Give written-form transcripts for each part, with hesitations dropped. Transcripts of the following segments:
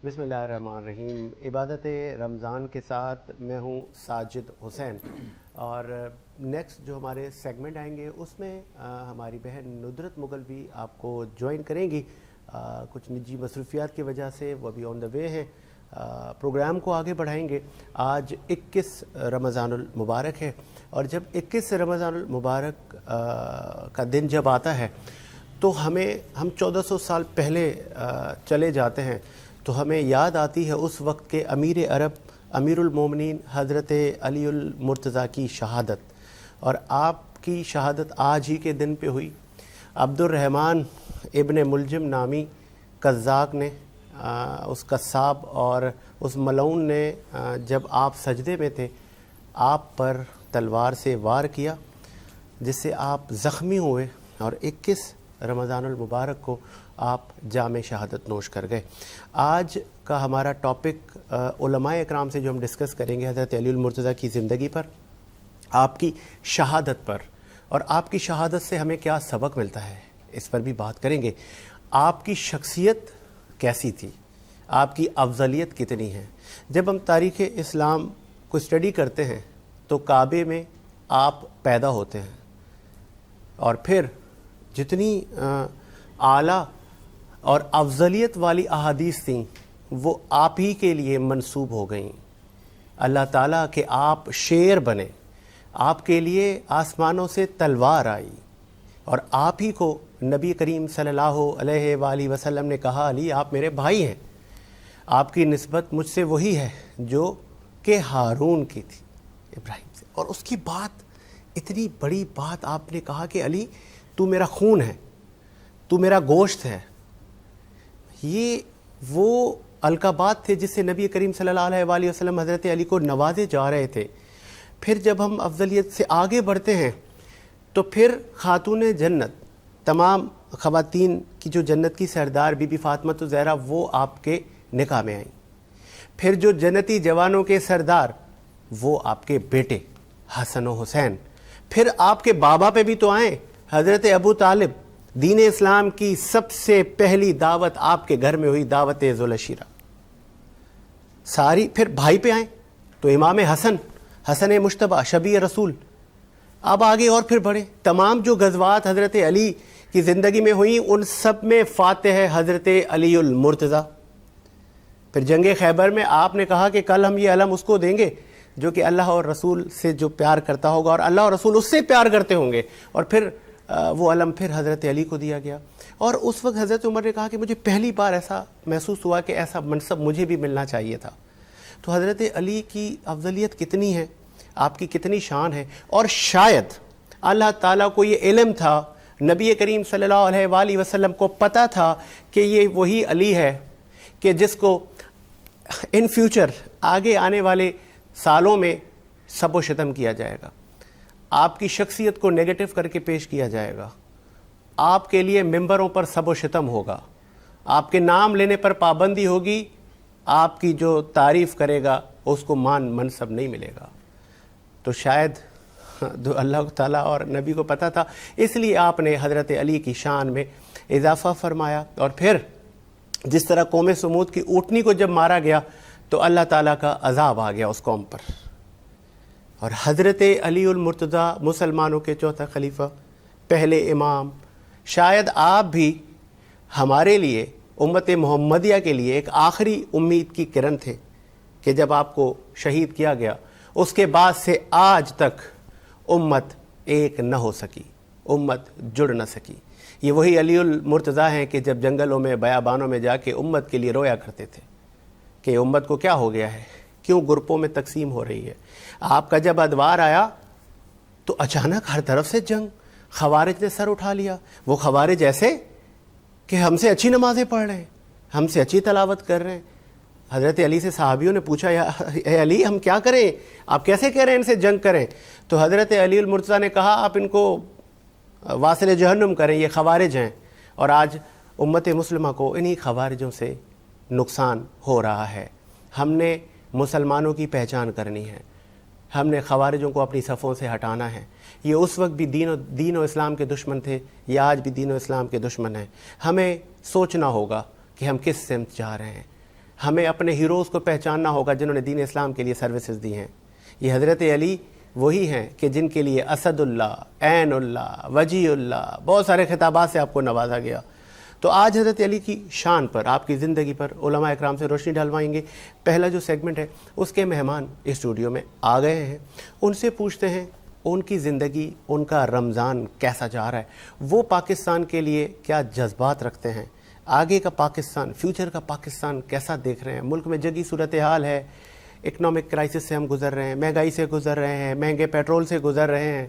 بسم اللہ الرحمن الرحیم۔ عبادت رمضان کے ساتھ میں ہوں ساجد حسین، اور نیکسٹ جو ہمارے سیگمنٹ آئیں گے اس میں ہماری بہن ندرت مغل بھی آپ کو جوائن کریں گی۔ کچھ نجی مصروفیات کی وجہ سے وہ بھی آن دا وے ہیں، پروگرام کو آگے بڑھائیں گے۔ آج 21 رمضان المبارک ہے، اور جب 21 رمضان المبارک کا دن جب آتا ہے تو ہم 1400 سال پہلے چلے جاتے ہیں، تو ہمیں یاد آتی ہے اس وقت کے امیر عرب امیر المومنین حضرت علی المرتضیٰ کی شہادت، اور آپ کی شہادت آج ہی کے دن پہ ہوئی۔ عبد الرحمن ابن ملجم نامی قزاق نے، اس قصاب اور اس ملعون نے جب آپ سجدے میں تھے آپ پر تلوار سے وار کیا، جس سے آپ زخمی ہوئے، اور 21 رمضان المبارک کو آپ جام شہادت نوش کر گئے۔ آج کا ہمارا ٹاپک علماء اکرام سے جو ہم ڈسکس کریں گے حضرت علی المرتضیٰ کی زندگی پر، آپ کی شہادت پر، اور آپ کی شہادت سے ہمیں کیا سبق ملتا ہے اس پر بھی بات کریں گے۔ آپ کی شخصیت کیسی تھی، آپ کی افضلیت کتنی ہے۔ جب ہم تاریخ اسلام کو اسٹڈی کرتے ہیں تو کعبے میں آپ پیدا ہوتے ہیں، اور پھر جتنی اعلیٰ اور افضلیت والی احادیث تھیں وہ آپ ہی کے لیے منسوب ہو گئیں۔ اللہ تعالیٰ کہ آپ شیر بنے، آپ کے لیے آسمانوں سے تلوار آئی، اور آپ ہی کو نبی کریم صلی اللہ علیہ وآلہ وسلم نے کہا علی آپ میرے بھائی ہیں، آپ کی نسبت مجھ سے وہی ہے جو کہ ہارون کی تھی، ابراہیم سے۔ اور اس کی بات، اتنی بڑی بات آپ نے کہا کہ علی تو میرا خون ہے، تو میرا گوشت ہے۔ یہ وہ القابات تھے جس سے نبی کریم صلی اللہ علیہ وآلہ وسلم حضرت علی کو نوازے جا رہے تھے۔ پھر جب ہم افضلیت سے آگے بڑھتے ہیں تو پھر خاتون جنت، تمام خواتین کی جو جنت کی سردار بی بی فاطمہ الزہرا، وہ آپ کے نکاح میں آئیں۔ پھر جو جنتی جوانوں کے سردار وہ آپ کے بیٹے حسن و حسین۔ پھر آپ کے بابا پہ بھی تو آئیں، حضرت ابو طالب۔ دین اسلام کی سب سے پہلی دعوت آپ کے گھر میں ہوئی، دعوت ذوالعشیرہ ساری۔ پھر بھائی پہ آئیں تو امام حسن مجتبیٰ شبیہ رسول۔ اب آگے اور پھر بڑھے، تمام جو غزوات حضرت علی کی زندگی میں ہوئیں ان سب میں فاتح ہے حضرت علی المرتضیٰ۔ پھر جنگ خیبر میں آپ نے کہا کہ کل ہم یہ علم اس کو دیں گے جو کہ اللہ اور رسول سے جو پیار کرتا ہوگا، اور اللہ اور رسول اس سے پیار کرتے ہوں گے، اور پھر وہ علم پھر حضرت علی کو دیا گیا۔ اور اس وقت حضرت عمر نے کہا کہ مجھے پہلی بار ایسا محسوس ہوا کہ ایسا منصب مجھے بھی ملنا چاہیے تھا۔ تو حضرت علی کی افضلیت کتنی ہے، آپ کی کتنی شان ہے، اور شاید اللہ تعالیٰ کو یہ علم تھا، نبی کریم صلی اللہ علیہ وآلہ وسلم کو پتہ تھا کہ یہ وہی علی ہے کہ جس کو ان فیوچر آگے آنے والے سالوں میں سب و شتم کیا جائے گا، آپ کی شخصیت کو نیگیٹو کر کے پیش کیا جائے گا، آپ کے لیے ممبروں پر سب و شتم ہوگا، آپ کے نام لینے پر پابندی ہوگی، آپ کی جو تعریف کرے گا اس کو مان منصب نہیں ملے گا۔ تو شاید اللہ تعالیٰ اور نبی کو پتہ تھا، اس لیے آپ نے حضرت علی کی شان میں اضافہ فرمایا۔ اور پھر جس طرح قوم سمود کی اونٹنی کو جب مارا گیا تو اللہ تعالیٰ کا عذاب آ گیا اس قوم پر، اور حضرت علی المرتضیٰ مسلمانوں کے چوتھا خلیفہ، پہلے امام، شاید آپ بھی ہمارے لیے، امت محمدیہ کے لیے ایک آخری امید کی کرن تھے کہ جب آپ کو شہید کیا گیا اس کے بعد سے آج تک امت ایک نہ ہو سکی، امت جڑ نہ سکی۔ یہ وہی علی المرتضیٰ ہیں کہ جب جنگلوں میں بیابانوں میں جا کے امت کے لیے رویا کرتے تھے کہ امت کو کیا ہو گیا ہے، کیوں گروپوں میں تقسیم ہو رہی ہے۔ آپ کا جب ادوار آیا تو اچانک ہر طرف سے جنگ، خوارج نے سر اٹھا لیا۔ وہ خوارج ایسے کہ ہم سے اچھی نمازیں پڑھ رہے ہیں، ہم سے اچھی تلاوت کر رہے ہیں۔ حضرت علی سے صحابیوں نے پوچھا اے علی ہم کیا کریں، آپ کیسے کہہ رہے ہیں ان سے جنگ کریں؟ تو حضرت علی المرتضیٰ نے کہا آپ ان کو واصل جہنم کریں، یہ خوارج ہیں، اور آج امت مسلمہ کو انہی خوارجوں سے نقصان ہو رہا ہے۔ ہم نے مسلمانوں کی پہچان کرنی ہے، ہم نے خوارجوں کو اپنی صفوں سے ہٹانا ہے۔ یہ اس وقت بھی دین و اسلام کے دشمن تھے، یہ آج بھی دین و اسلام کے دشمن ہیں۔ ہمیں سوچنا ہوگا کہ ہم کس سمت جا رہے ہیں۔ ہمیں اپنے ہیروز کو پہچاننا ہوگا جنہوں نے دین اسلام کے لیے سروسز دی ہیں. یہ حضرت علی وہی ہیں کہ جن کے لیے اسد اللہ، عین اللہ، وجی اللہ، بہت سارے خطابات سے آپ کو نوازا گیا. تو آج حضرت علی کی شان پر، آپ کی زندگی پر علماء اکرام سے روشنی ڈلوائیں گے. پہلا جو سیگمنٹ ہے اس کے مہمان اسٹوڈیو میں آ گئے ہیں، ان سے پوچھتے ہیں ان کی زندگی، ان کا رمضان کیسا جا رہا ہے، وہ پاکستان کے لیے کیا جذبات رکھتے ہیں، آگے کا پاکستان، فیوچر کا پاکستان کیسا دیکھ رہے ہیں. ملک میں جگی صورتحال ہے، اکنامک کرائسس سے ہم گزر رہے ہیں، مہنگائی سے گزر رہے ہیں، مہنگے پیٹرول سے گزر رہے ہیں،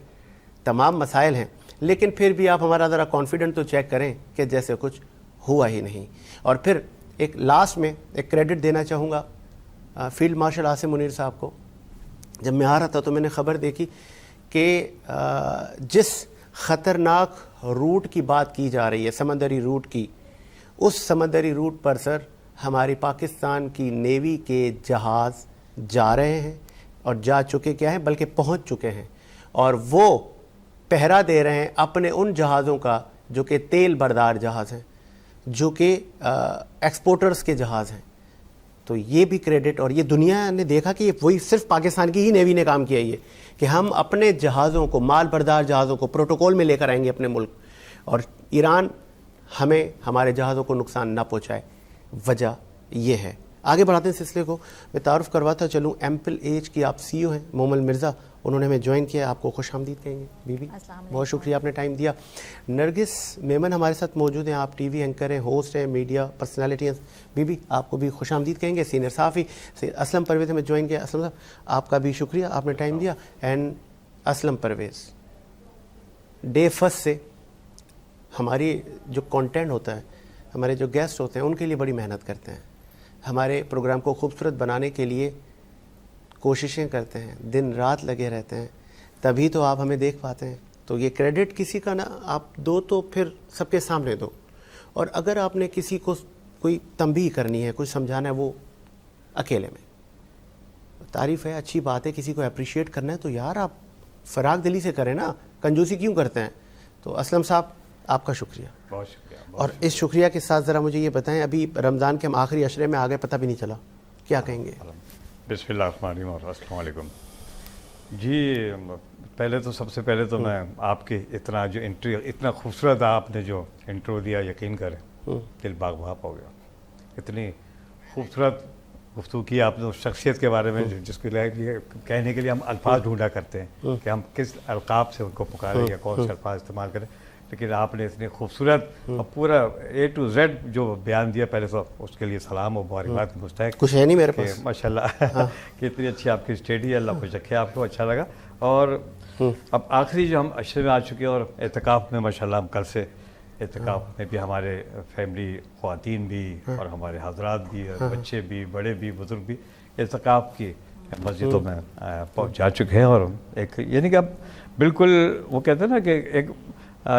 تمام مسائل ہیں، لیکن پھر بھی آپ ہمارا ذرا کانفیڈنٹ تو چیک کریں کہ جیسے کچھ ہوا ہی نہیں. اور پھر ایک لاسٹ میں ایک کریڈٹ دینا چاہوں گا فیلڈ مارشل عاصم منیر صاحب کو. جب میں آ رہا تھا تو میں نے خبر دیکھی کہ جس خطرناک روٹ کی بات کی جا رہی ہے، سمندری روٹ کی، اس سمندری روٹ پر سر ہماری پاکستان کی نیوی کے جہاز جا رہے ہیں، اور جا چکے کیا ہیں بلکہ پہنچ چکے ہیں، اور وہ پہرا دے رہے ہیں اپنے ان جہازوں کا جو کہ تیل بردار جہاز ہیں، جو کہ ایکسپورٹرز کے جہاز ہیں. تو یہ بھی کریڈٹ، اور یہ دنیا نے دیکھا کہ وہی صرف پاکستان کی ہی نیوی نے کام کیا یہ کہ ہم اپنے جہازوں کو، مال بردار جہازوں کو پروٹوکول میں لے کر آئیں گے اپنے ملک، اور ایران ہمیں ہمارے جہازوں کو نقصان نہ پہنچائے. وجہ یہ ہے. آگے بڑھاتے ہیں سلسلے کو. میں تعارف کرواتا چلوں ایمپل ایج کی آپ سی او ہیں مومل مرزا، انہوں نے ہمیں جوائن کیا. آپ کو خوش آمدید کہیں گے بی بی. بہت شکریہ آپ نے ٹائم دیا. نرگس میمن ہمارے ساتھ موجود ہیں، آپ ٹی وی اینکر ہیں، ہوسٹ ہیں، میڈیا پرسنالٹی ہیں. بی بی آپ کو بھی خوش آمدید کہیں گے. سینئر صحافی اسلم پرویز ہمیں جوائن کیا. اسلم صاحب آپ کا بھی شکریہ، آپ نے ٹائم دیا. And Aslam Parvez day first سے ہماری جو کانٹینٹ ہوتا ہے، ہمارے جو گیسٹ ہوتے ہیں ان کے لیے بڑی محنت کرتے ہیں، ہمارے پروگرام کو خوبصورت بنانے کے لیے کوششیں کرتے ہیں، دن رات لگے رہتے ہیں، تبھی تو آپ ہمیں دیکھ پاتے ہیں. تو یہ کریڈٹ کسی کا نہ آپ دو تو پھر سب کے سامنے دو، اور اگر آپ نے کسی کو کوئی تنبیہ کرنی ہے، کچھ سمجھانا ہے، وہ اکیلے میں. تعریف ہے، اچھی بات ہے، کسی کو اپریشیٹ کرنا ہے تو یار آپ فراغ دلی سے کریں نا، کنجوسی کیوں کرتے ہیں. تو اسلم صاحب آپ کا شکریہ. بہت شکریہ. اور اس شکریہ کے ساتھ ذرا مجھے یہ بتائیں، ابھی رمضان کے ہم آخری عشرے میں آ گئے، پتہ بھی نہیں چلا، کیا کہیں گے؟ بسم اللہ الرحمن الرحیم اور السلام علیکم. جی پہلے تو سب سے پہلے تو میں آپ کے اتنا خوبصورت آپ نے جو انٹرو دیا، یقین کریں دل باغ بہاپ ہو گیا. اتنی خوبصورت گفتگو کی آپ نے اس شخصیت کے بارے میں جس کے لیے کہنے کے لیے ہم الفاظ ڈھونڈا کرتے ہیں کہ ہم کس القاب سے ان کو پکاریں یا کون سے الفاظ استعمال کریں، لیکن آپ نے اتنی خوبصورت اور پورا اے ٹو زیڈ جو بیان دیا، پہلے تو اس کے لیے سلام و مبارکباد مستحق. کچھ ہے نہیں میرے پاس ماشاء اللہ کہ اتنی اچھی آپ کی اسٹیڈی ہے. اللہ خوش رکھے آپ کو، اچھا لگا. اور اب آخری جو ہم عشرے میں آ چکے ہیں، اور اعتکاف میں ماشاء اللہ ہم کل سے اعتکاف میں بھی، ہمارے فیملی خواتین بھی اور ہمارے حضرات بھی اور بچے بھی، بڑے بھی، بزرگ بھی اعتکاف کی مسجدوں میں پہنچ جا چکے ہیں. اور ایک یعنی کہ اب بالکل وہ کہتے ہیں نا کہ ایک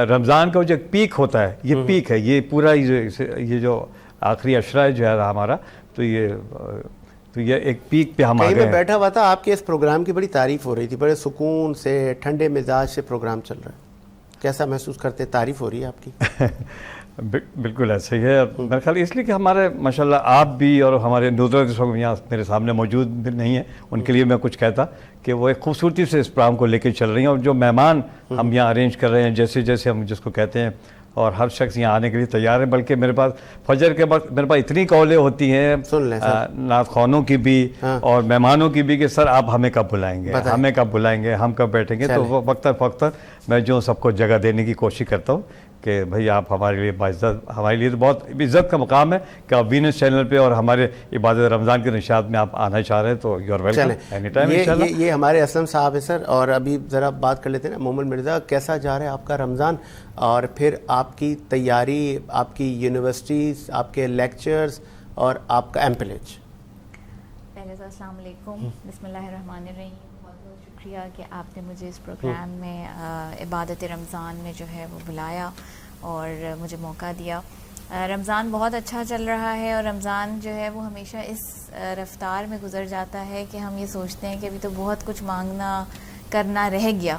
رمضان کا جو ایک پیک ہوتا ہے، یہ پیک ہے، یہ پورا یہ جو آخری عشرہ ہے جو ہے ہمارا، تو یہ ایک پیک پہ ہم آ گئے ہیں. کہیں میں بیٹھا ہوا تھا، آپ کے اس پروگرام کی بڑی تعریف ہو رہی تھی، بڑے سکون سے ٹھنڈے مزاج سے پروگرام چل رہا ہے. کیسا محسوس کرتے؟ تعریف ہو رہی ہے آپ کی؟ بالکل ایسے ہی ہے. میرا خیال اس لیے کہ ہمارے ماشاءاللہ آپ بھی اور ہمارے نظرت اس وقت یہاں میرے سامنے موجود بھی نہیں ہیں، ان کے لیے میں کچھ کہتا کہ وہ ایک خوبصورتی سے اس پروگرام کو لے کے چل رہی ہیں. اور جو مہمان ہم یہاں ارینج کر رہے ہیں، جیسے جیسے ہم جس کو کہتے ہیں، اور ہر شخص یہاں آنے کے لیے تیار ہے. بلکہ میرے پاس فجر کے وقت میرے پاس اتنی کالیں ہوتی ہیں نعت خوانوں کی بھی اور مہمانوں کی بھی کہ سر آپ ہمیں کب بلائیں گے، ہمیں کب بلائیں گے، ہم کب بیٹھیں گے. تو وقتاً فوقتاً میں جو سب کو جگہ دینے کی کوشش کرتا ہوں کہ بھئی آپ ہمارے لیے باعزت، ہمارے لیے تو بہت عزت کا مقام ہے کہ آپ وینس چینل پہ اور ہمارے عبادت رمضان کے نشاط میں آپ آنا چاہ رہے ہیں، تو you are welcome any time انشاءاللہ. یہ ہمارے اسلم صاحب ہے سر. اور ابھی ذرا بات کر لیتے ہیں نا مومن مرزا، کیسا جا رہا ہے آپ کا رمضان، اور پھر آپ کی تیاری، آپ کی یونیورسٹیز، آپ کے لیکچرز اور آپ کا ایمپلیج. پہلے تو السلام علیکم، بسم اللہ الرحمن الرحیم. بہت بہت شکریہ کہ آپ نے مجھے اس پروگرام میں عبادت رمضان میں جو ہے وہ بلایا اور مجھے موقع دیا. رمضان بہت اچھا چل رہا ہے، اور رمضان جو ہے وہ ہمیشہ اس رفتار میں گزر جاتا ہے کہ ہم یہ سوچتے ہیں کہ ابھی تو بہت کچھ مانگنا کرنا رہ گیا،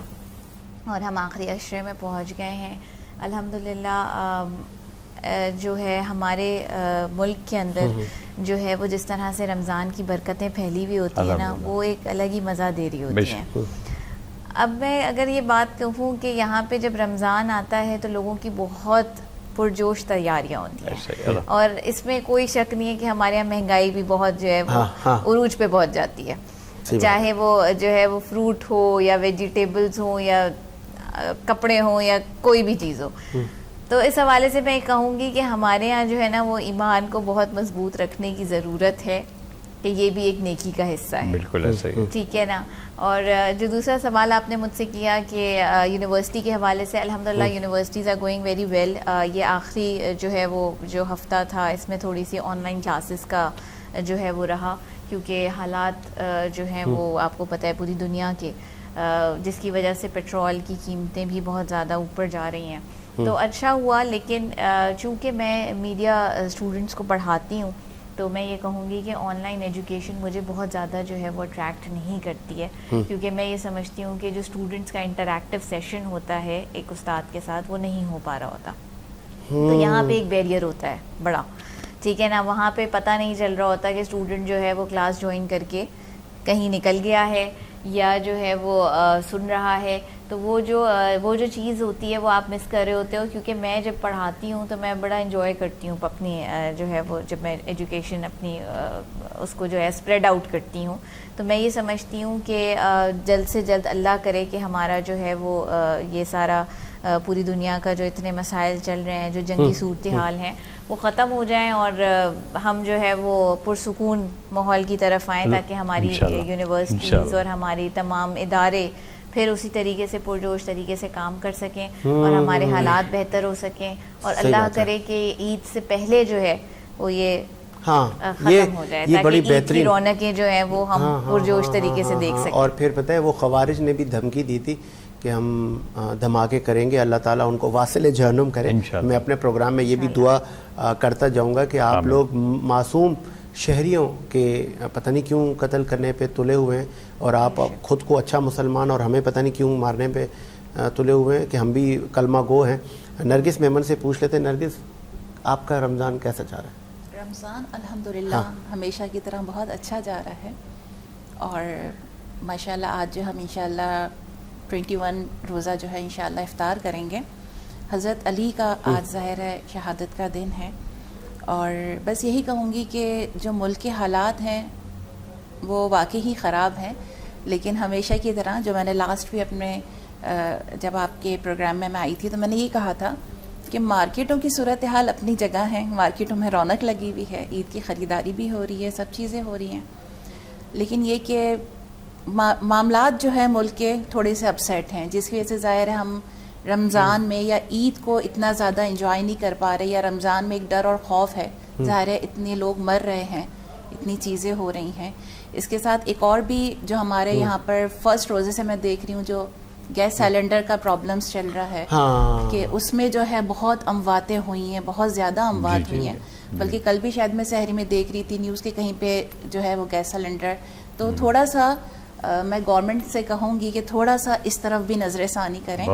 اور ہم آخری عشرے میں پہنچ گئے ہیں. الحمدللہ جو ہے ہمارے ملک کے اندر جو ہے وہ جس طرح سے رمضان کی برکتیں پھیلی ہوئی ہوتی ہیں نا, وہ ایک الگ ہی مزہ دے رہی ہوتی ہیں. اب میں اگر یہ بات کہوں کہ یہاں پہ جب رمضان آتا ہے تو لوگوں کی بہت پرجوش تیاریاں ہوتی ہیں, اور اس میں کوئی شک نہیں ہے کہ ہمارے یہاں مہنگائی بھی بہت جو ہے وہ عروج پہ پہنچ جاتی ہے, چاہے وہ جو ہے وہ فروٹ ہو یا ویجیٹیبلز ہوں یا کپڑے ہوں یا کوئی بھی چیز ہو. تو اس حوالے سے میں کہوں گی کہ ہمارے ہاں جو ہے نا وہ ایمان کو بہت مضبوط رکھنے کی ضرورت ہے, کہ یہ بھی ایک نیکی کا حصہ ہے. بالکل ایسا ہی, ٹھیک ہے نا. اور جو دوسرا سوال آپ نے مجھ سے کیا کہ یونیورسٹی کے حوالے سے, الحمدللہ universities are going very well. یہ آخری جو ہے وہ جو ہفتہ تھا اس میں تھوڑی سی آن لائن کلاسز کا جو ہے وہ رہا, کیونکہ حالات جو ہیں وہ آپ کو پتہ ہے پوری دنیا کے, جس کی وجہ سے پیٹرول کی قیمتیں بھی بہت زیادہ اوپر جا رہی ہیں. تو اچھا ہوا, لیکن چونکہ میں میڈیا اسٹوڈنٹس کو پڑھاتی ہوں تو میں یہ کہوں گی کہ آن لائن ایجوکیشن مجھے بہت زیادہ جو ہے وہ اٹریکٹ نہیں کرتی ہے, کیونکہ میں یہ سمجھتی ہوں کہ جو اسٹوڈنٹس کا انٹریکٹیو سیشن ہوتا ہے ایک استاد کے ساتھ وہ نہیں ہو پا رہا ہوتا. تو یہاں پہ ایک بیریئر ہوتا ہے بڑا, ٹھیک ہے نا. وہاں پہ پتہ نہیں چل رہا ہوتا کہ اسٹوڈنٹ جو ہے وہ کلاس جوائن کر کے کہیں نکل گیا ہے یا جو ہے وہ سن رہا ہے, تو وہ جو چیز ہوتی ہے وہ آپ مس کر رہے ہوتے ہو. کیونکہ میں جب پڑھاتی ہوں تو میں بڑا انجوائے کرتی ہوں اپنی جو ہے وہ, جب میں ایجوکیشن اپنی اس کو جو ہے اسپریڈ آؤٹ کرتی ہوں, تو میں یہ سمجھتی ہوں کہ جلد سے جلد اللہ کرے کہ ہمارا جو ہے وہ یہ سارا پوری دنیا کا جو اتنے مسائل چل رہے ہیں, جو جنگی صورتحال ہیں, وہ ختم ہو جائیں اور ہم جو ہے وہ پرسکون ماحول کی طرف آئیں, تاکہ ہماری یونیورسٹیز اور ہماری تمام ادارے پھر اسی طریقے سے پرجوش طریقے سے کام کر سکیں اور ہمارے حالات بہتر ہو سکیں, اور اللہ کرے کہ عید سے پہلے جو ہے وہ یہ ختم ہو جائے, تاکہ عید کی رونقیں جو ہیں وہ ہم پرجوش طریقے سے دیکھ سکیں. اور پھر پتہ ہے وہ خوارج نے بھی دھمکی دی تھی کہ ہم دھماکے کریں گے, اللہ تعالیٰ ان کو واصل جہنم کرے. میں اپنے پروگرام میں یہ بھی دعا کرتا جاؤں گا کہ آپ لوگ معصوم شہریوں کے پتہ نہیں کیوں قتل کرنے پہ تلے ہوئے ہیں, اور آپ خود کو اچھا مسلمان اور ہمیں پتہ نہیں کیوں مارنے پہ تلے ہوئے ہیں, کہ ہم بھی کلمہ گو ہیں. نرگس میمن سے پوچھ لیتے ہیں, نرگس آپ کا رمضان کیسا جا رہا ہے؟ رمضان الحمدللہ ہمیشہ کی طرح بہت اچھا جا رہا ہے, اور ماشاءاللہ آج جو ہم انشاءاللہ 21 روزہ جو ہے انشاءاللہ افطار کریں گے. حضرت علی کا آج ظاہر ہے شہادت کا دن ہے, اور بس یہی کہوں گی کہ جو ملک کے حالات ہیں وہ واقعی ہی خراب ہیں, لیکن ہمیشہ کی طرح جو میں نے لاسٹ بھی اپنے جب آپ کے پروگرام میں آئی تھی تو میں نے یہ کہا تھا کہ مارکیٹوں کی صورتحال اپنی جگہ ہے, مارکیٹوں میں رونق لگی ہوئی ہے, عید کی خریداری بھی ہو رہی ہے, سب چیزیں ہو رہی ہیں, لیکن یہ کہ معاملات جو ہے ملک کے تھوڑے سے اپسیٹ ہیں, جس کی وجہ سے ظاہر ہے ہم رمضان میں یا عید کو اتنا زیادہ انجوائے نہیں کر پا رہے, یا رمضان میں ایک ڈر اور خوف ہے, ظاہر ہے اتنے لوگ مر رہے ہیں, اتنی چیزیں ہو رہی ہیں. اس کے ساتھ ایک اور بھی جو ہمارے یہاں پر فرسٹ روزے سے میں دیکھ رہی ہوں جو گیس سلنڈر کا پرابلمس چل رہا ہے, کہ اس میں جو ہے بہت امواتیں ہوئی ہیں, بہت زیادہ اموات ہوئی ہیں. بلکہ کل بھی شاید میں سحری میں دیکھ رہی تھی نیوز کے کہیں پہ جو ہے وہ گیس سلنڈر. تو تھوڑا سا میں گورنمنٹ سے کہوں گی کہ تھوڑا سا اس طرف بھی نظر ثانی کریں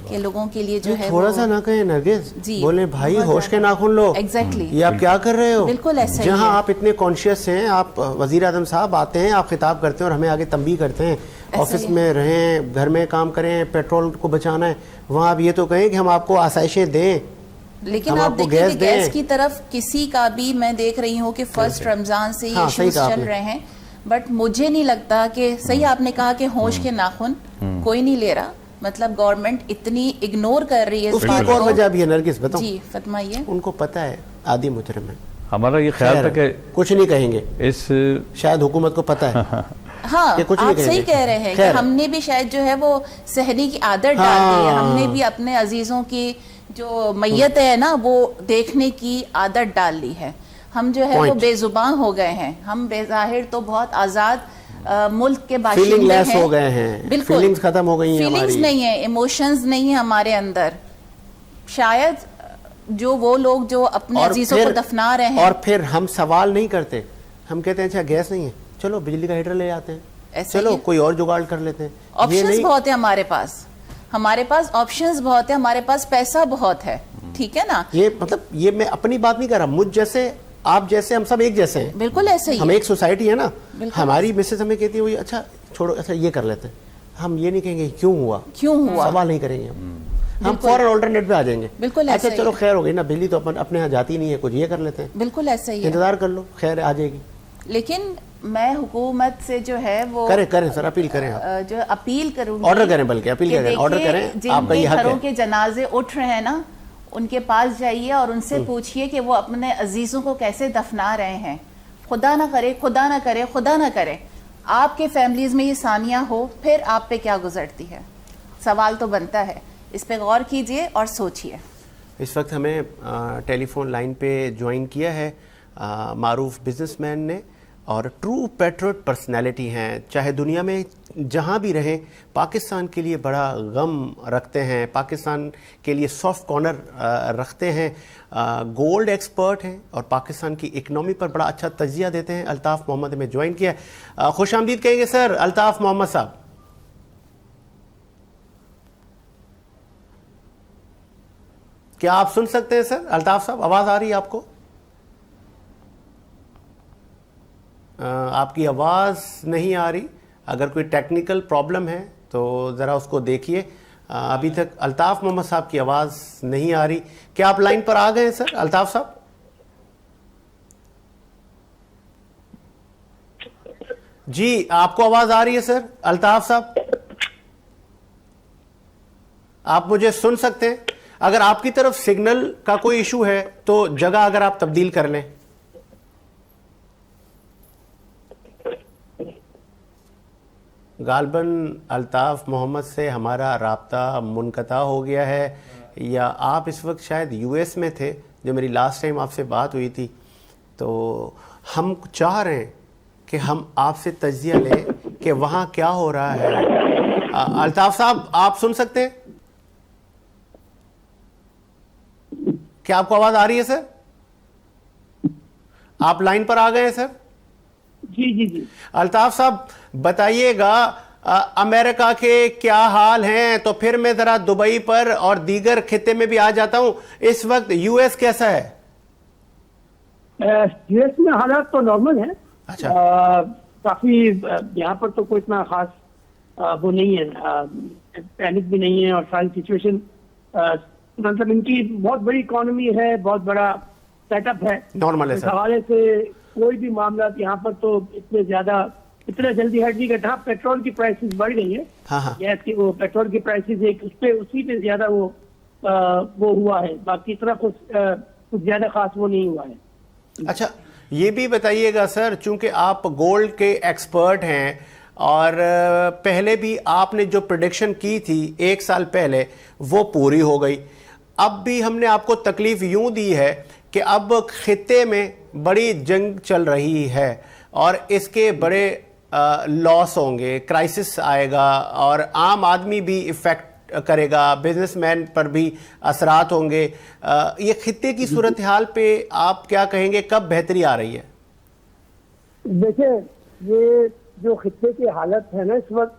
کہ لوگوں کے لیے جو ہے تھوڑا سا نہ کہیں نرگس, بولے بھائی ہوش کے ناخن لو, ایگزیکٹلی یہ آپ کیا کر رہے ہو. بالکل ایسا جہاں آپ اتنے کانشیس ہیں, آپ وزیر اعظم صاحب آتے ہیں, آپ خطاب کرتے ہیں اور ہمیں آگے تنبیہ کرتے ہیں, آفس میں رہیں, گھر میں کام کریں, پیٹرول کو بچانا ہے, وہاں آپ یہ تو کہیں کہ ہم آپ کو آسائشیں دیں, لیکن آپ دیکھیں کہ گیس کی طرف کسی کا بھی میں دیکھ رہی ہوں کہ فرسٹ رمضان سے یہ ایشوز چل رہے ہیں, بٹ مجھے نہیں لگتا کہ صحیح آپ نے کہا کہ ہوش کے ناخن کوئی نہیں لے رہا, مطلب گورنمنٹ اتنی اگنور کر رہی ہے. اس کی ایک اور وجہ بھی ہے نرگس, بتاؤں. جی فرمائیے. ان کو پتہ ہے عادی مجرم ہے, ہمارا یہ خیال تھا کہ کچھ نہیں کہیں گے, اس شاید حکومت کو پتہ ہے. ہاں آپ صحیح کہہ رہے ہیں کہ ہم نے بھی شاید جو ہے وہ سحری کی عادت ڈال دی ہے, ہم نے بھی اپنے عزیزوں کی جو میت ہے نا وہ دیکھنے کی عادت ڈال لی ہے. ہم جو ہے وہ بے زبان ہو گئے ہیں, ہم بظاہر تو بہت آزاد ملک کے باشندے ہیں, ہو گئے ہیں, بالکل فیلنگز ختم ہو گئی ہیں, فیلنگز نہیں ہیں, ایموشنز نہیں ہیں ہمارے اندر. شاید جو وہ لوگ جو اپنے عزیزوں کو دفنا رہے ہیں, اور پھر ہم سوال نہیں کرتے, ہم کہتے ہیں اچھا گیس نہیں ہے, چلو بجلی کا ہیٹر لے آتے ہیں, چلو کوئی اور جگاڑ کر لیتے ہیں. آپشنز بہت ہیں ہمارے پاس, ہمارے پاس آپشنز بہت ہیں, ہمارے پاس پیسہ بہت ہے, ٹھیک ہے نا. یہ مطلب یہ میں اپنی بات نہیں کر رہا, مجھ جیسے آپ جیسے ہم سب ایک جیسے ہیں, بالکل ایسے ہی ہم ایک سوسائٹی ہے نا. ہماری مسز ہمیں کہتی ہے وہی اچھا چھوڑو, اچھا یہ کر لیتے ہیں, ہم یہ نہیں کہیں گے کیوں ہوا, سوال نہیں کریں گے, ہم فوراً آلٹرنیٹ پہ آ جائیں گے. بالکل اچھا چلو خیر ہو گئی نا, بجلی تو اپنے یہاں جاتی نہیں ہے, کچھ یہ کر لیتے ہیں, بالکل ایسا ہی ہے, انتظار کر لو خیر آ جائے گی. لیکن میں حکومت سے جو ہے وہ کریں سر, اپیل کریں, آپ جو اپیل کروں گی, آرڈر کریں, بلکہ اپیل کریں, آرڈر کریں, آپ کا یہ حق ہے. جن گھروں کے جنازے اٹھ رہے ہیں نا, ان کے پاس جائیے اور ان سے پوچھئے کہ وہ اپنے عزیزوں کو کیسے دفنا رہے ہیں. خدا نہ کرے, خدا نہ کرے, خدا نہ کرے آپ کے فیملیز میں یہ ثانیہ ہو, پھر آپ پہ کیا گزرتی ہے. سوال تو بنتا ہے, اس پہ غور کیجئے اور سوچئے. اس وقت ہمیں ٹیلی فون لائن پہ جوائن کیا ہے معروف بزنس مین نے, اور ٹرو پیٹریوٹ پرسنالٹی ہیں, چاہے دنیا میں جہاں بھی رہیں پاکستان کے لیے بڑا غم رکھتے ہیں, پاکستان کے لیے سافٹ کارنر رکھتے ہیں, گولڈ ایکسپرٹ ہیں اور پاکستان کی اکنامی پر بڑا اچھا تجزیہ دیتے ہیں. الطاف محمد ہمیں جوائن کیا ہے, خوش آمدید کہیں گے سر الطاف محمد صاحب. کیا آپ سن سکتے ہیں سر الطاف صاحب, آواز آ رہی ہے آپ کو؟ آپ کی آواز نہیں آ رہی, اگر کوئی ٹیکنیکل پرابلم ہے تو ذرا اس کو دیکھیے. ابھی تک الطاف محمد صاحب کی آواز نہیں آ رہی. کیا آپ لائن پر آ گئے ہیں سر الطاف صاحب؟ جی آپ کو آواز آ رہی ہے سر الطاف صاحب, آپ مجھے سن سکتے ہیں؟ اگر آپ کی طرف سگنل کا کوئی ایشو ہے تو جگہ اگر آپ تبدیل کر لیں. غالباً الطاف محمد سے ہمارا رابطہ منقطع ہو گیا ہے, یا آپ اس وقت شاید یو ایس میں تھے جو میری لاسٹ ٹائم آپ سے بات ہوئی تھی. تو ہم چاہ رہے ہیں کہ ہم آپ سے تجزیہ لیں کہ وہاں کیا ہو رہا ہے. الطاف صاحب آپ سن سکتے ہیں؟ کیا آپ کو آواز آ رہی ہے سر؟ آپ لائن پر آ گئے ہیں سر؟ جی الطاف صاحب بتائیے گا امریکہ کے کیا حال ہیں, تو پھر میں ذرا دبئی پر اور دیگر خطے میں بھی آ جاتا ہوں. اس وقت یو ایس کیسا ہے؟ یو ایس میں حالات تو نارمل ہیں. اچھا, کافی یہاں پر تو کوئی اتنا خاص وہ نہیں ہے, پینک بھی نہیں ہے, اور ساری سچویشن مطلب ان کی بہت بڑی اکانومی ہے, بہت بڑا سیٹ اپ ہے. نارمل ہے اس سر. حوالے سے کوئی بھی معاملات یہاں پر تو اتنے جلدی ہٹ نہیں کرتا. ہاں پیٹرول کی پرائسز بڑھ گئی ہیں, گیس کی وہ پیٹرول کی پرائسز ایک اسی پہ زیادہ وہ ہوا ہے, باقی اتنا کچھ زیادہ خاص وہ نہیں ہوا ہے. اچھا یہ بھی بتائیے گا سر, چونکہ آپ گولڈ کے ایکسپرٹ ہیں اور پہلے بھی آپ نے جو پریڈکشن کی تھی 1 سال پہلے وہ پوری ہو گئی. اب بھی ہم نے آپ کو تکلیف یوں دی ہے کہ اب خطے میں بڑی جنگ چل رہی ہے اور اس کے بڑے لاس ہوں گے, کرائسس آئے گا اور عام آدمی بھی افیکٹ کرے گا, بزنس مین پر بھی اثرات ہوں گے. یہ خطے کی صورتحال پہ آپ کیا کہیں گے, کب بہتری آ رہی ہے؟ دیکھیں یہ جو خطے کی حالت ہے نا اس وقت,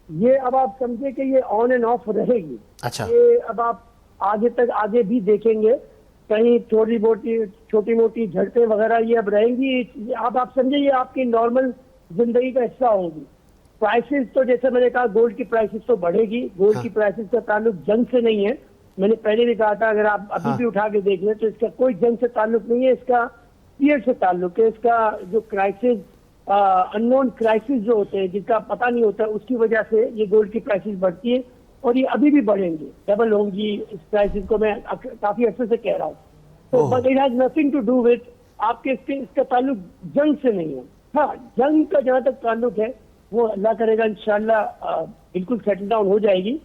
یہ اب آپ سمجھے کہ یہ آن اینڈ آف رہے گی. اچھا, یہ اب آپ آگے بھی دیکھیں گے, کہیں چھوٹی موٹی جھڑپیں وغیرہ یہ اب رہیں گی. اب آپ سمجھے یہ آپ کی نارمل زندگی کا حصہ ہوگی. پرائسز تو جیسے میں نے کہا گولڈ کی پرائسز تو بڑھے گی. گولڈ کی پرائسز کا تعلق جنگ سے نہیں ہے, میں نے پہلے بھی کہا تھا, اگر آپ ابھی بھی اٹھا کے دیکھ لیں تو اس کا کوئی جنگ سے تعلق نہیں ہے, اس کا پیئر سے تعلق ہے. اس کا جو کرائسز ان نون کرائسز جو ہوتے ہیں جن کا پتہ نہیں ہوتا, اس کی وجہ سے یہ گولڈ کی پرائسز بڑھتی ہے, اور یہ ابھی بھی بڑھیں گے, ڈبل ہوں گی. اس پرائسز کو میں کافی عرصے سے کہہ رہا ہوں. تو but it has nothing to do with آپ کے اس کا تعلق جنگ سے نہیں ہے. ہاں جنگ کا جہاں تک تعلق ہے وہ اللہ کرے گا انشاءاللہ بالکل سیٹل ڈاؤن ہو جائے گی,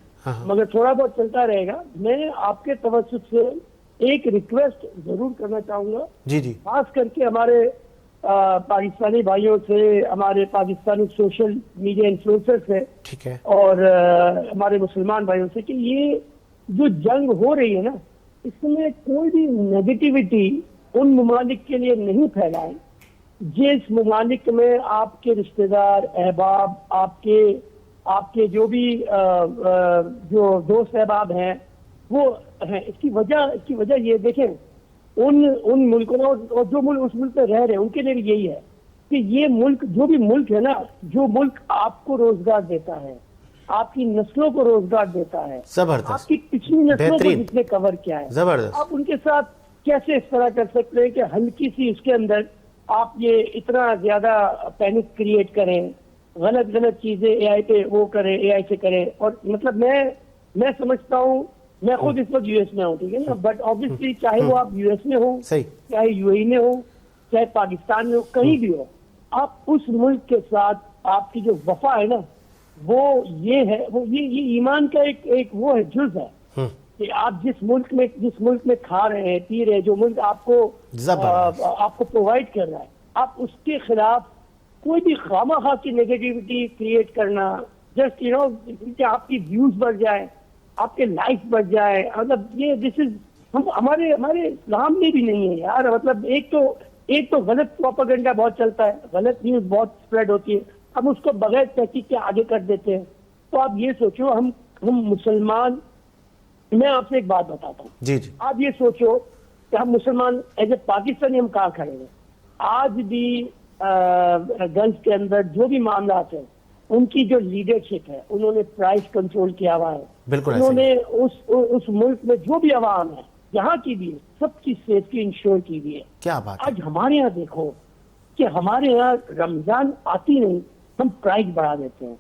مگر تھوڑا بہت چلتا رہے گا. میں آپ کے توسط سے ایک ریکویسٹ ضرور کرنا چاہوں گا, جی خاص کر کے ہمارے پاکستانی بھائیوں سے, ہمارے پاکستانی سوشل میڈیا انفلوئنسر سے, ٹھیک ہے, اور ہمارے مسلمان بھائیوں سے, کہ یہ جو جنگ ہو رہی ہے نا, اس میں کوئی بھی نیگیٹیوٹی ان ممالک کے لیے نہیں پھیلائیں جس ممالک میں آپ کے رشتہ دار, احباب, آپ کے جو بھی جو دوست احباب ہیں وہ ہیں. اس کی وجہ یہ دیکھیں, ان ملکوں میں اور جو ملک اس ملک میں رہ رہے ہیں ان کے لیے بھی یہی ہے کہ یہ ملک جو بھی ملک ہے نا، جو ملک آپ کو روزگار دیتا ہے، آپ کی نسلوں کو روزگار دیتا ہے، زبردست، آپ کی پچھلی نسلوں کو بہترین، جس نے کور کیا ہے، زبردست، آپ ان کے ساتھ کیسے اس طرح کر سکتے ہیں کہ ہلکی سی اس کے اندر آپ یہ اتنا زیادہ پینک کریٹ کریں، غلط چیزیں اے آئی پہ وہ کریں، اے آئی سے کریں. اور مطلب میں سمجھتا ہوں، میں خود اس وقت یو ایس میں ہوں، ٹھیک ہے نا، بٹ آبویسلی چاہے وہ آپ یو ایس میں ہوں، صحیح، چاہے یو اے میں ہو، چاہے پاکستان میں ہو، کہیں بھی ہو، آپ اس ملک کے ساتھ آپ کی جو وفا ہے نا، وہ یہ ہے، وہ یہ ایمان کا ایک وہ ہے، جز ہے کہ آپ جس ملک میں کھا رہے ہیں، پی رہے ہیں، جو ملک آپ کو پرووائڈ کر رہا ہے، آپ اس کے خلاف کوئی بھی خواہ کی نیگیٹیوٹی کریٹ کرنا، جسٹ کہ آپ کی ویوز بڑھ جائے، آپ کے لائک بڑھ جائے، مطلب یہ دس از ہمارے اسلام میں بھی نہیں ہے یار. مطلب ایک تو غلط پروپیگنڈا بہت چلتا ہے، غلط نیوز بہت اسپریڈ ہوتی ہے، ہم اس کو بغیر تحقیق کے آگے کر دیتے ہیں. تو آپ یہ سوچو، ہم مسلمان، میں آپ سے ایک بات بتاتا ہوں، جی آپ یہ سوچو کہ ہم مسلمان ایز اے پاکستانی ہم کہاں کھڑے ہیں. آج بھی گلف کے اندر جو بھی معاملات ہیں، ان کی جو لیڈرشپ ہے، انہوں نے پرائس کنٹرول کیا ہوا ہے، بالکل، انہوں نے اس ملک میں جو بھی عوام ہے، یہاں کی بھی سب کی سیفٹی انشور کی بھی ہے. کیا بات ہے. آج ہمارے یہاں دیکھو کہ ہمارے یہاں رمضان آتی نہیں، ہم پرائز بڑھا دیتے ہیں.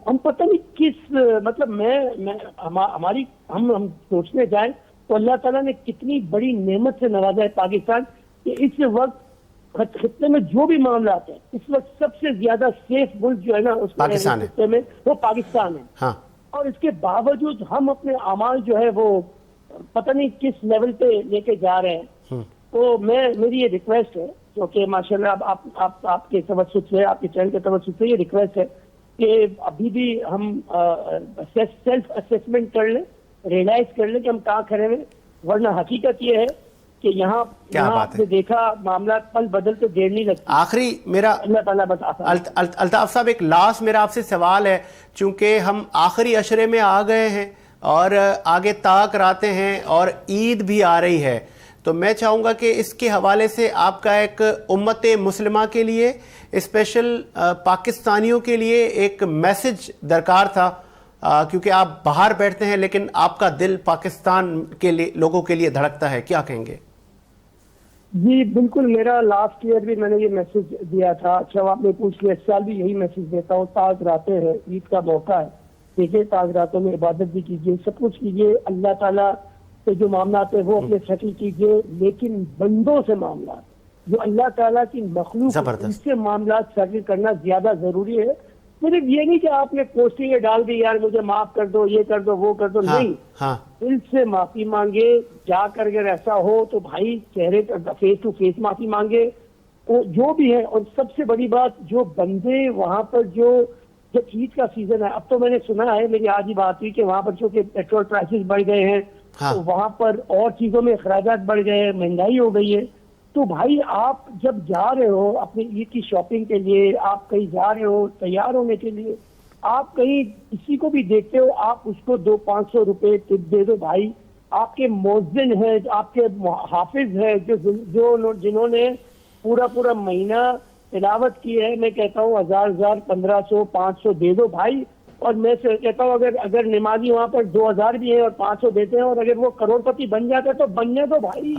ہم پتہ نہیں کس مطلب ہم سوچنے جائیں تو اللہ تعالیٰ نے کتنی بڑی نعمت سے نوازا ہے پاکستان کہ اس وقت خطے میں جو بھی معاملات ہیں، اس وقت سب سے زیادہ سیف ملک جو ہے نا اس خطے میں وہ پاکستان ہے. ہاں. اور اس کے باوجود ہم اپنے اعمال جو ہے وہ پتہ نہیں کس لیول پہ لے کے جا رہے ہیں. تو میری یہ ریکویسٹ ہے، کیونکہ ماشاءاللہ آپ کے توسط سے، آپ کے چینل کے توسط سے یہ ریکویسٹ ہے کہ ابھی بھی ہم سیلف اسیسمنٹ کر لیں، ریئلائز کر لیں کہ ہم کہاں کھڑے ہیں. ورنہ حقیقت یہ ہے کہ یہاں آپ نے دیکھا معاملات پل بدلتے دیر نہیں لگتی. آخری میرا اللہ تعالیٰ بس الطاف صاحب ایک لاسٹ میرا آپ سے سوال ہے، چونکہ ہم آخری عشرے میں آ گئے ہیں اور آگے تاک راتے ہیں اور عید بھی آ رہی ہے، تو میں چاہوں گا کہ اس کے حوالے سے آپ کا ایک امت مسلمہ کے لیے، اسپیشل پاکستانیوں کے لیے ایک میسج درکار تھا، کیونکہ آپ باہر بیٹھتے ہیں لیکن آپ کا دل پاکستان کے لیے لوگوں کے لیے دھڑکتا ہے. کیا کہیں گے؟ جی بالکل، میرا لاسٹ ایئر بھی میں نے یہ میسج دیا تھا. اچھا آپ نے پوچھ لیا، اس سال بھی یہی میسج دیتا ہوں. تاک راتیں ہیں، عید کا موقع ہے، دیکھیے تاک راتوں میں عبادت بھی کیجیے، سب کچھ کیجیے. اللہ تعالیٰ سے جو معاملات ہیں وہ اپنے سیٹل کیجیے، لیکن بندوں سے معاملات، جو اللہ تعالیٰ کی مخلوق، ان سے معاملات سیٹل کرنا زیادہ ضروری ہے. صرف یہ نہیں کہ آپ نے پوسٹنگیں ڈال دی، یار مجھے معاف کر دو، یہ کر دو، وہ کر دو. نہیں، دل سے معافی مانگے. جا کر اگر ایسا ہو تو بھائی چہرے فیس ٹو فیس معافی مانگے، جو بھی ہے. اور سب سے بڑی بات، جو بندے وہاں پر جب عید کا سیزن ہے، اب تو میں نے سنا ہے، میری آج ہی بات ہوئی کہ وہاں پر چونکہ پیٹرول پرائسز بڑھ گئے ہیں، تو وہاں پر اور چیزوں میں اخراجات بڑھ گئے ہیں، مہنگائی ہو گئی ہے. تو بھائی آپ جب جا رہے ہو اپنی عید کی شاپنگ کے لیے، آپ کہیں جا رہے ہو تیار ہونے کے لیے، آپ کہیں کسی کو بھی دیکھتے ہو، آپ اس کو 200-500 روپے ٹپ دے دو. بھائی آپ کے مؤذن ہیں، آپ کے حافظ ہیں، جنہوں نے پورا مہینہ تلاوت کی ہے، میں کہتا ہوں 1000 1500 500 دے دو بھائی. اور میں کہتا ہوں اگر نمازی وہاں پر 2000 بھی ہیں اور 500 دیتے ہیں، اور اگر وہ کروڑ پتی بن جاتا ہے تو بننے دو بھائی.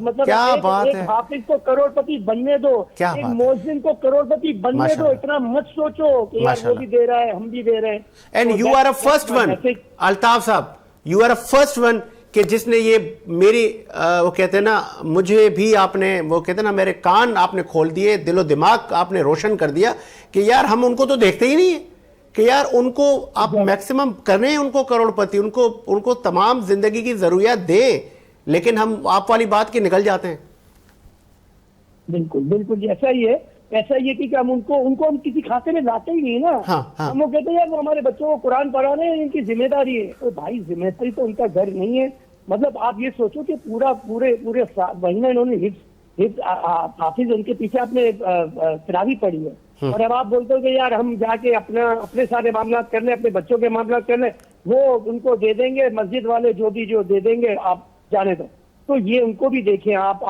مطلب ایک حافظ کو کروڑ پتی بننے دو، ایک مؤذن کو کروڑ پتی بننے دو. اتنا مت سوچو کہ یار وہ بھی دے رہا ہے ہم بھی دے رہے ہیں. And you are a first one, Altaf صاحب، you are a first one کہ جس نے یہ میری وہ کہتے ہیں نا، مجھے بھی آپ نے وہ کہتے ہیں نا میرے کان آپ نے کھول دیے، دل و دماغ آپ نے روشن کر دیا کہ یار ہم ان کو تو دیکھتے ہی نہیں ہیں، کہ یار ان کو آپ میکسیمم کریں، ان کو کروڑ پتی، ان کو تمام زندگی کی ضروریات دیں، لیکن ہم آپ والی بات کی نکل جاتے ہیں. بالکل ایسا ہی ہے. کہ ہم ان کو ہم کسی خاصے میں لاتے ہی نہیں نا. ہم وہ کہتے ہیں یار وہ ہمارے بچوں کو قرآن پڑھانے ان کی ذمہ داری ہے. تو بھائی ذمہ داری تو ان کا گھر نہیں ہے. مطلب آپ یہ سوچو کہ پورے مہینہ انہوں نے حافظ ان کے پیچھے آپ نے تراویح پڑھی ہے، اور اب آپ بولتے ہو کہ یار ہم جا کے اپنے سارے معاملات کر لیں، اپنے بچوں کے معاملات کر لیں، وہ ان کو دے دیں گے مسجد والے، جو دے دیں گے آپ جانے دو. تو یہ ان کو بھی دیکھیں, آپ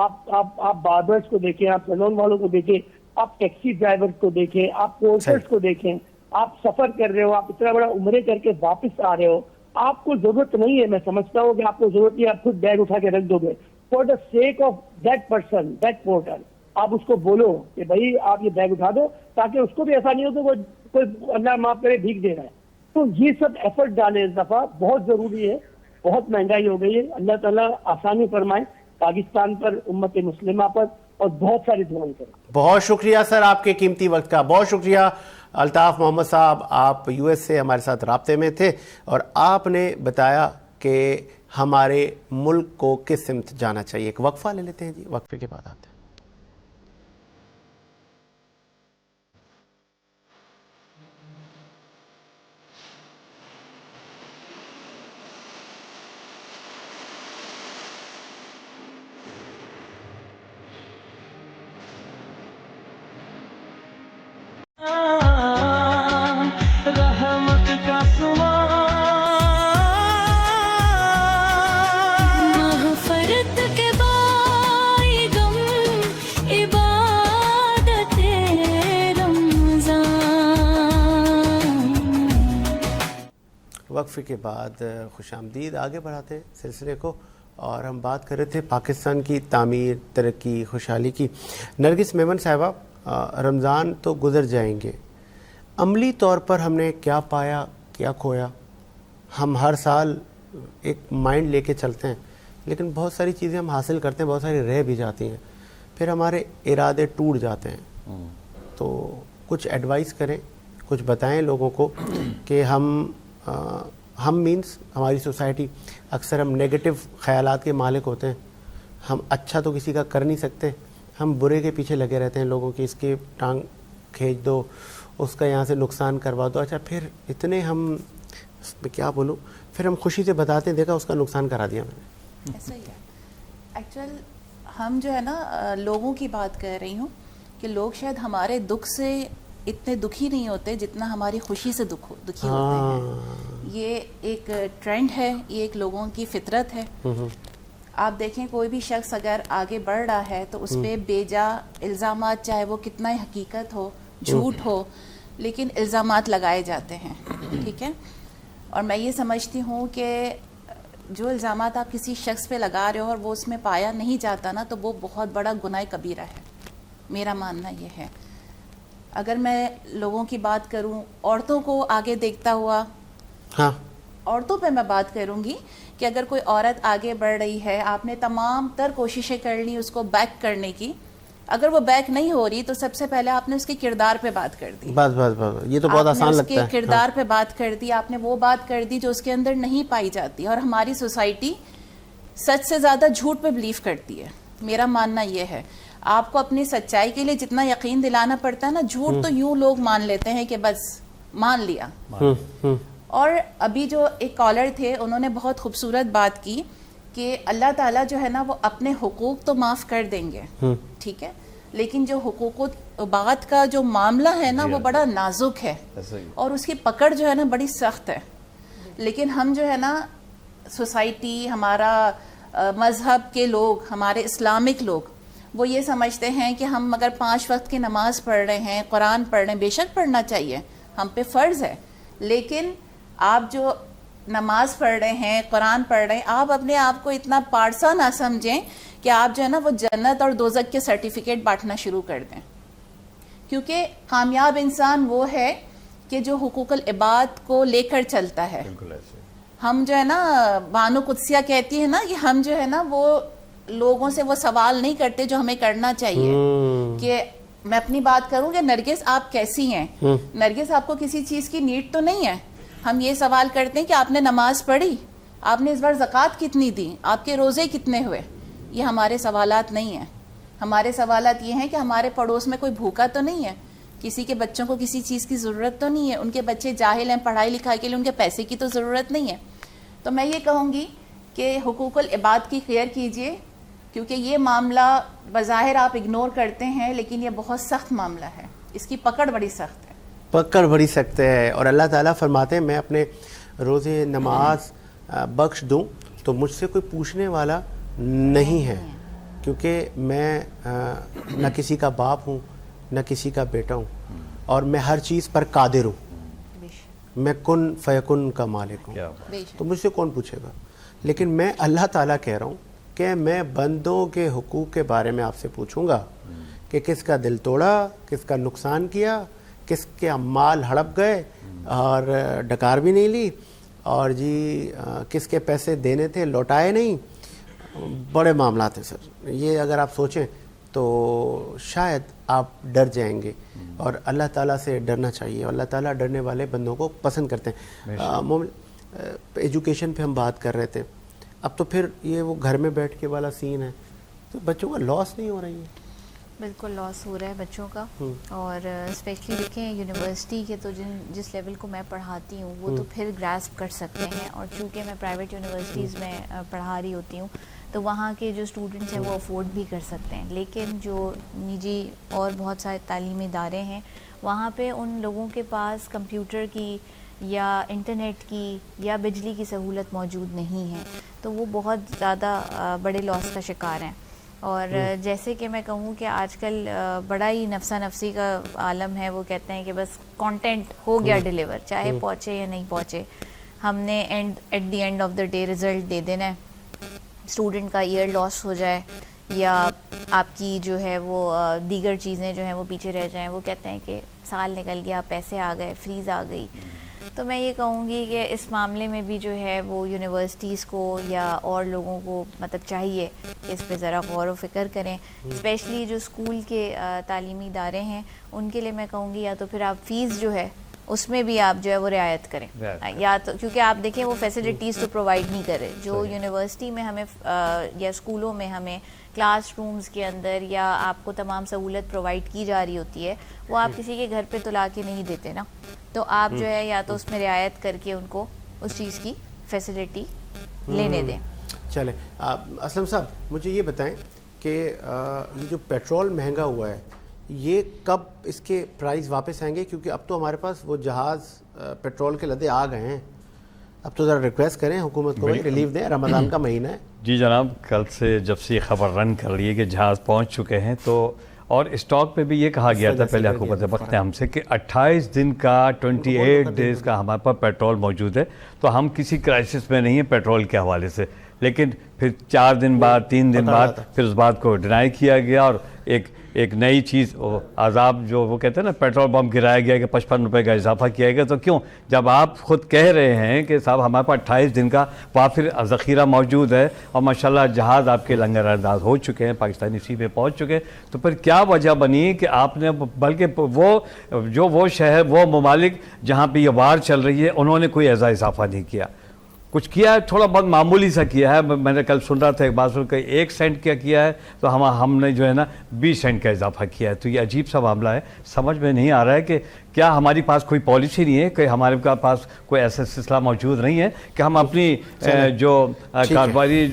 باربرس کو دیکھیں, آپ سیلون والوں کو دیکھیں, آپ ٹیکسی ڈرائیور کو دیکھیں, آپ پورٹرس کو دیکھیں, آپ سفر کر رہے ہو, آپ اتنا بڑا عمرے کر کے واپس آ رہے ہو, آپ کو ضرورت نہیں ہے, میں سمجھتا ہوں کہ آپ کو ضرورت نہیں, آپ خود بیگ اٹھا کے رکھ دو گے. For the sake of that person, that porter, آپ اس کو بولو کہ بھائی آپ یہ بیگ اٹھا دو, تاکہ اس کو بھی ایسا نہیں ہو کہ کوئی اللہ معاف کرے بھیک دے رہا ہے. تو یہ سب ایفرٹ ڈالیں اس دفعہ, بہت ضروری ہے. بہت مہنگائی ہو گئی ہے, اللہ تعالیٰ آسانی فرمائے پاکستان پر, امت مسلمہ پر, اور بہت ساری دعائیں کریں. بہت شکریہ سر آپ کے قیمتی وقت کا, بہت شکریہ. الطاف محمد صاحب, آپ یو ایس سے ہمارے ساتھ رابطے میں تھے اور آپ نے بتایا کہ ہمارے ملک کو کس سمت جانا چاہیے. ایک وقفہ لے لیتے ہیں جی, وقفے کے بعد آتے ہیں. رحمت کا مغفرت کے بائی غم عبادت رمضان. وقفے کے بعد خوش آمدید. آگے بڑھاتے ہیں سلسلے کو, اور ہم بات کر رہے تھے پاکستان کی تعمیر, ترقی, خوشحالی کی. نرگس میمن صاحبہ, رمضان تو گزر جائیں گے, عملی طور پر ہم نے کیا پایا, کیا کھویا؟ ہم ہر سال ایک مائنڈ لے کے چلتے ہیں, لیکن بہت ساری چیزیں ہم حاصل کرتے ہیں, بہت ساری رہ بھی جاتی ہیں, پھر ہمارے ارادے ٹوٹ جاتے ہیں. تو کچھ ایڈوائس کریں, کچھ بتائیں لوگوں کو کہ ہم مینس ہماری سوسائٹی, اکثر ہم نیگیٹو خیالات کے مالک ہوتے ہیں. ہم اچھا تو کسی کا کر نہیں سکتے, ہم برے کے پیچھے لگے رہتے ہیں لوگوں کی, اس کی ٹانگ کھینچ دو, اس کا یہاں سے نقصان کروا دو. اچھا پھر اتنے ہم اس میں کیا بولوں, پھر ہم خوشی سے بتاتے ہیں دیکھا اس کا نقصان کرا دیا میں نے. ایسا ہی ہے. ایکچوئل ہم جو ہے نا لوگوں کی بات کر رہی ہوں کہ لوگ شاید ہمارے دکھ سے اتنے دکھی نہیں ہوتے جتنا ہماری خوشی سے دکھی ہوتے ہیں. یہ ایک ٹرینڈ ہے, یہ ایک لوگوں کی فطرت ہے. آپ دیکھیں کوئی بھی شخص اگر آگے بڑھ رہا ہے تو اس پہ بے جا الزامات, چاہے وہ کتنا ہی حقیقت ہو, جھوٹ ہو, لیکن الزامات لگائے جاتے ہیں. ٹھیک ہے, اور میں یہ سمجھتی ہوں کہ جو الزامات آپ کسی شخص پہ لگا رہے ہو اور وہ اس میں پایا نہیں جاتا نا, تو وہ بہت بڑا گناہ کبیرہ ہے. میرا ماننا یہ ہے. اگر میں لوگوں کی بات کروں, عورتوں کو آگے دیکھتا ہوا, ہاں عورتوں پہ میں بات کروں گی کہ اگر کوئی عورت آگے بڑھ رہی ہے, آپ نے تمام تر کوششیں کر لی اس کو بیک کرنے کی, اگر وہ بیک نہیں ہو رہی تو سب سے پہلے آپ نے اس کے کردار پہ بات کر دی. بس یہ تو بہت آسان لگتا ہے. آپ نے اس کے کردار پہ بات کر دی, آپ نے وہ بات کر دی جو اس کے اندر نہیں پائی جاتی. اور ہماری سوسائٹی سچ سے زیادہ جھوٹ پہ بلیو کرتی ہے. میرا ماننا یہ ہے, آپ کو اپنی سچائی کے لیے جتنا یقین دلانا پڑتا ہے نا, جھوٹ تو یوں لوگ مان لیتے ہیں کہ بس مان لیا. اور ابھی جو ایک کالر تھے انہوں نے بہت خوبصورت بات کی کہ اللہ تعالیٰ جو ہے نا وہ اپنے حقوق تو معاف کر دیں گے, ٹھیک ہے, لیکن جو حقوق بات کا جو معاملہ ہے نا وہ بڑا نازک ہے اور اس کی پکڑ جو ہے نا بڑی سخت ہے. لیکن ہم جو ہے نا سوسائٹی, ہمارا مذہب کے لوگ, ہمارے اسلامک لوگ, وہ یہ سمجھتے ہیں کہ ہم اگر 5 وقت کی نماز پڑھ رہے ہیں, قرآن پڑھ رہے ہیں, بے شک پڑھنا چاہیے, ہم پہ فرض ہے, لیکن آپ جو نماز پڑھ رہے ہیں, قرآن پڑھ رہے ہیں, آپ اپنے آپ کو اتنا پارسا نہ سمجھیں کہ آپ جو ہے نا وہ جنت اور دوزخ کے سرٹیفکیٹ بانٹنا شروع کر دیں. کیونکہ کامیاب انسان وہ ہے کہ جو حقوق العباد کو لے کر چلتا ہے. ہم جو ہے نا, بانو قدسیہ کہتی ہے نا کہ ہم جو ہے نا وہ لوگوں سے وہ سوال نہیں کرتے جو ہمیں کرنا چاہیے. کہ میں اپنی بات کروں کہ نرگس آپ کیسی ہیں, نرگس آپ کو کسی چیز کی نیڈ تو نہیں ہے. ہم یہ سوال کرتے ہیں کہ آپ نے نماز پڑھی, آپ نے اس بار زکوٰۃ کتنی دی, آپ کے روزے کتنے ہوئے. یہ ہمارے سوالات نہیں ہیں. ہمارے سوالات یہ ہیں کہ ہمارے پڑوس میں کوئی بھوکا تو نہیں ہے, کسی کے بچوں کو کسی چیز کی ضرورت تو نہیں ہے, ان کے بچے جاہل ہیں, پڑھائی لکھائی کے لیے ان کے پیسے کی تو ضرورت نہیں ہے. تو میں یہ کہوں گی کہ حقوق العباد کی کیئر کیجیے, کیونکہ یہ معاملہ بظاہر آپ اگنور کرتے ہیں لیکن یہ بہت سخت معاملہ ہے, اس کی پکڑ بڑی سخت ہے. پکڑ بڑی سخت ہے. اور اللہ تعالیٰ فرماتے ہیں میں اپنے روزے نماز بخش دوں تو مجھ سے کوئی پوچھنے والا نہیں ہے, کیونکہ میں نہ کسی کا باپ ہوں نہ کسی کا بیٹا ہوں, اور میں ہر چیز پر قادر ہوں, میں کن فیکن کا مالک ہوں, تو مجھ سے کون پوچھے گا. لیکن میں اللہ تعالیٰ کہہ رہا ہوں کہ میں بندوں کے حقوق کے بارے میں آپ سے پوچھوں گا کہ کس کا دل توڑا, کس کا نقصان کیا, کس کے مال ہڑپ گئے اور ڈکار بھی نہیں لی, اور جی کس کے پیسے دینے تھے لوٹائے نہیں. بڑے معاملات ہیں سر, یہ اگر آپ سوچیں تو شاید آپ ڈر جائیں گے, اور اللہ تعالیٰ سے ڈرنا چاہیے. اللہ تعالیٰ ڈرنے والے بندوں کو پسند کرتے ہیں. ایجوکیشن پہ ہم بات کر رہے تھے, اب تو پھر یہ وہ گھر میں بیٹھ کے والا سین ہے, تو بچوں کا لاس نہیں ہو رہی ہے. بالکل لاس ہو رہا ہے بچوں کا, اور اسپیشلی دیکھیں یونیورسٹی کے تو جس لیول کو میں پڑھاتی ہوں وہ تو پھر گراسپ کر سکتے ہیں, اور چونکہ میں پرائیویٹ یونیورسٹیز میں پڑھا رہی ہوتی ہوں تو وہاں کے جو اسٹوڈنٹس ہیں وہ افورڈ بھی کر سکتے ہیں. لیکن جو نجی اور بہت سارے تعلیمی ادارے ہیں وہاں پہ ان لوگوں کے پاس کمپیوٹر کی یا انٹرنیٹ کی یا بجلی کی سہولت موجود نہیں ہے, تو وہ بہت زیادہ بڑے لاس کا شکار ہیں. اور جیسے کہ میں کہوں کہ آج کل بڑا ہی نفسا نفسی کا عالم ہے, وہ کہتے ہیں کہ بس کانٹینٹ ہو گیا ڈیلیور, چاہے پہنچے یا نہیں پہنچے, ہم نے at the end of the day result دے دینا ہے. اسٹوڈنٹ کا ایئر لاس ہو جائے یا آپ کی جو ہے وہ دیگر چیزیں جو ہیں وہ پیچھے رہ جائیں, وہ کہتے ہیں کہ سال نکل گیا, پیسے آ گئے, فیس آ گئی. تو میں یہ کہوں گی کہ اس معاملے میں بھی جو ہے وہ یونیورسٹیز کو یا اور لوگوں کو مطلب چاہیے کہ اس پہ ذرا غور و فکر کریں. اسپیشلی جو اسکول کے تعلیمی ادارے ہیں ان کے لیے میں کہوں گی یا تو پھر آپ فیس جو ہے اس میں بھی آپ جو ہے وہ رعایت کریں, یا تو کیونکہ آپ دیکھیں وہ فیسلٹیز تو پرووائڈ نہیں کرے جو یونیورسٹی میں ہمیں یا اسکولوں میں ہمیں کلاس رومز کے اندر یا آپ کو تمام سہولت پرووائڈ کی جا رہی ہوتی ہے, وہ آپ کسی کے گھر پہ تو لا کے نہیں دیتے نا. تو آپ جو ہے یا تو اس میں رعایت کر کے ان کو اس چیز کی فیسلٹی لینے دیں. چلیں اسلم صاحب مجھے یہ بتائیں کہ یہ جو پیٹرول مہنگا ہوا ہے یہ کب اس کے پرائز واپس آئیں گے, کیونکہ اب تو ہمارے پاس وہ جہاز پیٹرول کے لدے آ گئے ہیں. اب تو ذرا ریکویسٹ کریں حکومت کو ریلیف دیں, رمضان کا مہینہ ہے. جی جناب, کل سے جب سے یہ خبر رن کر رہی ہے کہ جہاز پہنچ چکے ہیں, تو اور اسٹاک پہ بھی یہ کہا گیا تھا پہلے حکومت وقت نے ہم سے کہ 28 دن کا 28 ڈیز کا ہمارے پاس پیٹرول موجود ہے, تو ہم کسی کرائسس میں نہیں ہیں پیٹرول کے حوالے سے. لیکن پھر 4 دن بعد 3 دن بعد پھر اس بات کو ڈینائی کیا گیا, اور ایک نئی چیز عذاب جو وہ کہتے ہیں نا پیٹرول بم گرایا گیا کہ 55 روپے کا اضافہ کیا گیا. تو کیوں, جب آپ خود کہہ رہے ہیں کہ صاحب ہمارے پاس 28 دن کا وافر ذخیرہ موجود ہے اور ماشاءاللہ جہاز آپ کے لنگر انداز ہو چکے ہیں, پاکستانی سی پہ پہنچ چکے ہیں, تو پھر کیا وجہ بنی کہ آپ نے, بلکہ وہ شہر وہ ممالک جہاں پہ یہ وار چل رہی ہے انہوں نے کوئی ایسا اضافہ نہیں کیا, کچھ کیا ہے تھوڑا بہت معمولی سا کیا ہے. میں نے کل سن رہا تھا ایک بات سن کہ 1 سینٹ کیا کیا ہے, تو ہم نے جو ہے نا 20 سینٹ کا اضافہ کیا ہے. تو یہ عجیب سا معاملہ ہے, سمجھ میں نہیں آ رہا ہے کہ کیا ہماری پاس کوئی پالیسی نہیں ہے, کہ ہمارے پاس کوئی ایسا سلسلہ موجود نہیں ہے کہ ہم اپنی جو کاروباری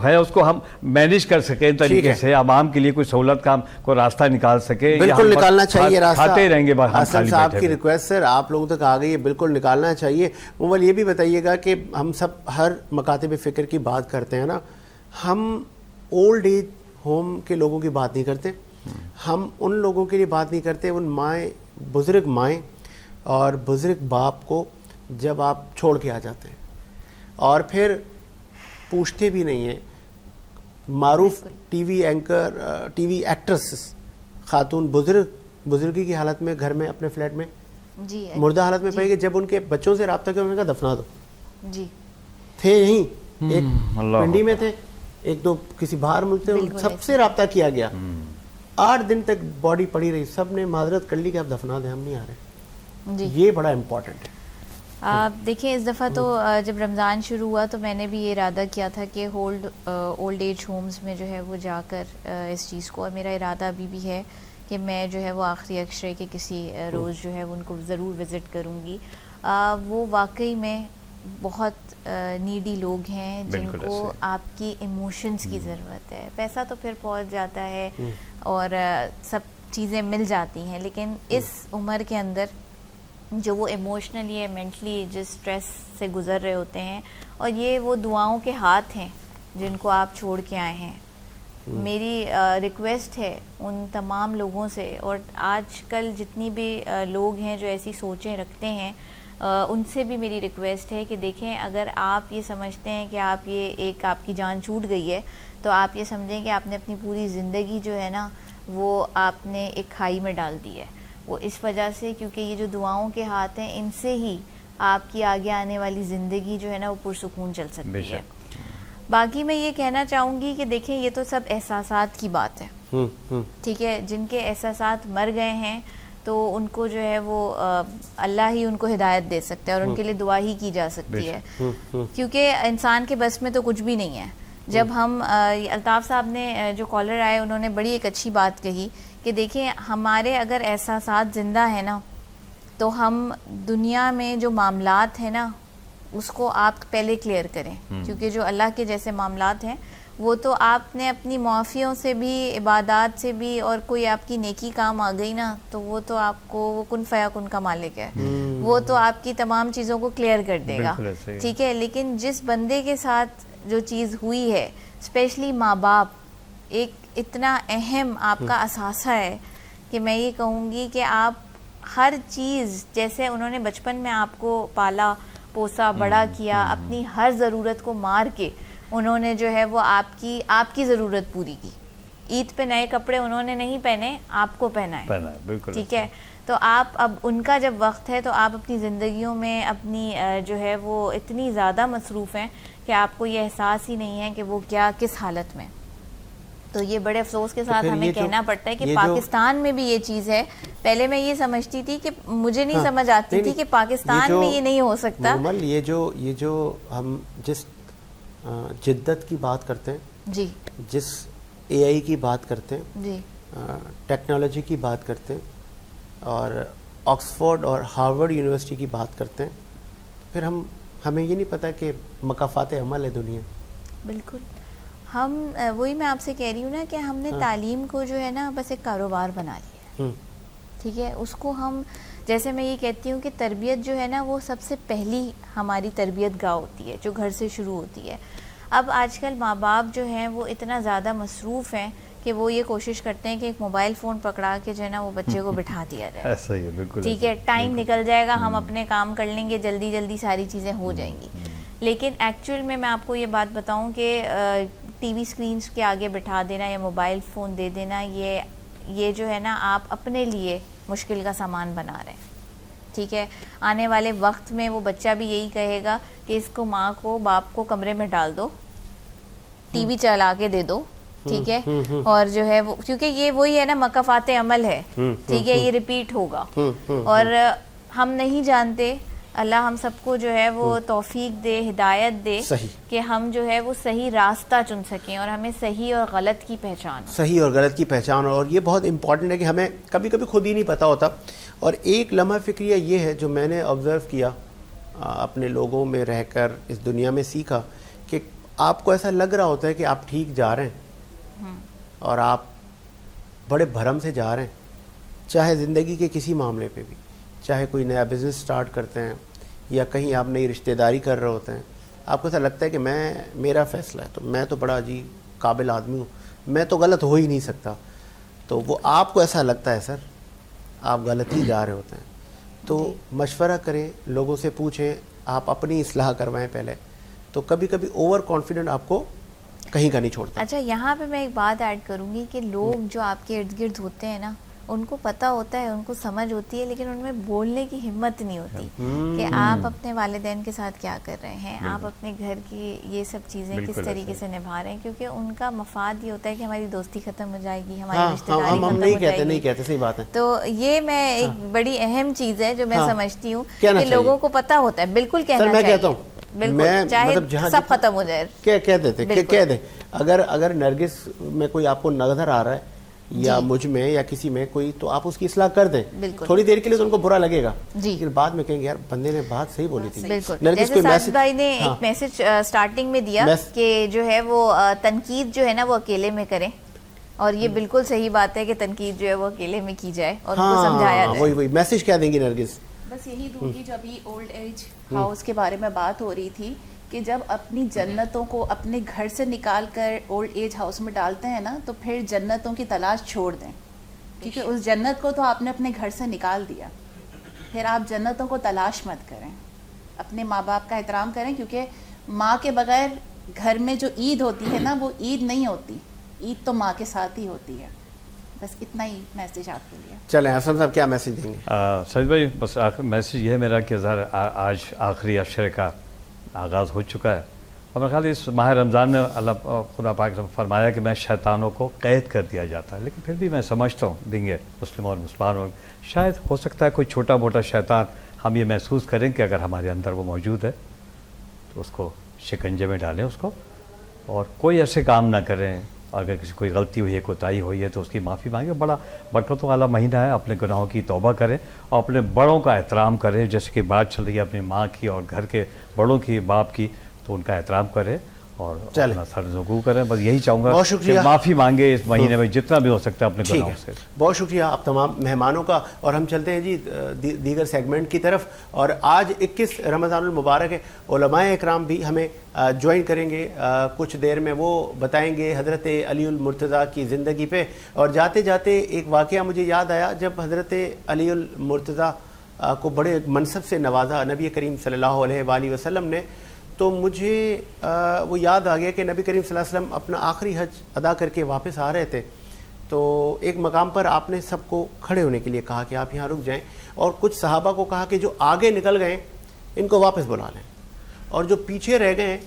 ہے اس کو ہم مینیج کر سکیں طریقے سے, عوام کے لیے کوئی سہولت کا کوئی راستہ نکال سکیں. بالکل نکالنا چاہیے راستہ, کھاتے رہیں گے. حسن صاحب کی ریکویسٹ سر آپ لوگوں تک آ گئی ہے, بالکل نکالنا چاہیے. موبائل یہ بھی بتائیے گا کہ ہم سب ہر مکاتب فکر کی بات کرتے ہیں نا, ہم اولڈ ایج ہوم کے لوگوں کی بات نہیں کرتے, ہم ان لوگوں کے لیے بات نہیں کرتے, ان بزرگ مائیں اور بزرگ باپ کو جب آپ چھوڑ کے آ جاتے ہیں اور پھر پوچھتے بھی نہیں ہیں. معروف T V anchor, T V actress خاتون بزرگی کی حالت میں گھر میں اپنے فلیٹ میں جی مردہ حالت میں پڑی گئی, جب ان کے بچوں سے رابطہ کیا انہوں نے کہا دفنا دو. جی تھے یہیں, ایک پنڈی میں تھے, ایک دو کسی باہر ملک تھے, سب سے رابطہ کیا گیا, 8 دن تک باڈی پڑی رہی, سب نے معذرت کر لی کہ آپ دفنا دیں, ہم نہیں آ رہے. یہ بڑا امپورٹنٹ ہے. دیکھیں اس دفعہ تو جب رمضان شروع ہوا تو میں نے بھی یہ ارادہ کیا تھا کہ اولڈ ایج ہومز میں جو ہے وہ جا کر اس چیز کو, اور میرا ارادہ ابھی بھی ہے کہ میں جو ہے وہ آخری عشرے کے کسی روز جو ہے ان کو ضرور وزٹ کروں گی. وہ واقعی میں بہت نیڈی لوگ ہیں جن کو آپ کی ایموشنز کی ضرورت ہے. پیسہ تو پھر پہنچ جاتا ہے اور سب چیزیں مل جاتی ہیں, لیکن اس عمر کے اندر جو وہ ایموشنلی یا مینٹلی جس اسٹریس سے گزر رہے ہوتے ہیں, اور یہ وہ دعاؤں کے ہاتھ ہیں جن کو آپ چھوڑ کے آئے ہیں. میری ریکویسٹ ہے ان تمام لوگوں سے, اور آج کل جتنی بھی لوگ ہیں جو ایسی سوچیں رکھتے ہیں, ان سے بھی میری ریکویسٹ ہے کہ دیکھیں, اگر آپ یہ سمجھتے ہیں کہ آپ یہ ایک آپ کی جان چھوٹ گئی ہے, تو آپ یہ سمجھیں کہ آپ نے اپنی پوری زندگی جو ہے نا وہ آپ نے ایک کھائی میں ڈال دی ہے. وہ اس وجہ سے کیونکہ یہ جو دعاؤں کے ہاتھ ہیں, ان سے ہی آپ کی آگے آنے والی زندگی جو ہے نا وہ پرسکون چل سکتی ہے. باقی میں یہ کہنا چاہوں گی کہ دیکھیں, یہ تو سب احساسات کی بات ہے, ٹھیک ہے. جن کے احساسات مر گئے ہیں تو ان کو جو ہے وہ اللہ ہی ان کو ہدایت دے سکتا ہے, اور ان کے لیے دعا ہی کی جا سکتی ہے, کیونکہ انسان کے بس میں تو کچھ بھی نہیں ہے. جب ہم الطاف صاحب نے جو کالر آئے, انہوں نے بڑی ایک اچھی بات کہی کہ دیکھیں, ہمارے اگر احساسات زندہ ہیں نا, تو ہم دنیا میں جو معاملات ہیں نا اس کو آپ پہلے کلیئر کریں, کیونکہ جو اللہ کے جیسے معاملات ہیں وہ تو آپ نے اپنی معافیوں سے بھی, عبادات سے بھی, اور کوئی آپ کی نیکی کام آ گئی نا, تو وہ تو آپ کو, وہ کن فیکن کا مالک ہے, وہ تو آپ کی تمام چیزوں کو کلیئر کر دے گا, ٹھیک ہے. لیکن جس بندے کے ساتھ جو چیز ہوئی ہے, اسپیشلی ماں باپ ایک اتنا اہم آپ کا اثاثہ ہے کہ میں یہ کہوں گی کہ آپ ہر چیز, جیسے انہوں نے بچپن میں آپ کو پالا پوسا بڑا کیا, اپنی ہر ضرورت کو مار کے انہوں نے جو ہے وہ آپ کی ضرورت پوری کی. عید پہ نئے کپڑے انہوں نے نہیں پہنے, آپ کو پہنائے, ٹھیک ہے. تو آپ اب ان کا جب وقت ہے تو آپ اپنی زندگیوں میں اپنی جو ہے وہ اتنی زیادہ مصروف ہیں کہ آپ کو یہ احساس ہی نہیں ہے کہ وہ کیا کس حالت میں. تو یہ بڑے افسوس کے ساتھ ہمیں کہنا پڑتا ہے کہ پاکستان میں بھی یہ چیز ہے. پہلے میں یہ سمجھتی تھی کہ مجھے نہیں سمجھ آتی تھی کہ پاکستان میں یہ نہیں ہو سکتا. یہ جو ہم جس جدت کی بات کرتے ہیں, جی, جس اے آئی کی بات کرتے ہیں, جی, ٹیکنالوجی کی بات کرتے ہیں, اور آکسفورڈ اور ہارورڈ یونیورسٹی کی بات کرتے ہیں, پھر ہمیں یہ نہیں پتہ کہ مکافات عمل ہے دنیا. بالکل. ہم وہی میں آپ سے کہہ رہی ہوں نا کہ ہم نے تعلیم کو جو ہے نا بس ایک کاروبار بنا لیا ہے, ٹھیک ہے. اس کو ہم, جیسے میں یہ کہتی ہوں کہ تربیت جو ہے نا وہ سب سے پہلی ہماری تربیت گاہ ہوتی ہے جو گھر سے شروع ہوتی ہے. اب آج کل ماں باپ جو ہیں وہ اتنا زیادہ مصروف ہیں کہ وہ یہ کوشش کرتے ہیں کہ ایک موبائل فون پکڑا کے جو ہے نا وہ بچے کو بٹھا دیا جائے, ایسا ہی ہے, بالکل ٹھیک ہے. ٹائم نکل جائے گا, ہم اپنے کام کر لیں گے, جلدی جلدی ساری چیزیں ہو جائیں گی. لیکن ایکچوئل میں آپ کو یہ بات بتاؤں کہ ٹی وی سکرینز کے آگے بٹھا دینا یا موبائل فون دے دینا, یہ جو ہے نا آپ اپنے لیے مشکل کا سامان بنا رہے ہیں, ٹھیک ہے. آنے والے وقت میں وہ بچہ بھی یہی کہے گا کہ اس کو ماں کو باپ کو کمرے میں ڈال دو, ٹی وی چلا کے دے دو, ٹھیک ہے. اور جو ہے وہ, کیونکہ یہ وہی ہے نا مکافات عمل ہے, ٹھیک ہے, یہ ریپیٹ ہوگا. اور ہم نہیں جانتے, اللہ ہم سب کو جو ہے وہ توفیق دے, ہدایت دے کہ ہم جو ہے وہ صحیح راستہ چن سکیں اور ہمیں صحیح اور غلط کی پہچان. اور یہ بہت امپورٹنٹ ہے کہ ہمیں کبھی کبھی خود ہی نہیں پتہ ہوتا. اور ایک لمحہ فکریہ یہ ہے جو میں نے آبزرو کیا اپنے لوگوں میں رہ کر, اس دنیا میں سیکھا, کہ آپ کو ایسا لگ رہا ہوتا ہے کہ آپ ٹھیک جا رہے ہیں اور آپ بڑے بھرم سے جا رہے ہیں, چاہے زندگی کے کسی معاملے پہ بھی, چاہے کوئی نیا بزنس سٹارٹ کرتے ہیں یا کہیں آپ نئی رشتہ داری کر رہے ہوتے ہیں. آپ کو ایسا لگتا ہے کہ میرا فیصلہ ہے, تو میں تو بڑا جی قابل آدمی ہوں, میں تو غلط ہو ہی نہیں سکتا. تو وہ آپ کو ایسا لگتا ہے سر, آپ غلط ہی جا رہے ہوتے ہیں. تو مشورہ کریں, لوگوں سے پوچھیں, آپ اپنی اصلاح کروائیں پہلے, تو کبھی کبھی اوور کانفیڈنٹ آپ کو کہیں کا نہیں چھوڑتا. اچھا, یہاں پہ میں ایک بات ایڈ کروں گی کہ لوگ جو آپ کے ارد گرد ہوتے ہیں نا, ان کو پتہ ہوتا ہے, ان کو سمجھ ہوتی ہے, لیکن ان میں بولنے کی ہمت نہیں ہوتی کہ آپ اپنے والدین کے ساتھ کیا کر رہے ہیں, آپ اپنے گھر کی یہ سب چیزیں کس طریقے سے نبھا رہے ہیں, کیونکہ ان کا مفاد یہ ہوتا ہے کہ ہماری دوستی ختم ہو جائے گی, ہماری رشتہ داری ختم ہو جائے گی. نہیں کہتے, صحیح بات ہے. تو یہ میں ایک بڑی اہم چیز ہے جو میں سمجھتی ہوں کہ لوگوں کو پتہ ہوتا ہے. بالکل کہنا چاہیے, میں کہتا ہوں, بالکل, چاہے سب ختم ہو جائے, کہہ دیتے, کہہ دیں. اگر نرگس میں کوئی آپ کو نظر آ رہا ہے یا مجھ میں یا کسی میں کوئی, تو آپ اس کی اصلاح کر دیں. تھوڑی دیر کے لیے تو ان کو برا لگے گا, لیکن بعد میں کہیں گے یار بندے نے بات صحیح بولی تھی. جیسے ساجد بھائی نے ایک میسج سٹارٹنگ میں دیا کہ جو ہے وہ تنقید جو ہے نا وہ اکیلے میں کریں, اور یہ بالکل صحیح بات ہے کہ تنقید جو ہے وہ اکیلے میں کی جائے اور ان کو سمجھایا جائے. وہی میسج کیا دیں گی نرگس؟ بس یہی دوں گی, جو ابھی اولڈ ایج ہاؤس کے بارے میں بات ہو رہی تھی, کہ جب اپنی جنتوں کو اپنے گھر سے نکال کر اولڈ ایج ہاؤس میں ڈالتے ہیں نا تو پھر جنتوں کی تلاش چھوڑ دیں، کیونکہ اس جنت کو تو آپ نے اپنے گھر سے نکال دیا، پھر آپ جنتوں کو تلاش مت کریں، اپنے ماں باپ کا احترام کریں، کیونکہ ماں کے بغیر گھر میں جو عید ہوتی ہے نا وہ عید نہیں ہوتی، عید تو ماں کے ساتھ ہی ہوتی ہے۔ بس اتنا ہی میسیج آپ کے لیے۔ چلیں حسن صاحب کیا میسیج دیں گے؟ سعید بھائی بس میسیج یہ ہے میرا کہ ظاہر آج آخری عشرے کا آغاز ہو چکا ہے، اور میرے خیال اس ماہ رمضان میں اللہ خدا پاک نے فرمایا کہ میں شیطانوں کو قید کر دیا جاتا ہے، لیکن پھر بھی میں سمجھتا ہوں دیں گے مسلم اور مسلمان، شاید ہو سکتا ہے کوئی چھوٹا موٹا شیطان ہم یہ محسوس کریں کہ اگر ہمارے اندر وہ موجود ہے تو اس کو شکنجے میں ڈالیں اس کو، اور کوئی ایسے کام نہ کریں، اگر کسی کوئی غلطی ہوئی ہے کوتاہی ہوئی ہے تو اس کی معافی مانگیں۔ بڑا برکتوں والا مہینہ ہے، اپنے گناہوں کی توبہ کریں اور اپنے بڑوں کا احترام کریں، جیسے کہ بات چل رہی ہے اپنی ماں کی اور گھر کے بڑوں کی، باپ کی، تو ان کا احترام کریں اور اپنا سر رکوع کریں۔ بس یہی چاہوں گا بہت شکریہ، کہ معافی مانگے اس مہینے میں جتنا بھی ہو سکتا ہے اپنے ٹھیک گناہوں ہے، سے۔ بہت شکریہ آپ تمام مہمانوں کا، اور ہم چلتے ہیں جی دیگر سیگمنٹ کی طرف۔ اور آج 21 رمضان المبارک ہے، علماء اکرام بھی ہمیں جوائن کریں گے کچھ دیر میں، وہ بتائیں گے حضرت علی المرتضیٰ کی زندگی پہ۔ اور جاتے جاتے ایک واقعہ مجھے یاد آیا، جب حضرت علی المرتضیٰ کو بڑے منصب سے نوازا نبی کریم صلی اللہ علیہ وآلہ وسلم نے، تو مجھے وہ یاد آ گیا کہ نبی کریم صلی اللہ علیہ وسلم اپنا آخری حج ادا کر کے واپس آ رہے تھے، تو ایک مقام پر آپ نے سب کو کھڑے ہونے کے لیے کہا کہ آپ یہاں رک جائیں، اور کچھ صحابہ کو کہا کہ جو آگے نکل گئے ان کو واپس بلا لیں، اور جو پیچھے رہ گئے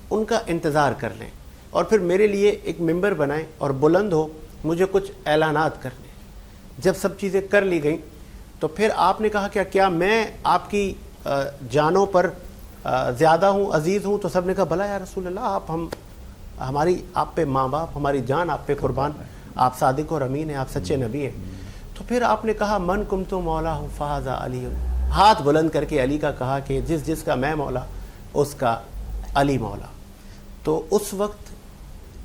ان کا انتظار کر لیں، اور پھر میرے لیے ایک ممبر بنائیں اور بلند ہو، مجھے کچھ اعلانات کرنے۔ جب سب چیزیں کر لی گئیں تو پھر آپ نے کہا کہ کیا میں آپ کی جانوں پر زیادہ ہوں، عزیز ہوں؟ تو سب نے کہا بھلا یا رسول اللہ، ہماری آپ پہ ماں باپ، ہماری جان آپ پہ قربان، آپ صادق اور امین ہیں، آپ سچے نبی ہیں۔ تو پھر آپ نے کہا من کنت مولا ہوں فہذا علی، ہاتھ بلند کر کے علی کا کہا کہ جس کا میں مولا اس کا علی مولا۔ تو اس وقت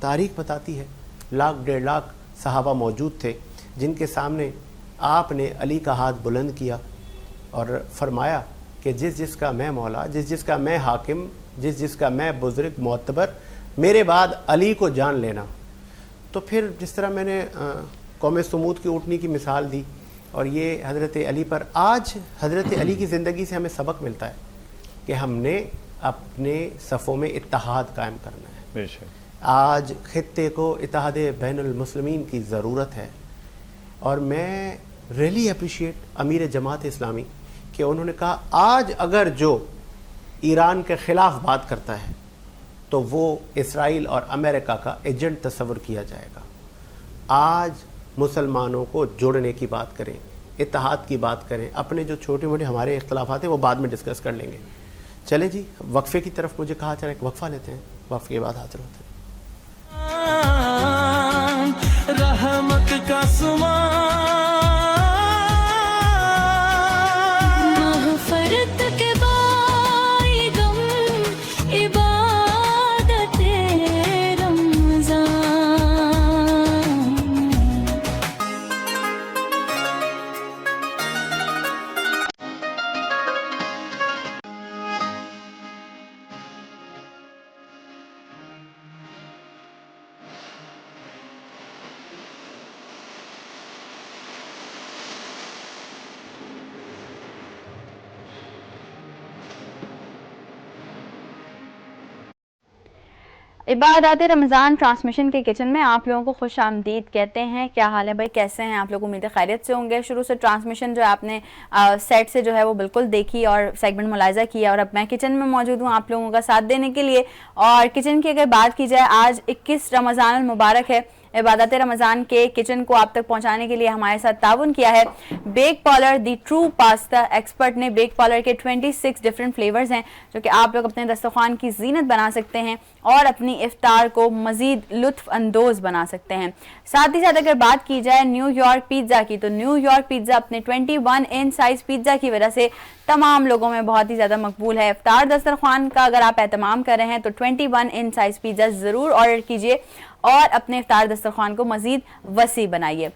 تاریخ بتاتی ہے 1.5 لاکھ صحابہ موجود تھے، جن کے سامنے آپ نے علی کا ہاتھ بلند کیا اور فرمایا کہ جس کا میں مولا، جس کا میں حاکم، جس کا میں بزرگ معتبر، میرے بعد علی کو جان لینا۔ تو پھر جس طرح میں نے قوم سمود کی اونٹنی کی مثال دی، اور یہ حضرت علی پر، آج حضرت علی کی زندگی سے ہمیں سبق ملتا ہے کہ ہم نے اپنے صفوں میں اتحاد قائم کرنا ہے۔ بے شک آج خطے کو اتحاد بین المسلمین کی ضرورت ہے، اور میں ریلی اپریشیٹ امیر جماعت اسلامی کہ انہوں نے کہا آج اگر جو ایران کے خلاف بات کرتا ہے تو وہ اسرائیل اور امریکہ کا ایجنٹ تصور کیا جائے گا۔ آج مسلمانوں کو جوڑنے کی بات کریں، اتحاد کی بات کریں، اپنے جو چھوٹے موٹے ہمارے اختلافات ہیں وہ بعد میں ڈسکس کر لیں گے۔ چلیں جی وقفے کی طرف مجھے کہا چلے، وقفہ لیتے ہیں، وقفے کے بعد حاضر ہوتے ہیں۔ رحمت کا مغفرت کے بائی غم عبادت رمضان۔ عبادات رمضان ٹرانسمیشن کے کچن میں آپ لوگوں کو خوش آمدید کہتے ہیں۔ کیا حال ہے بھائی، کیسے ہیں آپ لوگ؟ امید خیریت سے ہوں گے۔ شروع سے ٹرانسمیشن جو ہے آپ نے سیٹ سے جو ہے وہ بالکل دیکھی اور سیگمنٹ ملاحظہ کیا، اور اب میں کچن میں موجود ہوں آپ لوگوں کا ساتھ دینے کے لیے۔ اور کچن کی اگر بات کی جائے، آج 21 رمضان المبارک ہے۔ عبادت رمضان کے کچن کو آپ تک پہنچانے کے لیے ہمارے ساتھ تعاون کیا ہے back parlour the true pasta expert نے۔ بیک پارلر کے 26 ڈفرینٹ فلیورز ہیں جو کہ آپ لوگ اپنے دسترخوان کی زینت بنا سکتے ہیں اور اپنی افطار کو مزید لطف اندوز بنا سکتے ہیں۔ ساتھ ہی ساتھ اگر بات کی جائے نیو یارک پیزا کی، تو نیو یارک پیزا اپنے 21 انچ سائز پیزا کی وجہ سے تمام لوگوں میں بہت ہی زیادہ مقبول ہے۔ افطار دسترخوان کا اگر آپ اہتمام کر رہے ہیں تو 21 انچ سائز پیزا ضرور آرڈر کیجئے اور اپنے افطار دسترخوان کو مزید وسیع بنائیے۔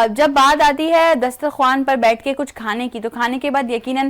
جب بات آتی ہے دسترخوان پر بیٹھ کے کچھ کھانے کی، تو کھانے کے بعد یقیناً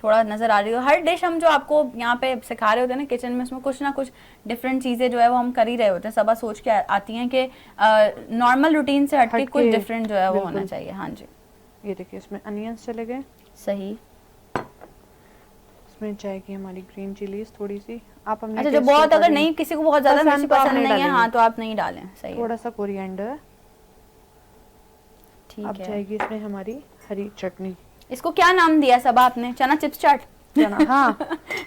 تھوڑا نظر آ رہی ہو. ہر ڈش ہم جو آپ کو یہاں پہ سکھا رہے ہوتے ہیں نا کچن میں, اس میں کچھ نہ کچھ ڈفرینٹ چیزیں جو ہے وہ ہم کر ہی رہے ہوتے ہیں. صبح سوچ کے آتی ہیں کہ نارمل روٹین سے ہٹ کے کچھ ڈفرینٹ جو ہے وہ ہونا چاہیے. ہاں جی, یہ دیکھیں اس میں انینس چلے گئے. صحیح. اس میں جائے گی ہماری گرین چلیز تھوڑی سی. آپ ہم نے اچھا, جو بہت اگر نہیں کسی کو بہت زیادہ مرچ پسند نہیں ہے, ہاں تو آپ نہیں ڈالیں. صحیح. تھوڑا سا کوریانڈر. ٹھیک اب ہے. جائے گی اس میں ہماری ہری چٹنی. اس کو کیا نام دیا سب آپ نے؟ چنا چپس چاٹ. ہاں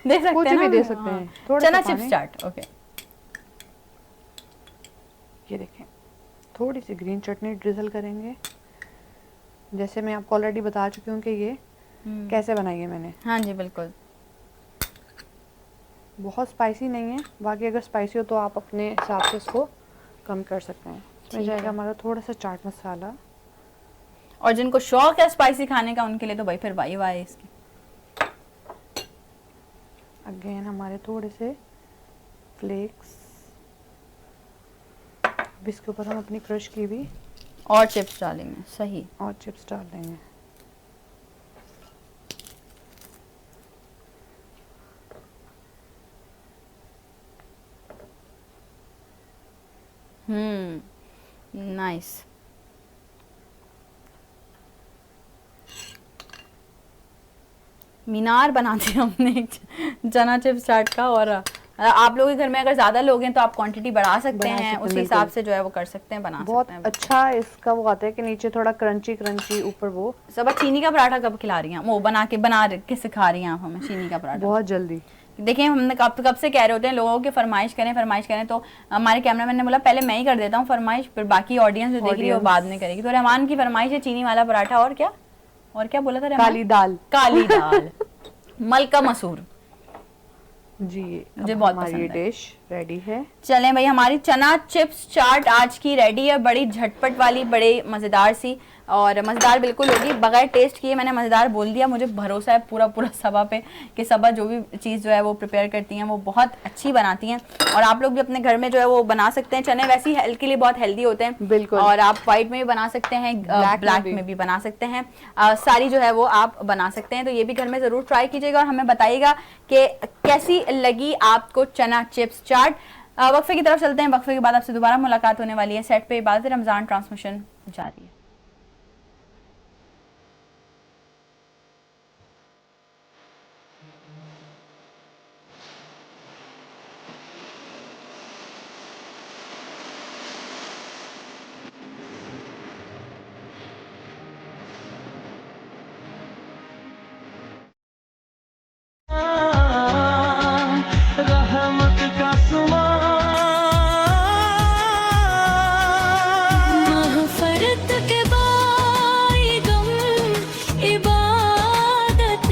دے سکتے کچھ ہیں بھی نا, دے سکتے ہیں. چنا چپس چاٹ. اوکے, یہ دیکھیں تھوڑی سی گرین چٹنی ڈریزل کریں گے. جیسے میں آپ کو آلریڈی بتا چکی ہوں کہ یہ کیسے بنائی ہے میں نے. ہاں جی بالکل. بہت اسپائسی نہیں ہے, باقی اگر اسپائسی ہو تو آپ اپنے حساب سے اس کو کم کر سکتے ہیں. اس میں جائے گا ہمارا تھوڑا سا چاٹ مسالہ. اور جن کو شوق ہے اسپائسی کھانے کا ان کے لیے تو بھائی پھر بھائی ہے اس کی. اگین ہمارے تھوڑے سے فلیکس. اب اس کے اوپر ہم اپنی کرش کی بھی اور چپس ڈالیں گے. صحیح. اور چپس ڈال دیں گے. نائس. مینار بناتے ہیں ہم نے چنا چپس چاٹ کا. اور آپ لوگوں کے گھر میں اگر زیادہ لوگ ہیں تو آپ کوانٹٹی بڑھا سکتے ہیں, اسی حساب سے جو ہے وہ کر سکتے ہیں, بنا بہت سکتے ہیں. اچھا اس کا وہ آتا ہے کہ نیچے تھوڑا کرنچی کرنچی, اوپر وہ. سب چینی کا پراٹھا کب کھلا رہی ہیں؟ وہ بنا کے سکھا رہی ہیں آپ ہمیں چینی کا پراٹھا؟ بہت جلدی. دیکھیں ہم نے کب سے کہہ رہے ہوتے ہیں لوگوں کی فرمائش کریں تو ہمارے کیمرہ مین نے بولا پہلے میں ہی کر دیتا ہوں فرمائش, پھر باقی آڈینس جو دیکھ رہی ہے وہ بعد میں کرے گی. تو رحمان کی فرمائش ہے چینی والا پراٹھا. اور کیا بولا تھا رحمان؟ کالی دال ملکہ مسور. جی مجھے بہت ہماری پسند ہے. ڈش ریڈی ہے. چلیں بھائی, ہماری چنا چپس چاٹ آج کی ریڈی ہے. بڑی جھٹپٹ والی, بڑی مزیدار سی, اور مزیدار بالکل ہوگی. بغیر ٹیسٹ کیے میں نے مزیدار بول دیا. مجھے بھروسہ ہے پورا صبا پہ کہ صبا جو بھی چیز جو ہے وہ پریپیئر کرتی ہیں وہ بہت اچھی بناتی ہیں. اور آپ لوگ بھی اپنے گھر میں جو ہے وہ بنا سکتے ہیں. چنے ویسے ہی ہیلتھ کے لیے بہت ہیلدی ہوتے ہیں بالکل, اور آپ وائٹ میں بھی بنا سکتے ہیں, بلیک میں بھی بنا سکتے ہیں. ساری جو ہے وہ آپ بنا سکتے ہیں. تو یہ بھی گھر میں ضرور ٹرائی کیجیے گا اور ہمیں بتائیے گا کہ کیسی لگی آپ کو چنا چپس چاٹ. وقفے کی طرف چلتے ہیں. وقفے کے بعد آپ سے دوبارہ ملاقات ہونے والی ہے. سیٹ پہ عبادت رمضان ٹرانسمیشن جاری ہے. رحمت کا مغفرت کے بائی غم عبادت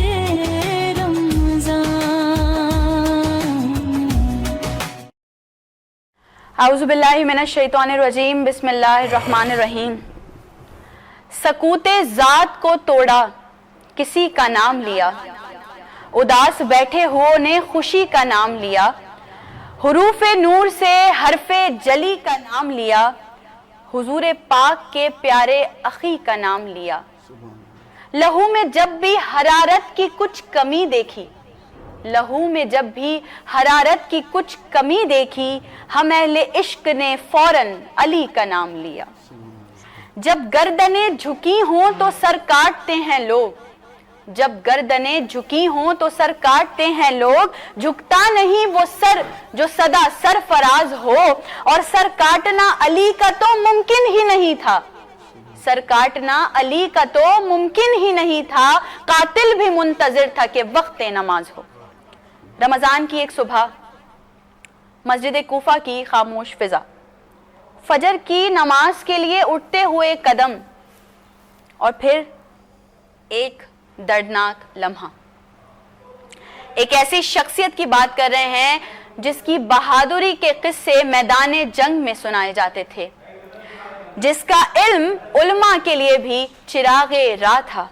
رمضان. اعوذ باللہ من الشیطان الرجیم. بسم اللہ الرحمن الرحیم. سکوت ذات کو توڑا کسی کا نام لیا, اداس بیٹھے ہو نے خوشی کا نام لیا, حروف نور سے حرف جلی کا نام لیا, حضور پاک کے پیارے اخی کا نام لیا. لہو میں جب بھی حرارت کی کچھ کمی دیکھی, لہو میں جب بھی حرارت کی کچھ کمی دیکھی, ہم اہل عشق نے فوراً علی کا نام لیا. جب گردنیں جھکی ہوں تو سر کاٹتے ہیں لوگ, جب گردنیں جھکی ہوں تو سر کاٹتے ہیں لوگ, جھکتا نہیں وہ سر جو سدا سرفراز ہو, اور سر کاٹنا علی کا تو ممکن ہی نہیں تھا, سر کاٹنا علی کا تو ممکن ہی نہیں تھا, قاتل بھی منتظر تھا کہ وقت نماز ہو. رمضان کی ایک صبح, مسجد کوفہ کی خاموش فضا, فجر کی نماز کے لیے اٹھتے ہوئے قدم, اور پھر ایک دردناک لمحہ. ایک ایسی شخصیت کی بات کر رہے ہیں جس کی بہادری کے قصے میدان جنگ میں سنائے جاتے تھے, جس کا علم علماء کے لیے بھی چراغ راہ تھا,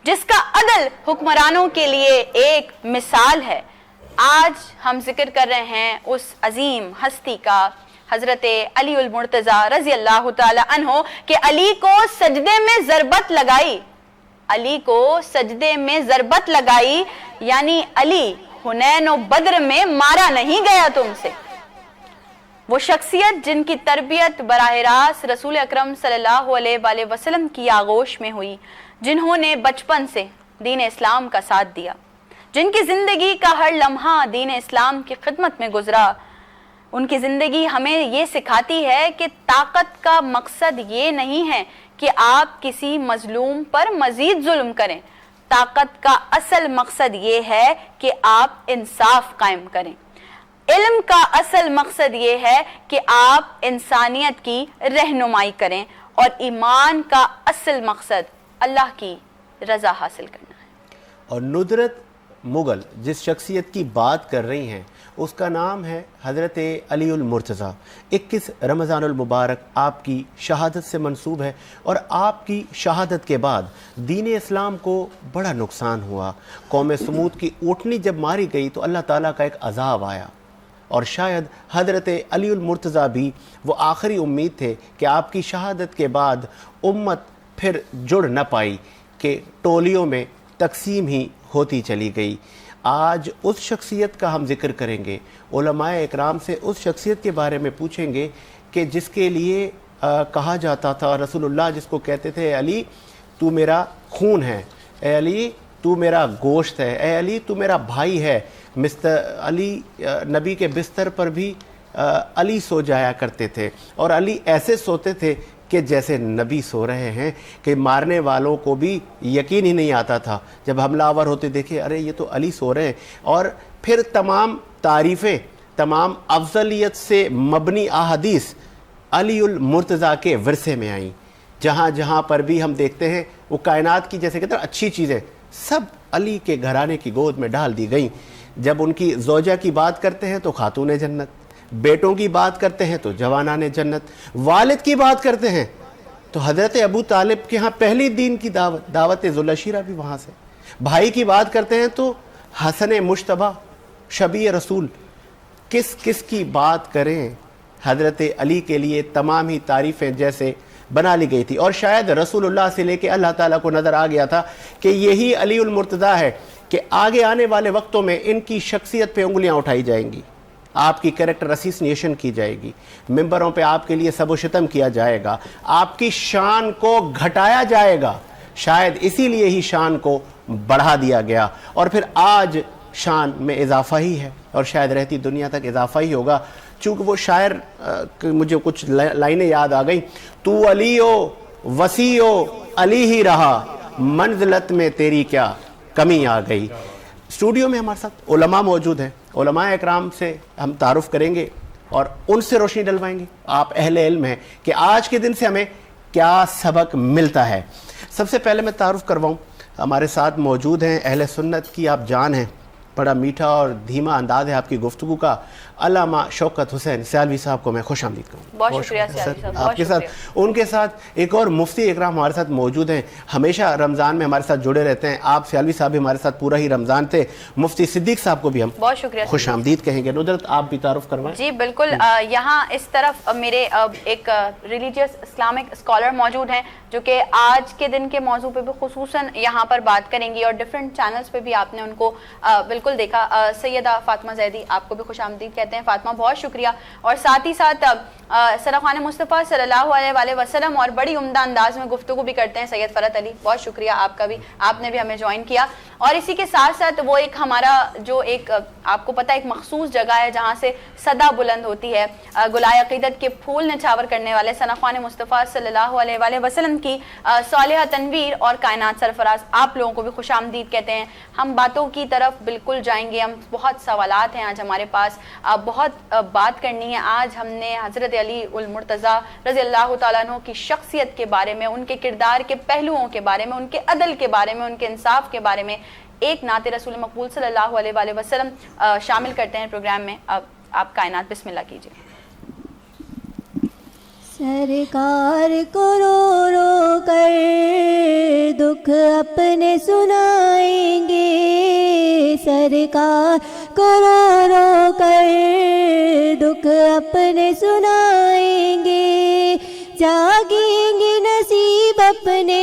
جس کا عدل حکمرانوں کے لیے ایک مثال ہے. آج ہم ذکر کر رہے ہیں اس عظیم ہستی کا, حضرت علی المرتضیٰ رضی اللہ تعالی عنہ, کہ علی کو سجدے میں ضربت لگائی علی کو سجدے میں ضربت لگائی، یعنی علی حنین و بدر میں مارا نہیں گیا تم سے۔ وہ شخصیت جن کی تربیت براہ راست رسول اکرم صلی اللہ علیہ وآلہ وسلم کی آغوش میں ہوئی، جنہوں نے بچپن سے دین اسلام کا ساتھ دیا، جن کی زندگی کا ہر لمحہ دین اسلام کی خدمت میں گزرا، ان کی زندگی ہمیں یہ سکھاتی ہے کہ طاقت کا مقصد یہ نہیں ہے کہ آپ کسی مظلوم پر مزید ظلم کریں، طاقت کا اصل مقصد یہ ہے کہ آپ انصاف قائم کریں۔ علم کا اصل مقصد یہ ہے کہ آپ انسانیت کی رہنمائی کریں، اور ایمان کا اصل مقصد اللہ کی رضا حاصل کرنا ہے۔ اور ندرت مغل جس شخصیت کی بات کر رہی ہیں اس کا نام ہے حضرت علی المرتضیٰ۔ 21 رمضان المبارک آپ کی شہادت سے منسوب ہے، اور آپ کی شہادت کے بعد دین اسلام کو بڑا نقصان ہوا۔ قوم سمود کی اونٹنی جب ماری گئی تو اللہ تعالیٰ کا ایک عذاب آیا، اور شاید حضرت علی المرتضیٰ بھی وہ آخری امید تھے کہ آپ کی شہادت کے بعد امت پھر جڑ نہ پائی کہ ٹولیوں میں تقسیم ہی ہوتی چلی گئی۔ آج اس شخصیت کا ہم ذکر کریں گے، علماء اکرام سے اس شخصیت کے بارے میں پوچھیں گے کہ جس کے لیے کہا جاتا تھا، رسول اللہ جس کو کہتے تھے اے علی تو میرا خون ہے، اے علی تو میرا گوشت ہے، اے علی تو میرا بھائی ہے۔ مستر علی نبی کے بستر پر بھی علی سو جایا کرتے تھے، اور علی ایسے سوتے تھے کہ جیسے نبی سو رہے ہیں، کہ مارنے والوں کو بھی یقین ہی نہیں آتا تھا جب حملہ آور ہوتے دیکھے ارے یہ تو علی سو رہے ہیں۔ اور پھر تمام تعریفیں، تمام افضلیت سے مبنی احادیث علی المرتضیٰ کے ورثے میں آئیں۔ جہاں جہاں پر بھی ہم دیکھتے ہیں وہ کائنات کی جیسے کہتے ہیں اچھی چیزیں سب علی کے گھرانے کی گود میں ڈال دی گئیں۔ جب ان کی زوجہ کی بات کرتے ہیں تو خاتون جنت، بیٹوں کی بات کرتے ہیں تو جوانان جنت، والد کی بات کرتے ہیں تو حضرت ابو طالب کے ہاں پہلی دین کی دعوت ذوالعشیرہ بھی وہاں سے، بھائی کی بات کرتے ہیں تو حسن مشتبہ شبیہ رسول، کس کس کی بات کریں۔ حضرت علی کے لیے تمام ہی تعریفیں جیسے بنا لی گئی تھی، اور شاید رسول اللہ سے لے کے اللہ تعالیٰ کو نظر آ گیا تھا کہ یہی علی المرتضیٰ ہے کہ آگے آنے والے وقتوں میں ان کی شخصیت پہ انگلیاں اٹھائی جائیں گی، آپ کی کریکٹر اسیسینیشن کی جائے گی، ممبروں پہ آپ کے لیے سب و شتم کیا جائے گا، آپ کی شان کو گھٹایا جائے گا، شاید اسی لیے ہی شان کو بڑھا دیا گیا، اور پھر آج شان میں اضافہ ہی ہے، اور شاید رہتی دنیا تک اضافہ ہی ہوگا۔ چونکہ وہ شاعر مجھے کچھ لائنیں یاد آ گئیں، تو علی ہو وسیع ہو علی ہی رہا، منزلت میں تیری کیا کمی آ گئی۔ اسٹوڈیو میں ہمارے ساتھ علماء موجود ہیں، علماء اکرام سے ہم تعارف کریں گے اور ان سے روشنی ڈلوائیں گے۔ آپ اہل علم ہیں کہ آج کے دن سے ہمیں کیا سبق ملتا ہے۔ سب سے پہلے میں تعارف کرواؤں، ہمارے ساتھ موجود ہیں اہل سنت کی آپ جان ہیں، بڑا میٹھا اور دھیما انداز ہے آپ کی گفتگو کا، علامہ شوکت حسین سیالوی صاحب کو میں خوش آمدید کروں۔ بہت شکریہ سیالوی صاحب، آپ کے ساتھ ان کے ساتھ ایک اور مفتی اکرام ہمارے ساتھ موجود ہیں، ہمیشہ رمضان میں ہمارے ساتھ جڑے رہتے ہیں، آپ سیالوی صاحب بھی ہمارے ساتھ پورا ہی رمضان تھے، مفتی صدیق صاحب کو بھی ہم بہت شکریہ خوش آمدید کہیں گے۔ ندرت آپ بھی تعارف کروائیں۔ جی بالکل، یہاں اس طرف میرے ایک ریلیجیس اسلامک اسکالر موجود ہیں جو کہ آج کے دن کے موضوع پہ بھی خصوصاً یہاں پر بات کریں گی، اور ڈفرینٹ چینلز پہ بھی آپ نے ان کو بالکل دیکھا۔ سیدہ فاطمہ زیدی، آپ کو بھی خوش آمدید کہتے ہیں۔ فاطمہ بہت شکریہ، اور ساتھ ہی ساتھ سرخوان مصطفیٰ صلی اللہ علیہ وآلہ وسلم اور بڑی عمدہ انداز میں گفتگو بھی کرتے ہیں سید فرحت علی، بہت شکریہ آپ کا بھی، آپ نے بھی ہمیں جوائن کیا۔ اور اسی کے ساتھ ساتھ وہ ایک ہمارا جو ایک آپ کو پتہ ایک مخصوص جگہ ہے جہاں سے صدا بلند ہوتی ہے، گلائے عقیدت کے پھول نچھاور کرنے والے ثنا مصطفیٰ صلی اللہ علیہ وآلہ وسلم کی صالحہ تنویر اور کائنات سرفراز، آپ لوگوں کو بھی خوش آمدید کہتے ہیں۔ ہم باتوں کی طرف بالکل جائیں گے، ہم بہت سوالات ہیں آج ہمارے پاس، بہت بات کرنی ہے۔ آج ہم نے حضرت علی المرتضیٰ رضی اللہ تعالیٰ عنہ کی شخصیت کے بارے میں، ان کے کردار کے پہلوؤں کے بارے میں، ان کے عدل کے بارے میں، ان کے انصاف کے بارے میں ایک نعت رسول مقبول صلی اللہ علیہ وآلہ وسلم شامل کرتے ہیں پروگرام میں۔ اب آپ کائنات بسم اللہ کیجیے۔ سرکار کو رو رو کر دکھ اپنے سنائیں گے، سرکار کو رو رو کر دکھ اپنے سنائیں گے، جاگیں گے نصیب اپنے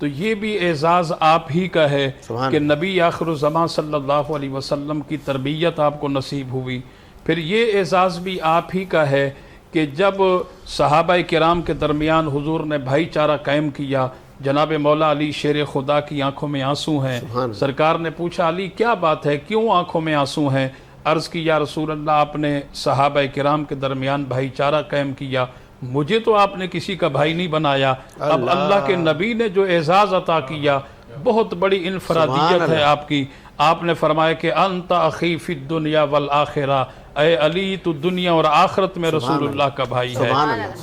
تو یہ بھی اعزاز آپ ہی کا ہے کہ نبی آخر الزمان صلی اللہ علیہ وسلم کی تربیت آپ کو نصیب ہوئی. پھر یہ اعزاز بھی آپ ہی کا ہے کہ جب صحابہ کرام کے درمیان حضور نے بھائی چارہ قائم کیا. جناب مولا علی شیر خدا کی آنکھوں میں آنسو ہیں. سرکار نے پوچھا علی کیا بات ہے, کیوں آنکھوں میں آنسو ہیں؟ عرض کی یا رسول اللہ آپ نے صحابہ کرام کے درمیان بھائی چارہ قائم کیا, مجھے تو آپ نے کسی کا بھائی نہیں بنایا. اب اللہ کے نبی نے جو اعزاز عطا کیا بہت بڑی انفرادیت ہے آپ کی. آپ نے فرمایا کہ انت اخی فی الدنیا والآخرہ, اے علی تو دنیا اور آخرت میں رسول اللہ کا بھائی ہے.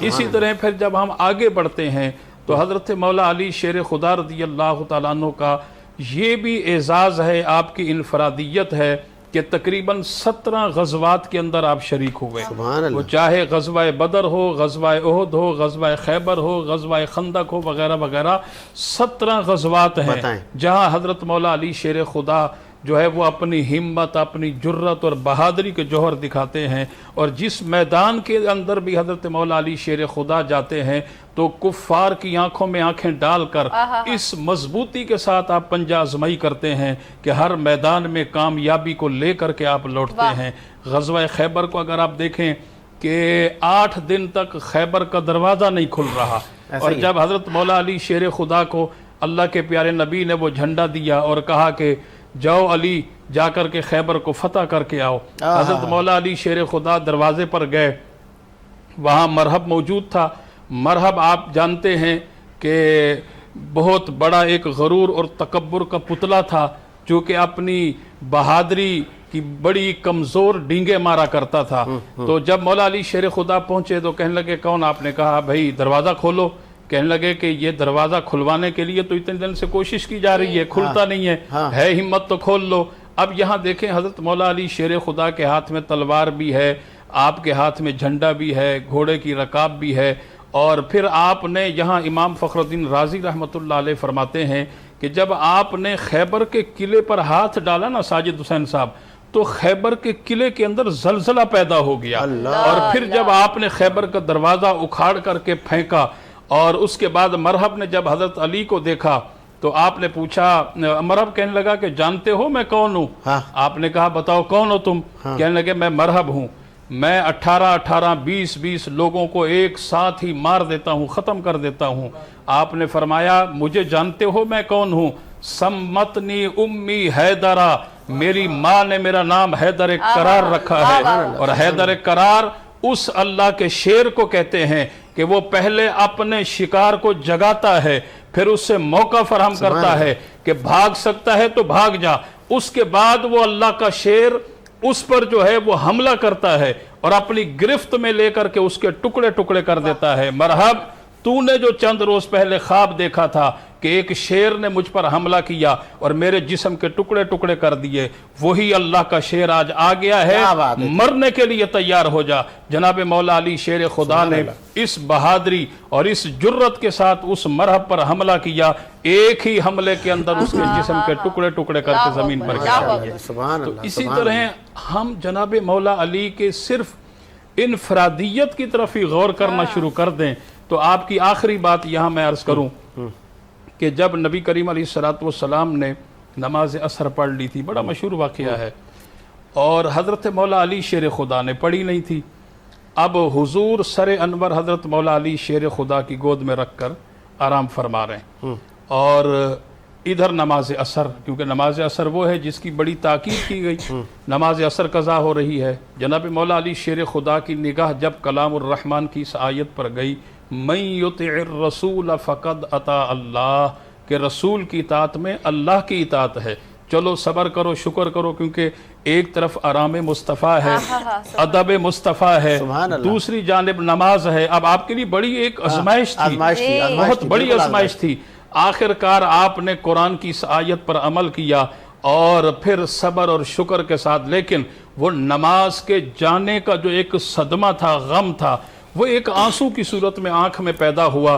اسی طرح پھر جب ہم آگے بڑھتے ہیں تو حضرت مولا علی شیر خدا رضی اللہ تعالیٰ عنہ کا یہ بھی اعزاز ہے, آپ کی انفرادیت ہے کہ تقریباً 17 غزوات کے اندر آپ شریک ہوئے. وہ چاہے غزوہ بدر ہو, غزوہ احد ہو, غزوہ خیبر ہو, غزوہ خندق ہو, وغیرہ وغیرہ 17 غزوات ہیں جہاں حضرت مولا علی شیر خدا جو ہے وہ اپنی ہمت, اپنی جرت اور بہادری کے جوہر دکھاتے ہیں. اور جس میدان کے اندر بھی حضرت مولا علی شیر خدا جاتے ہیں تو کفار کی آنکھوں میں آنکھیں ڈال کر اس مضبوطی کے ساتھ آپ پنجہ آزمائی کرتے ہیں کہ ہر میدان میں کامیابی کو لے کر کے آپ لوٹتے ہیں. غزوہ خیبر کو اگر آپ دیکھیں کہ 8 دن تک خیبر کا دروازہ نہیں کھل رہا, اور جب حضرت مولا علی شیر خدا کو اللہ کے پیارے نبی نے وہ جھنڈا دیا اور کہا کہ جاؤ علی جا کر کے خیبر کو فتح کر کے آؤ, حضرت مولا علی شیر خدا دروازے پر گئے. وہاں مرحب موجود تھا. مرحب آپ جانتے ہیں کہ بہت بڑا ایک غرور اور تکبر کا پتلا تھا جو کہ اپنی بہادری کی بڑی کمزور ڈینگے مارا کرتا تھا. تو جب مولا علی شیر خدا پہنچے تو کہنے لگے کون؟ آپ نے کہا بھائی دروازہ کھولو. کہنے لگے کہ یہ دروازہ کھلوانے کے لیے تو اتنے دن سے کوشش کی جا رہی ہے, کھلتا نہیں ہے ہمت تو کھول لو. اب یہاں دیکھیں حضرت مولا علی شیر خدا کے ہاتھ میں تلوار بھی ہے, آپ کے ہاتھ میں جھنڈا بھی ہے, گھوڑے کی رکاب بھی ہے. اور پھر آپ نے یہاں امام فخر الدین رازی رحمۃ اللہ علیہ فرماتے ہیں کہ جب آپ نے خیبر کے قلعے پر ہاتھ ڈالا نا ساجد حسین صاحب, تو خیبر کے قلعے کے اندر زلزلہ پیدا ہو گیا. اور پھر جب آپ نے خیبر کا دروازہ اکھاڑ کر کے پھینکا اور اس کے بعد مرحب نے جب حضرت علی کو دیکھا تو آپ نے پوچھا, مرحب کہنے لگا کہ جانتے ہو میں کون ہوں؟ آپ نے کہا بتاؤ کون ہو تم؟ کہنے لگے میں مرحب ہوں, میں 18 20 لوگوں کو ایک ساتھ ہی مار دیتا ہوں, ختم کر دیتا ہوں. آپ نے فرمایا مجھے جانتے ہو میں کون ہوں؟ سمتنی امی حیدرہ, میری ماں نے میرا نام حیدر قرار رکھا ہے. اور حیدر قرار اس اللہ کے شیر کو کہتے ہیں کہ وہ پہلے اپنے شکار کو جگاتا ہے, پھر اس سے موقع فراہم کرتا ہے کہ بھاگ سکتا ہے تو بھاگ جا. اس کے بعد وہ اللہ کا شیر اس پر جو ہے وہ حملہ کرتا ہے اور اپنی گرفت میں لے کر کے اس کے ٹکڑے ٹکڑے کر دیتا ہے. مرحب تو نے جو چند روز پہلے خواب دیکھا تھا کہ ایک شیر نے مجھ پر حملہ کیا اور میرے جسم کے ٹکڑے ٹکڑے کر دیے, وہی اللہ کا شیر آج آ گیا ہے, مرنے کے لیے تیار ہو جا. جناب مولا علی شیر خدا نے اس بہادری اور اس جرت کے ساتھ اس مرحب پر حملہ کیا, ایک ہی حملے کے اندر اس کے جسم کے ٹکڑے ٹکڑے کر کے زمین پر گرا. تو اسی طرح ہم جناب مولا علی کے صرف انفرادیت کی طرف ہی غور کرنا شروع کر دیں تو آپ کی آخری بات یہاں میں عرض کروں کہ جب نبی کریم علیہ السلام نے نماز عصر پڑھ لی تھی, بڑا مشہور واقعہ ہے, اور حضرت مولا علی شیر خدا نے پڑھی نہیں تھی. اب حضور سر انور حضرت مولا علی شیر خدا کی گود میں رکھ کر آرام فرما رہے ہیں, اور ادھر نماز عصر, کیونکہ نماز عصر وہ ہے جس کی بڑی تاکید کی گئی, نماز عصر قضا ہو رہی ہے. جناب مولا علی شیر خدا کی نگاہ جب کلام الرحمن کی اس آیت پر گئی, من یطع الرسول فقد اطاع اللہ, کہ رسول کی اطاعت میں اللہ کی اطاعت ہے. چلو صبر کرو, شکر کرو, کیونکہ ایک طرف آرام مصطفیٰ ہے, ادب مصطفیٰ ہے, دوسری جانب نماز ہے. اب آپ کے لیے بڑی ایک آزمائش تھی, بہت بڑی آزمائش تھی. آخر کار آپ نے قرآن کی اس آیت پر عمل کیا اور پھر صبر اور شکر کے ساتھ, لیکن وہ نماز کے جانے کا جو ایک صدمہ تھا, غم تھا, وہ ایک آنسو کی صورت میں آنکھ میں پیدا ہوا.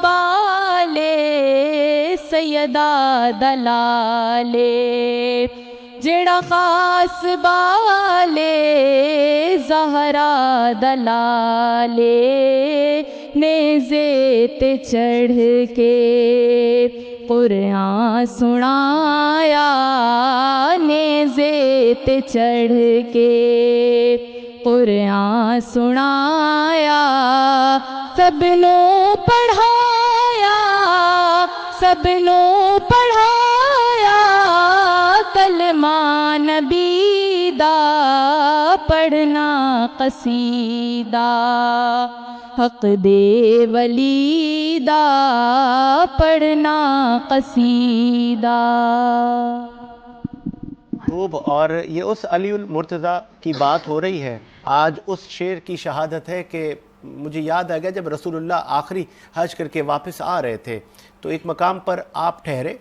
بالے سیدہ دلالے جڑا خاص بالے زہرا دلالے نیزے تے چڑھ کے قرآن سنایا نیزے تے چڑھ کے قرآن سنایا سب نو پڑھایا سب نو پڑھایا کلمہ نبی دا پڑھنا قصیدہ حق دے ولی دا پڑھنا قصیدہ. خوب. اور یہ اس علی المرتضیٰ کی بات ہو رہی ہے. آج اس شعر کی شہادت ہے کہ مجھے یاد آ گیا جب رسول اللہ آخری حج کر کے واپس آ رہے تھے تو ایک مقام پر آپ ٹھہرے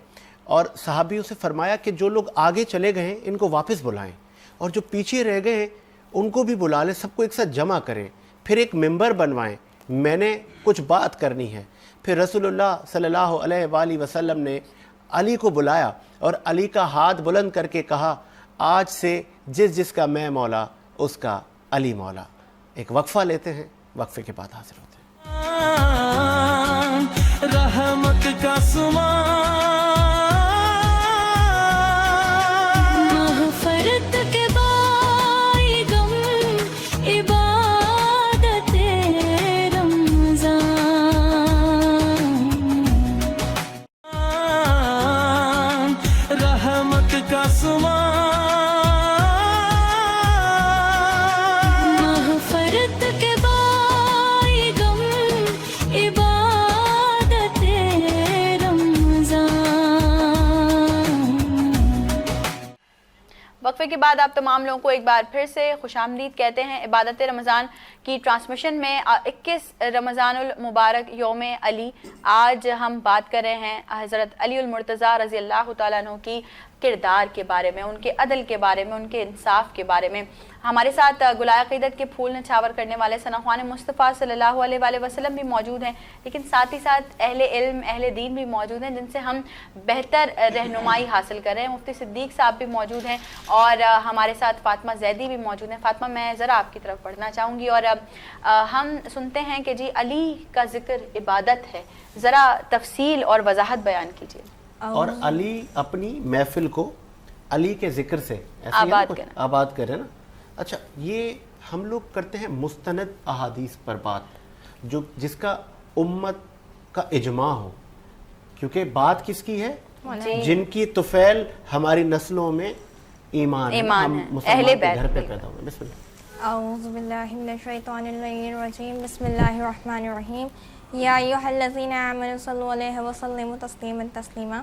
اور صحابیوں سے فرمایا کہ جو لوگ آگے چلے گئے ہیں ان کو واپس بلائیں اور جو پیچھے رہ گئے ہیں ان کو بھی بلا لیں, سب کو ایک ساتھ جمع کریں, پھر ایک ممبر بنوائیں, میں نے کچھ بات کرنی ہے. پھر رسول اللہ صلی اللہ علیہ وآلہ وسلم نے علی کو بلایا اور علی کا ہاتھ بلند کر کے کہا آج سے جس کا میں مولا اس کا علی مولا. ایک وقفہ لیتے ہیں, وقفے کے بعد حاضر ہوتے ہیں. رحمت کا مغفرت کے بائی غم عبادت رمضان رحمت کا مغفرت کے بائی غم عبادت وقفے کے بعد آپ تمام لوگوں کو ایک بار پھر سے خوش آمدید کہتے ہیں. عبادت رمضان کی ٹرانسمیشن میں 21 رمضان المبارک یوم علی آج ہم بات کر رہے ہیں حضرت علی المرتضیٰ رضی اللہ تعالیٰ عنہ کی کردار کے بارے میں, ان کے عدل کے بارے میں, ان کے انصاف کے بارے میں. ہمارے ساتھ گلائے عقیدت کے پھول نچھاور کرنے والے ثناءخوان مصطفیٰ صلی اللہ علیہ وآلہ وسلم بھی موجود ہیں, لیکن ساتھ ہی ساتھ اہل علم اہل دین بھی موجود ہیں جن سے ہم بہتر رہنمائی حاصل کر رہے ہیں. مفتی صدیق صاحب بھی موجود ہیں اور ہمارے ساتھ فاطمہ زیدی بھی موجود ہیں. فاطمہ, میں ذرا آپ کی طرف پڑھنا چاہوں گی اور ہم سنتے ہیں کہ جی علی کا ذکر عبادت ہے, ذرا تفصیل اور وضاحت بیان کیجیے. اور علی اپنی محفل کو علی کے ذکر سے آباد کرے نا. اچھا, یہ ہم لوگ کرتے ہیں مستند احادیث پر بات جس کا امت کا اجماع ہو, کیونکہ بات کس کی ہے؟ جن کی طفیل ہماری نسلوں میں ایمان ہے, ہم مسلمان کے گھر پہ پیدا ہوئے. بسم اللہ. اعوذ باللہ من الشیطان الرجیم بسم اللہ الرحمن الرحیم یا ایھا الذین آمنوا صلوا علیہ وسلموا تسلیما تسلیما.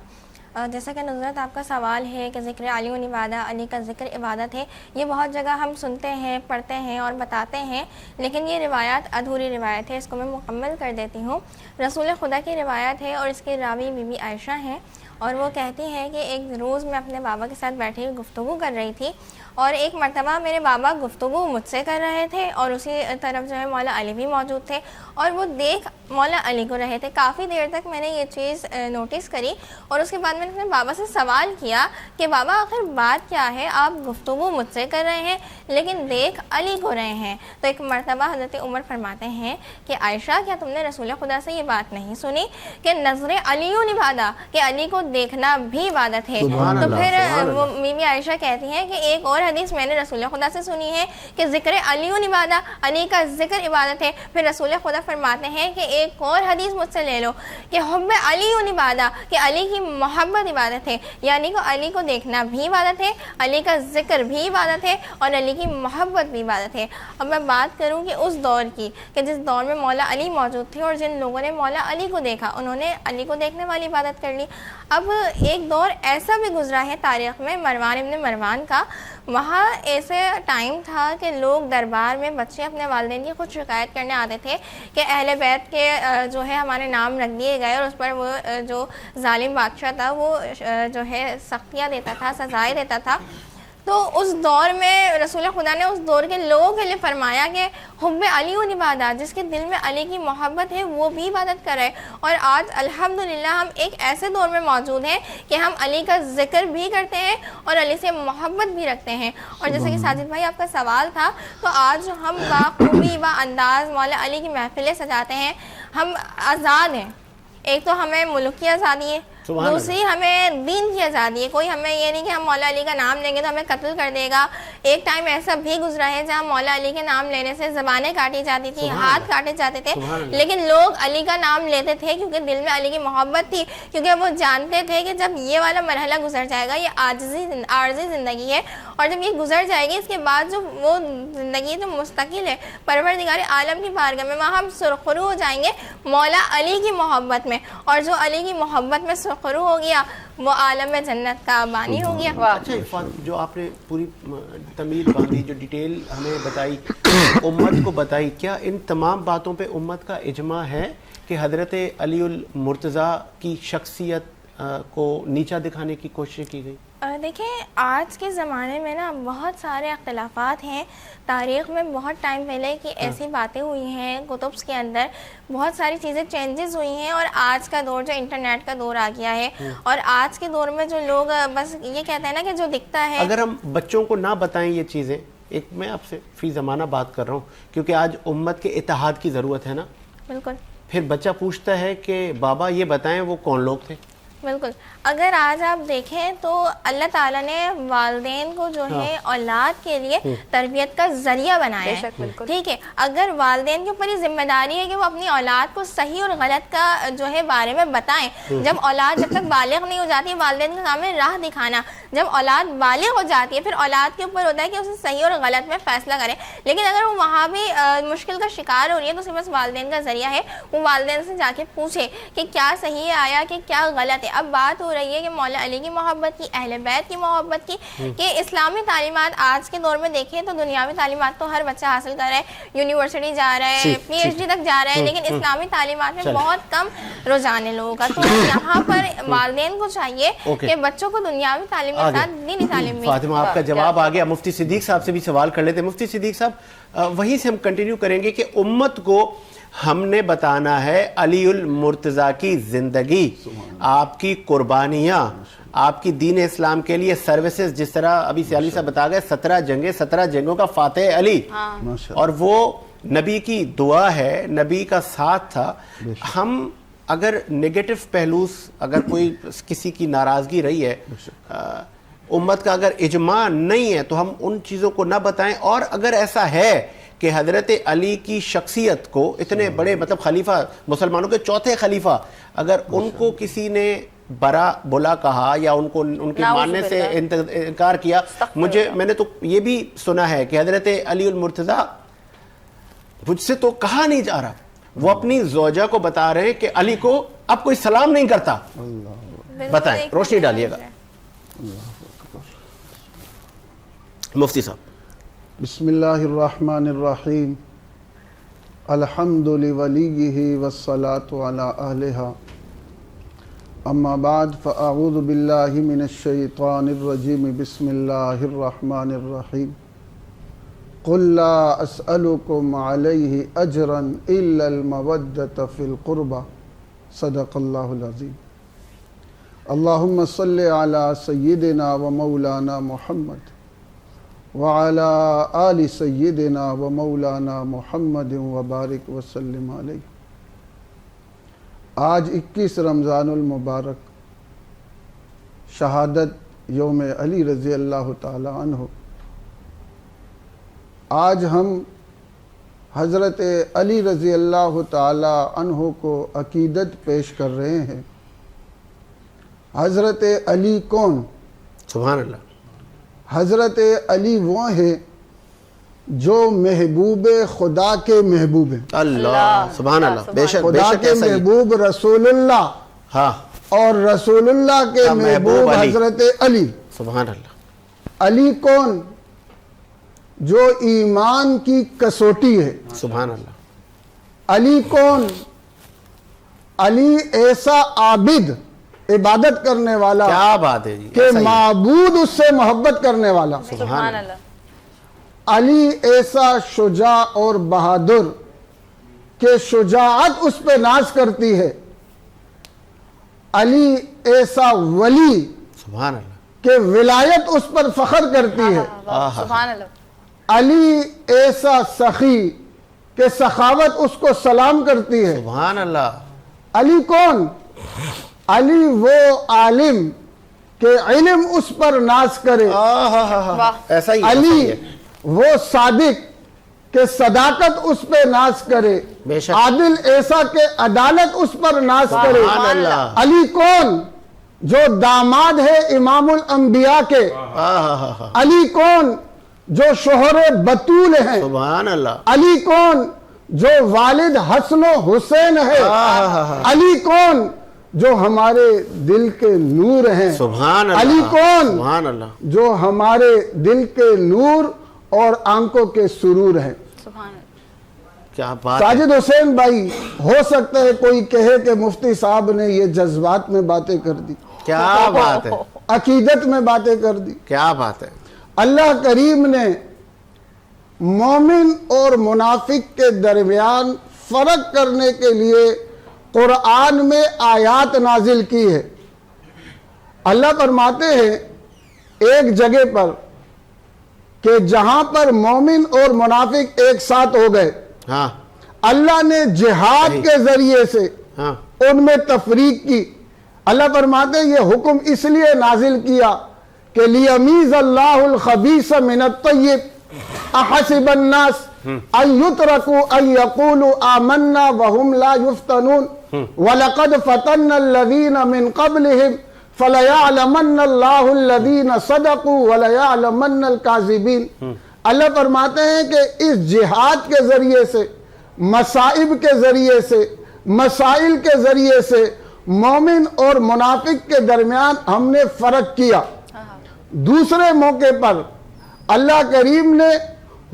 جیسا کہ نظرت آپ کا سوال ہے کہ ذکر علی عبادہ, علی کا ذکر عبادت ہے, یہ بہت جگہ ہم سنتے ہیں, پڑھتے ہیں اور بتاتے ہیں, لیکن یہ روایات ادھوری روایت ہے. اس کو میں مکمل کر دیتی ہوں. رسول خدا کی روایت ہے اور اس کی راوی بی بی عائشہ ہیں اور وہ کہتی ہیں کہ ایک روز میں اپنے بابا کے ساتھ بیٹھی ہوئی گفتگو کر رہی تھی اور ایک مرتبہ میرے بابا گفتگو مجھ سے کر رہے تھے اور اسی طرف جو ہے مولا علی بھی موجود تھے اور وہ دیکھ مولا علی کو رہے تھے. کافی دیر تک میں نے یہ چیز نوٹس کری اور اس کے بعد میں نے اپنے بابا سے سوال کیا کہ بابا آخر بات کیا ہے, آپ گفتگو مجھ سے کر رہے ہیں لیکن دیکھ علی کو رہے ہیں. تو ایک مرتبہ حضرت عمر فرماتے ہیں کہ عائشہ, کیا تم نے رسول خدا سے یہ بات نہیں سنی کہ نظر علی عبادہ, کہ علی کو دیکھنا بھی عبادت ہے. تو پھر وہ بی بی عائشہ کہتی ہیں کہ ایک اور حدیث میں نے رسول خدا سے سنی ہے کہ ذکر علی عبادہ, علی کا ذکر عبادت ہے. پھر رسول خدا فرماتے ہیں کہ ایک اور حدیث مجھ سے لے لو کہ حب علی عبادہ, کہ علی کی محبت عبادت ہے, یعنی کہ علی کو دیکھنا بھی عبادت ہے, علی کا ذکر بھی عبادت ہے اور علی کی محبت بھی عبادت ہے. اب میں بات کروں کہ اس دور کی, کہ جس دور میں مولا علی موجود تھے اور جن لوگوں نے مولا علی کو دیکھا انہوں نے علی کو دیکھنے والی عبادت کر لی. اب ایک دور ایسا بھی گزرا ہے تاریخ میں, مروان ابن مروان کا. وہاں ایسے ٹائم تھا کہ لوگ دربار میں بچے اپنے والدین کی خود شکایت کرنے آتے تھے کہ اہل بیت کے جو ہے ہمارے نام رکھ دیے گئے اور اس پر وہ جو ظالم بادشاہ تھا وہ جو ہے سختیاں دیتا تھا, سزائیں دیتا تھا. تو اس دور میں رسول خدا نے اس دور کے لوگوں کے لیے فرمایا کہ حب علی و عبادات، جس کے دل میں علی کی محبت ہے وہ بھی عبادت کرے. اور آج الحمدللہ ہم ایک ایسے دور میں موجود ہیں کہ ہم علی کا ذکر بھی کرتے ہیں اور علی سے محبت بھی رکھتے ہیں. اور جیسے کہ ساجد بھائی آپ کا سوال تھا، تو آج ہم باخوبی انداز مولا علی کی محفلیں سجاتے ہیں. ہم آزاد ہیں. ایک تو ہمیں ملک کی آزادی ہے، دوسری ہمیں دین کی آزادی ہے. کوئی ہمیں یہ نہیں کہ ہم مولا علی کا نام لیں گے تو ہمیں قتل کر دے گا. ایک ٹائم ایسا بھی گزرا ہے جہاں مولا علی کے نام لینے سے زبانیں کاٹی جاتی تھی، ہاتھ کاٹے جاتے تھے، لیکن لوگ علی کا نام لیتے تھے کیونکہ دل میں علی کی محبت تھی، کیونکہ وہ جانتے تھے کہ جب یہ والا مرحلہ گزر جائے گا، یہ عارضی زندگی ہے، اور جب یہ گزر جائے گی اس کے بعد جو وہ زندگی جو مستقل ہے پروردگار عالم کی بارگاہ میں، وہاں ہم سرخرو ہو جائیں گے مولا علی کی محبت میں. اور جو علی کی محبت میں سرخرو ہو گیا وہ عالم جنت کا بانی ہو گیا. اچھا، جو آپ نے پوری تمیل باندھی، جو ڈیٹیل ہمیں بتائی، امت کو بتائی، کیا ان تمام باتوں پہ امت کا اجماع ہے کہ حضرت علی المرتضیٰ کی شخصیت کو نیچا دکھانے کی کوشش کی گئی؟ دیکھیں آج کے زمانے میں نا بہت سارے اختلافات ہیں. تاریخ میں بہت ٹائم پہلے کی ایسی باتیں ہوئی ہیں، کتب کے اندر بہت ساری چیزیں چینجز ہوئی ہیں، اور آج کا دور جو انٹرنیٹ کا دور آ گیا ہے، اور آج کے دور میں جو لوگ بس یہ کہتے ہیں نا کہ جو دکھتا ہے. اگر ہم بچوں کو نہ بتائیں یہ چیزیں، ایک میں آپ سے فی زمانہ بات کر رہا ہوں کیونکہ آج امت کے اتحاد کی ضرورت ہے نا. بالکل. پھر بچہ پوچھتا ہے کہ بابا یہ بتائیں وہ کون لوگ تھے. بالکل. اگر آج آپ دیکھیں تو اللہ تعالیٰ نے والدین کو جو ہے اولاد کے لیے تربیت کا ذریعہ بنایا ہے. ٹھیک ہے، اگر والدین کے اوپر یہ ذمہ داری ہے کہ وہ اپنی اولاد کو صحیح اور غلط کا جو ہے بارے میں بتائیں. جب اولاد جب تک بالغ نہیں ہو جاتی، والدین کا کام ہے راہ دکھانا. جب اولاد بالغ ہو جاتی ہے پھر اولاد کے اوپر ہوتا ہے کہ اسے صحیح اور غلط میں فیصلہ کرے. لیکن اگر وہ وہاں بھی مشکل کا شکار ہو رہی ہے تو صرف والدین کا ذریعہ ہے وہ والدین سے جا کے پوچھے کہ کیا صحیح ہے آیا کہ کیا غلط ہے. اب بات ہو رہی ہے کہ مولا علی کی محبت کی، اہل بیت کی محبت کی، کہ اسلامی تعلیمات آج کے دور میں دیکھیں تو دنیاوی تعلیمات تو ہر بچہ حاصل کر رہا ہے، یونیورسٹی جا رہا ہے، پی ایچ ڈی تک جا رہا ہے، لیکن اسلامی تعلیمات میں بہت کم رجحان ہے لوگوں کا. تو یہاں پر والدین کو چاہیے کہ بچوں کو دنیاوی تعلیم کے ساتھ دینی تعلیم بھی. فاطمہ آپ کا جواب آ گیا. مفتی صدیق صاحب سے بھی سوال کر لیتے. مفتی صدیق صاحب وہیں سے ہم کنٹینیو کریں گے کہ امت کو ہم نے بتانا ہے علی المرتضیٰ کی زندگی، آپ کی قربانیاں، آپ کی دین اسلام کے لیے سروسز، جس طرح ابھی سیالی صاحب بتا گئے 17 جنگوں کا فاتح علی، اور وہ نبی کی دعا ہے، نبی کا ساتھ تھا. ہم اگر نیگیٹو پہلوز، اگر کوئی کسی کی ناراضگی رہی ہے، امت کا اگر اجماع نہیں ہے تو ہم ان چیزوں کو نہ بتائیں. اور اگر ایسا ہے کہ حضرت علی کی شخصیت کو اتنے بڑے مطلب خلیفہ، مسلمانوں کے چوتھے خلیفہ، اگر ان کو کسی نے برا بلا کہا یا ان کو ان کے ماننے سے انکار کیا، میں نے تو یہ بھی سنا ہے کہ حضرت علی المرتضیٰ مجھ سے تو کہا نہیں جا رہا، وہ اپنی زوجہ کو بتا رہے ہیں کہ علی کو اب کوئی سلام نہیں کرتا. بتائیں، روشنی ڈالیے گا مفتی صاحب. بسم اللہ الرحمن الرحیم. الحمد لولیہ والصلاة علی اہلہا. اما بعد فاعوذ باللہ من الشیطان الرجیم. بسم اللہ الرحمن الرحیم. قل لا اسألکم علیہ اجرا الا المودۃ فی القربى. صدق اللہ العظیم. اللہم صلی علی سیدنا و مولانا محمد وعلى آل سیدنا و مولانا محمد وبارک وسلم علیہ. آج 21 رمضان المبارک، شہادت یوم علی رضی اللہ تعالی عنہ. آج ہم حضرت علی رضی اللہ تعالی عنہ کو عقیدت پیش کر رہے ہیں. حضرت علی کون؟ سبحان اللہ. حضرت علی وہ ہے جو محبوب خدا کے محبوب ہیں. اللہ سبحان اللہ. بے شک خدا کے محبوب رسول اللہ، ہاں، اور رسول اللہ کے محبوب حضرت علی. سبحان اللہ. علی کون؟ جو ایمان کی کسوٹی ہے. سبحان اللہ. علی کون؟ علی ایسا عابد، عبادت کرنے والا کیا بات ہے جی، کہ معبود اس سے محبت کرنے والا. سبحان اللہ. علی ایسا شجاع اور بہادر کہ شجاعت اس پہ ناز کرتی ہے. علی ایسا ولی سبحان اللہ کہ ولایت اس پر فخر کرتی ہے. سبحان اللہ. علی ایسا سخی کہ سخاوت اس کو سلام کرتی ہے. سبحان اللہ. علی کون؟ علی وہ عالم کہ علم اس پر ناز کرے. ایسا ہی علی وہ صادق کہ صداقت اس پہ ناز کرے. بے شک. عادل ایسا کہ عدالت اس پر ناز کرے. سبحان اللہ. علی کون؟ جو داماد ہے امام الانبیاء کے. علی کون؟ جو شوہر بطول ہیں. سبحان اللہ. علی کون؟ جو والد حسن و حسین ہے. علی کون؟ جو ہمارے دل کے نور ہیں. سبحان اللہ. علی کون؟ سبحان اللہ. جو ہمارے دل کے نور اور آنکھوں کے سرور ہیں. سبحان اللہ. کیا بات ہے. ساجد حسین بھائی، ہو سکتا ہے کوئی کہے کہ مفتی صاحب نے یہ جذبات میں باتیں کر دی، کیا بات ہے. عقیدت میں باتیں کر دی. کیا بات ہے. اللہ کریم نے مومن اور منافق کے درمیان فرق کرنے کے لیے قرآن میں آیات نازل کی ہے. اللہ فرماتے ہیں ایک جگہ پر کہ جہاں پر مومن اور منافق ایک ساتھ ہو گئے، ہاں اللہ نے جہاد کے ذریعے سے ہاں ان میں تفریق کی. اللہ فرماتے ہیں یہ حکم اس لیے نازل کیا کہ لیمیز اللہ الخبیث من الطیب احسب الناس ان یترکوا ان یقولوا آمنا وهم لا یفتنون وَلَقَدْ فَتَنَّ الَّذِينَ مِنْ قَبْلِهِمْ فَلَيَعْلَمَنَّ اللَّهُ الَّذِينَ صَدَقُوا وَلَيَعْلَمَنَّ الْكَاذِبِينَ. اللہ فرماتے ہیں کہ اس جہاد کے ذریعے سے، مصائب کے ذریعے سے، مسائل کے ذریعے سے مومن اور منافق کے درمیان ہم نے فرق کیا. دوسرے موقع پر اللہ کریم نے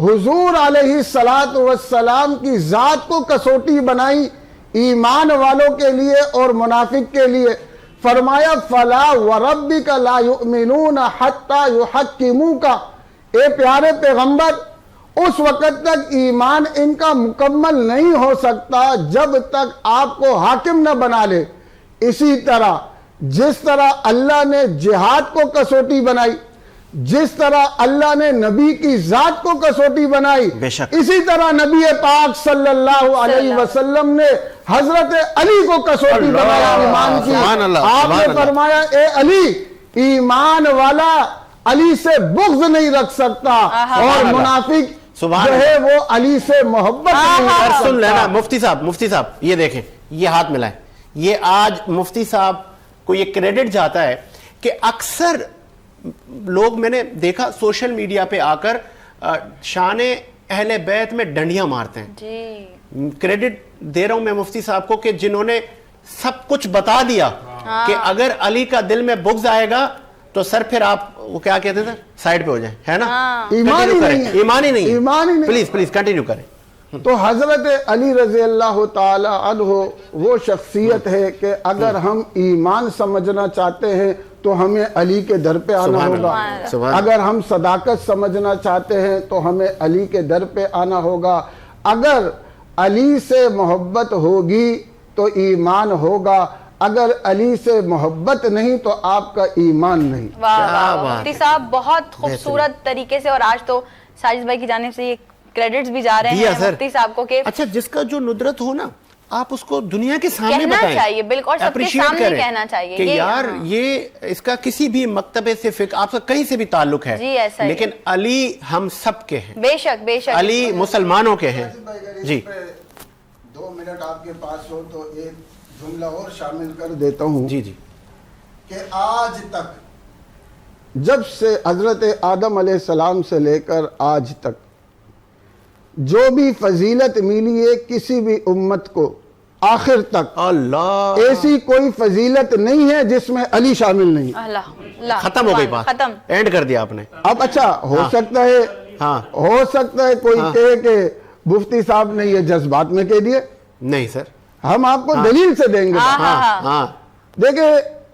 حضور علیہ السلام کی ذات کو کسوٹی بنائی ایمان والوں کے لیے اور منافق کے لیے. فرمایا فلا وربک لا یؤمنون حتی یحکموک. اے پیارے پیغمبر، اس وقت تک ایمان ان کا مکمل نہیں ہو سکتا جب تک آپ کو حاکم نہ بنا لے. اسی طرح جس طرح اللہ نے جہاد کو کسوٹی بنائی، جس طرح اللہ نے نبی کی ذات کو کسوٹی بنائی، بے شک اسی طرح نبی پاک صلی اللہ علیہ وسلم نے حضرت علی کو کسوٹی بنایا ایمان کی. آپ نے فرمایا اے علی، ایمان والا علی سے بغض نہیں رکھ سکتا اور منافق جو ہے وہ علی سے محبت نہیں رکھ سکتا. سن لینا مفتی صاحب یہ دیکھیں، یہ ہاتھ ملائیں. یہ آج مفتی صاحب کو یہ کریڈٹ جاتا ہے کہ اکثر لوگ میں نے دیکھا سوشل میڈیا پہ آ کر شان اہل بیت میں ڈنڈیاں مارتے ہیں. جی کریڈٹ دے رہا ہوں میں مفتی صاحب کو کہ جنہوں نے سب کچھ بتا دیا کہ اگر علی کا دل میں بغض آئے گا تو سر پھر آپ وہ کیا کہتے تھے سائیڈ پہ ہو جائیں، ہے نا. ایمان ہی نہیں. پلیز کنٹینیو کریں. تو حضرت علی رضی اللہ تعالی عنہ وہ شخصیت ہے کہ اگر ہم ایمان سمجھنا چاہتے ہیں تو ہمیں علی کے در پہ آنا ہوگا. اگر ہم صداقت سمجھنا چاہتے ہیں تو ہمیں علی کے در پہ آنا ہوگا. اگر علی سے محبت ہوگی تو ایمان ہوگا، اگر علی سے محبت نہیں تو آپ کا ایمان نہیں. مفتی صاحب بہت خوبصورت طریقے سے، اور آج تو ساجد بھائی کی جانب سے یہ کریڈٹس بھی جا رہے ہیں مفتی صاحب کو کہ اچھا جس کا جو ندرت ہو نا آپ اس کو دنیا کے سامنے بتائیں. کہنا چاہیے بالکل، اور سب کے سامنے کہنا چاہیے کہ یار یہ اس کا کسی بھی مکتبے سے فقہ آپ سے کہیں سے بھی تعلق ہے، لیکن علی ہم سب کے ہیں. بے شک بے شک علی مسلمانوں کے ہیں. جی 2 منٹ آپ کے پاس ہو تو ایک جملہ اور شامل کر دیتا ہوں. جی کہ آج تک جب سے حضرت آدم علیہ السلام سے لے کر آج تک جو بھی فضیلت ملی ہے کسی بھی امت کو آخر تک، اللہ ایسی کوئی فضیلت نہیں ہے جس میں علی شامل نہیں. ختم ہو گئی بات، ختم، اینڈ کر دیا آپ نے. اب اچھا ہو سکتا ہے کوئی کہے کہ مفتی صاحب نے یہ جذبات میں کہہ دیے. نہیں سر، ہم آپ کو دلیل سے دیں گے. دیکھیں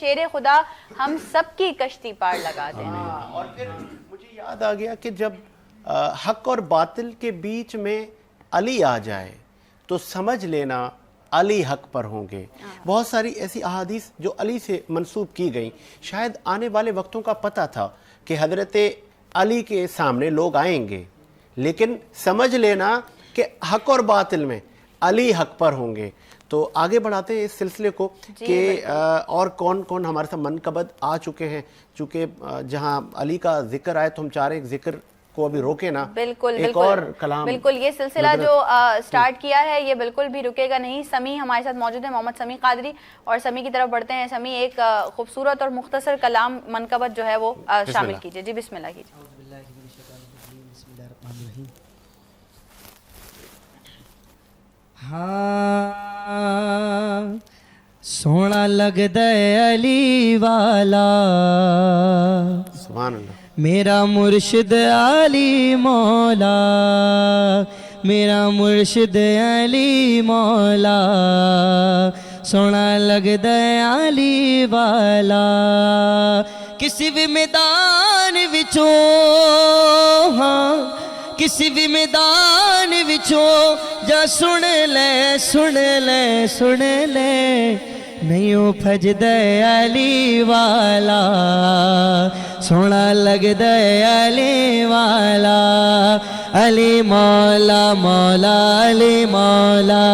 شیر خدا ہم سب کی کشتی پار لگا دے. اور پھر مجھے یاد آ گیا کہ جب حق اور باطل کے بیچ میں علی آ جائے تو سمجھ لینا علی حق پر ہوں گے. بہت ساری ایسی احادیث جو علی سے منسوب کی گئیں، شاید آنے والے وقتوں کا پتہ تھا کہ حضرت علی کے سامنے لوگ آئیں گے، لیکن سمجھ لینا کہ حق اور باطل میں علی حق پر ہوں گے. تو آگے بڑھاتے ہیں اس سلسلے کو کہ اور کون کون ہمارے ساتھ منقبت آ چکے ہیں. چونکہ جہاں علی کا ذکر آئے تو ہم چاہ رہے ہیں ذکر کو ابھی روکے نا. بالکل ایک اور کلام بالکل یہ سلسلہ جو سٹارٹ کیا ہے یہ بالکل بھی رکے گا نہیں. سمیع ہمارے ساتھ موجود ہے، محمد سمیع قادری، اور سمیع کی طرف بڑھتے ہیں. سمیع ایک خوبصورت اور مختصر کلام منقبت جو ہے وہ شامل کیجیے. جی بسم اللہ کیجیے. ہاں سونا لگدا ہے علی والا، سبحان اللہ، میرا مرشد علی مولا، میرا مرشد علی مولا، سونا لگدا ہے علی والا. کسی بھی میدان وچوں، ہاں کسی بھی میدان وچوں جا سن لے سن لے سن لے، نہیں پھجدا علی والا، سونا لگدا علی والا. علی مولا مولا علی مولا،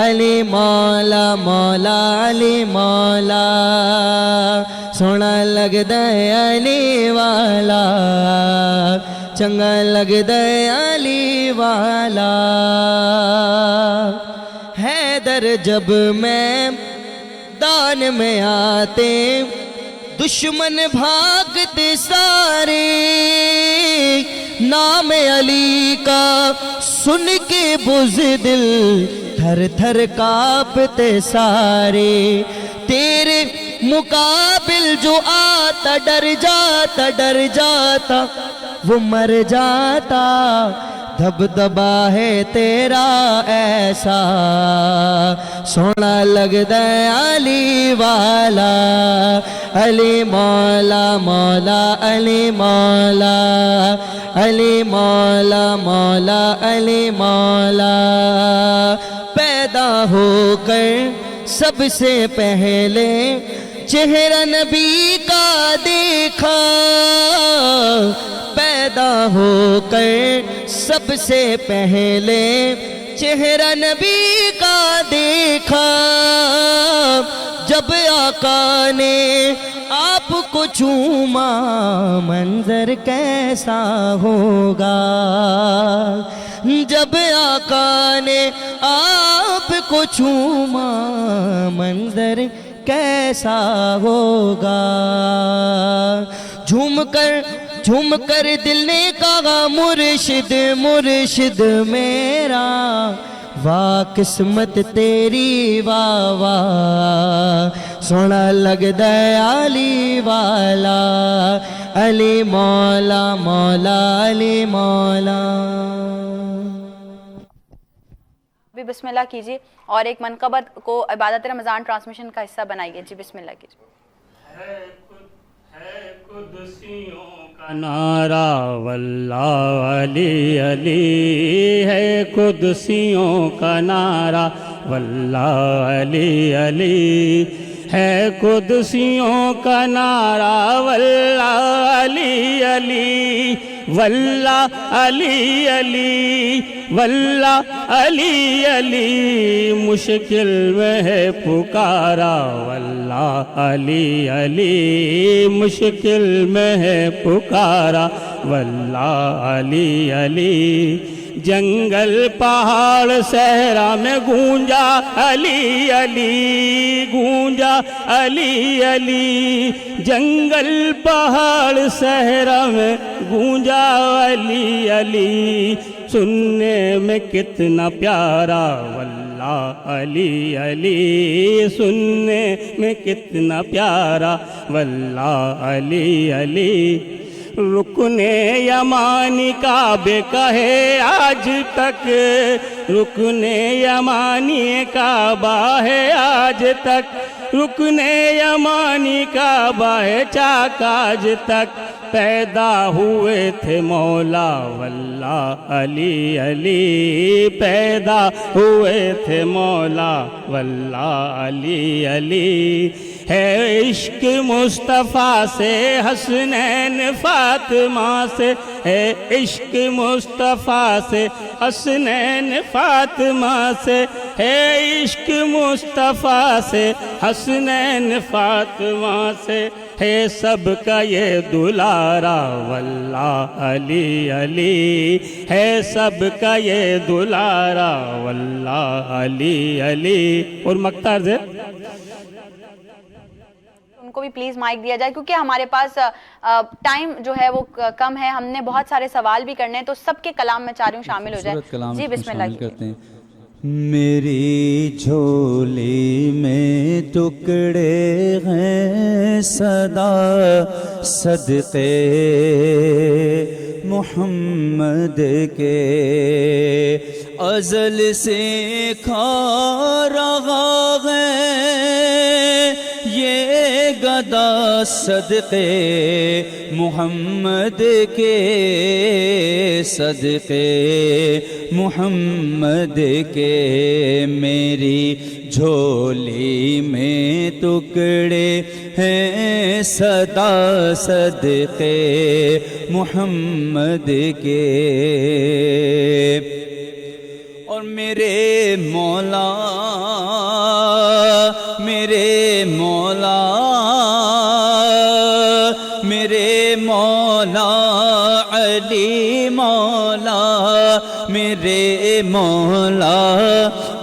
علی مولا مولا علی مولا، سونا لگدا علی والا، چنگا لگدا علی والا. حیدر جب میں دان میں آتے دشمن بھاگتے سارے، نام علی کا سن کے بزدل تھر تھر کانپتے سارے. تیرے مقابل جو آتا ڈر جاتا وہ مر جاتا، دبدبا ہے تیرا ایسا، سونا لگدا علی والا. علی مولا مولا علی مولا، علی مولا مولا علی مولا. پیدا ہو کر سب سے پہلے چہرہ نبی کا دیکھا، پیدا ہو کر سب سے پہلے چہرہ نبی کا دیکھا. جب آقا نے آپ کو چوما منظر کیسا ہوگا، جب آقا نے آپ کو چوما منظر کیسا ہوگا. جھوم کر دل نے کہا مرشد مرشد میرا، واہ قسمت تیری واہ واہ، سونا لگدا علی والا. علی مولا مولا علی مولا. بھی بسم اللہ کیجیے اور ایک منقبت کو عبادت رمضان ٹرانسمیشن کا حصہ بنائیے. جی بسم اللہ کیجیے. ہے قدسیوں کا نعرہ واللہ علی علی، ہے قدسیوں کا نعرہ واللہ علی علی، ہے قدسیوں کا نعرہ واللہ علی علی، واللہ علی علی، واللہ علی علی. مشکل میں ہے پکارا واللہ علی علی، مشکل میں ہے پکارا واللہ علی علی. جنگل پہاڑ صحرا میں گونجا علی علی، گونجا علی علی. جنگل پہاڑ صحرا میں گونجا علی علی، سننے میں کتنا پیارا واللہ علی علی، سننے میں کتنا پیارا واللہ علی علی. رکن یمانی کعبے کا ہے آج تک، رکن یمانی کعبہ ہے آج تک، رکن یمانی کعبہ ہے چاک آج تک، پیدا ہوئے تھے مولا واللہ علی علی، پیدا ہوئے تھے مولا واللہ علی علی، ہے عشق مصطفیٰ سے حسنین فاطمہ سے، ہے عشق مصطفیٰ سے حسنین فاطمہ سے، ہے عشق مصطفیٰ سے حسنین فاطمہ سے، ہے سب کا یہ دلارا واللہ علی علی، ہے سب کا یہ دلارا واللہ علی علی۔ اور مقطع سے ان کو بھی پلیز مائک دیا جائے کیونکہ ہمارے پاس ٹائم جو ہے وہ کم ہے، ہم نے بہت سارے سوال بھی کرنے ہیں، تو سب کے کلام میں چاہ رہی ہوں شامل ہو جائے۔ جی بسم اللہ کرتے ہیں۔ میری جھولی میں ٹکڑے ہیں صدا صدقے محمد کے، ازل سے کھا رہا ہے یہ گدا صدقے محمد کے، صدقے محمد کے، میری جھولی میں ٹکڑے ہیں صدا صدقے محمد کے، اور میرے مولا میرے مولا میرے مولا علی مولا میرے مولا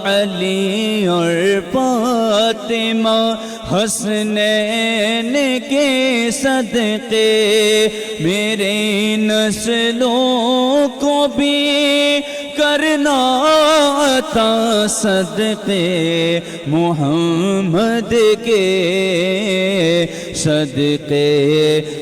علی اور فاطمہ حسنین کے صدقے میرے نسلوں کو بھی کرنا عطا صدقے محمد کے، صدقے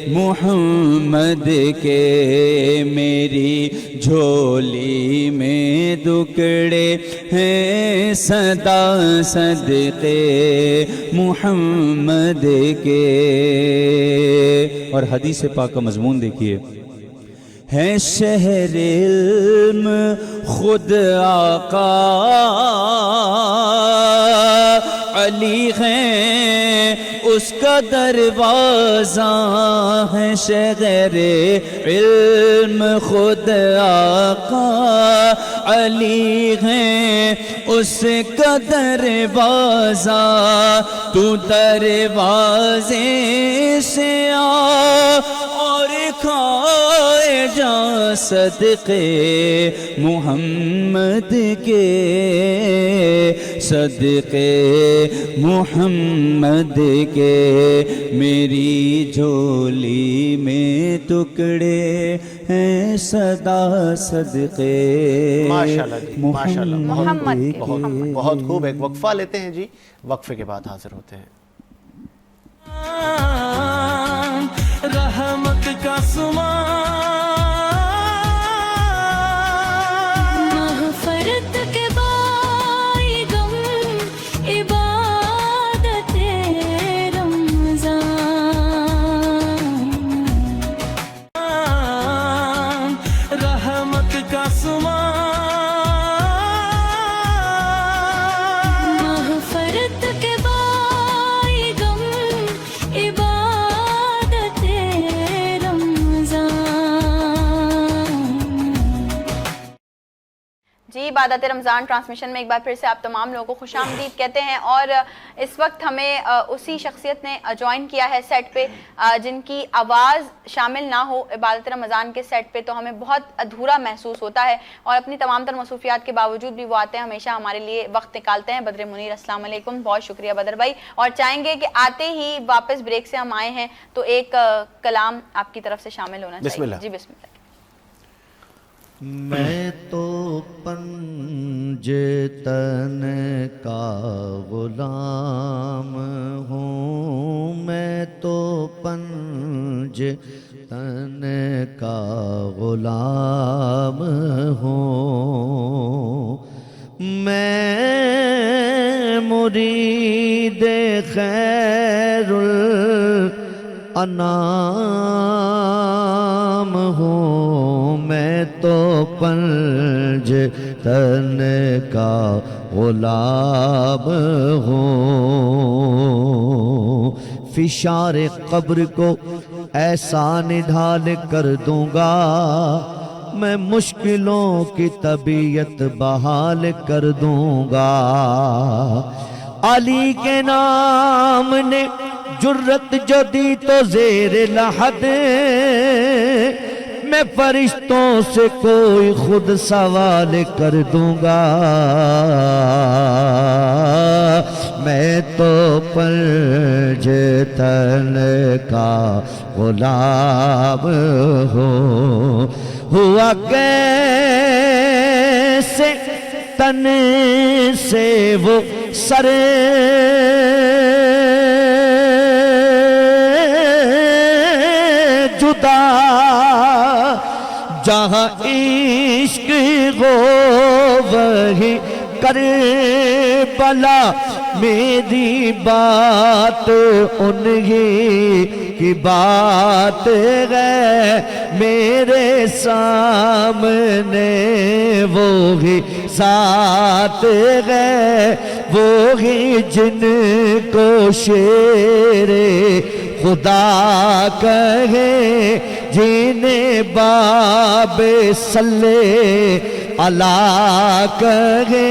محمد کے، میری جھولی میں ٹکڑے ہیں صدا صدقے محمد کے۔ اور حدیث پاک کا مضمون دیکھیے، ہے شہر علم خود آقا علی ہیں اس کا دروازہ، ہے شہر علم خود آقا علی ہیں اس کا دروازہ، تو دروازے سے آ اور کھائے جا صدقے محمد کے، صدقے محمد کے، میری جھولی میں ٹکڑے ہیں صدا صدقے ماشاءاللہ جی، ماشاءاللہ، بہت خوب۔ ایک وقفہ لیتے ہیں جی، وقفے کے بعد حاضر ہوتے ہیں۔ رحمت کا سمان مغفرت کے بائی غم عبادت رمضان، رحمت کا سمان مغفرت کے بائی غم عبادت جی عبادت رمضان ٹرانسمیشن میں ایک بار پھر سے آپ تمام لوگوں کو خوش آمدید کہتے ہیں، اور اس وقت ہمیں اسی شخصیت نے جوائن کیا ہے سیٹ پہ جن کی آواز شامل نہ ہو عبادت رمضان کے سیٹ پہ تو ہمیں بہت ادھورا محسوس ہوتا ہے، اور اپنی تمام تر مصروفیات کے باوجود بھی وہ آتے ہیں، ہمیشہ ہمارے لیے وقت نکالتے ہیں۔ بدر منیر السلام علیکم، بہت شکریہ بدر بھائی، اور چاہیں گے کہ آتے ہی واپس بریک سے ہم آئے ہیں تو ایک کلام آپ کی طرف سے شامل ہونا چاہیے۔ جی بسم اللہ۔ میں تو پنج تن کا غلام ہوں، میں تو پنج تن کا غلام ہوں، میں مرید خیر الانام ہوں، میں تو پنج تن کا غلام ہوں، فشار قبر کو ایسا نڈھال کر دوں گا، میں مشکلوں کی طبیعت بحال کر دوں گا، علی کے نام نے جرت جو دی تو زیر لحد میں فرشتوں سے کوئی خود سوال کر دوں گا، میں تو پنج تن کا غلام ہوں، ہوا کیسے تن سے وہ سر جدا، جہاں عشق ہو وہی کربلا، میری بات انہی کی بات ہے، میرے سامنے وہی ذات ہے، وہی جن کو شیر خدا کہے، جنہیں باب صلی اللہ کہے،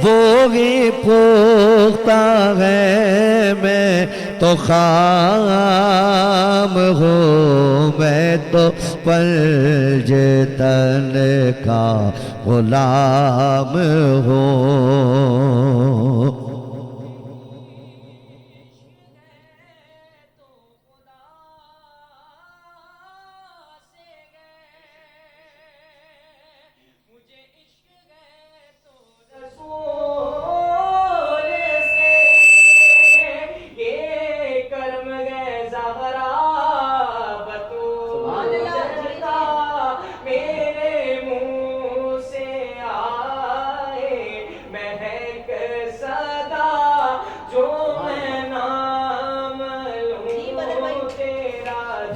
وہی پوختہ ہے، میں تو خام ہوں، میں تو پنج تن کا غلام ہوں۔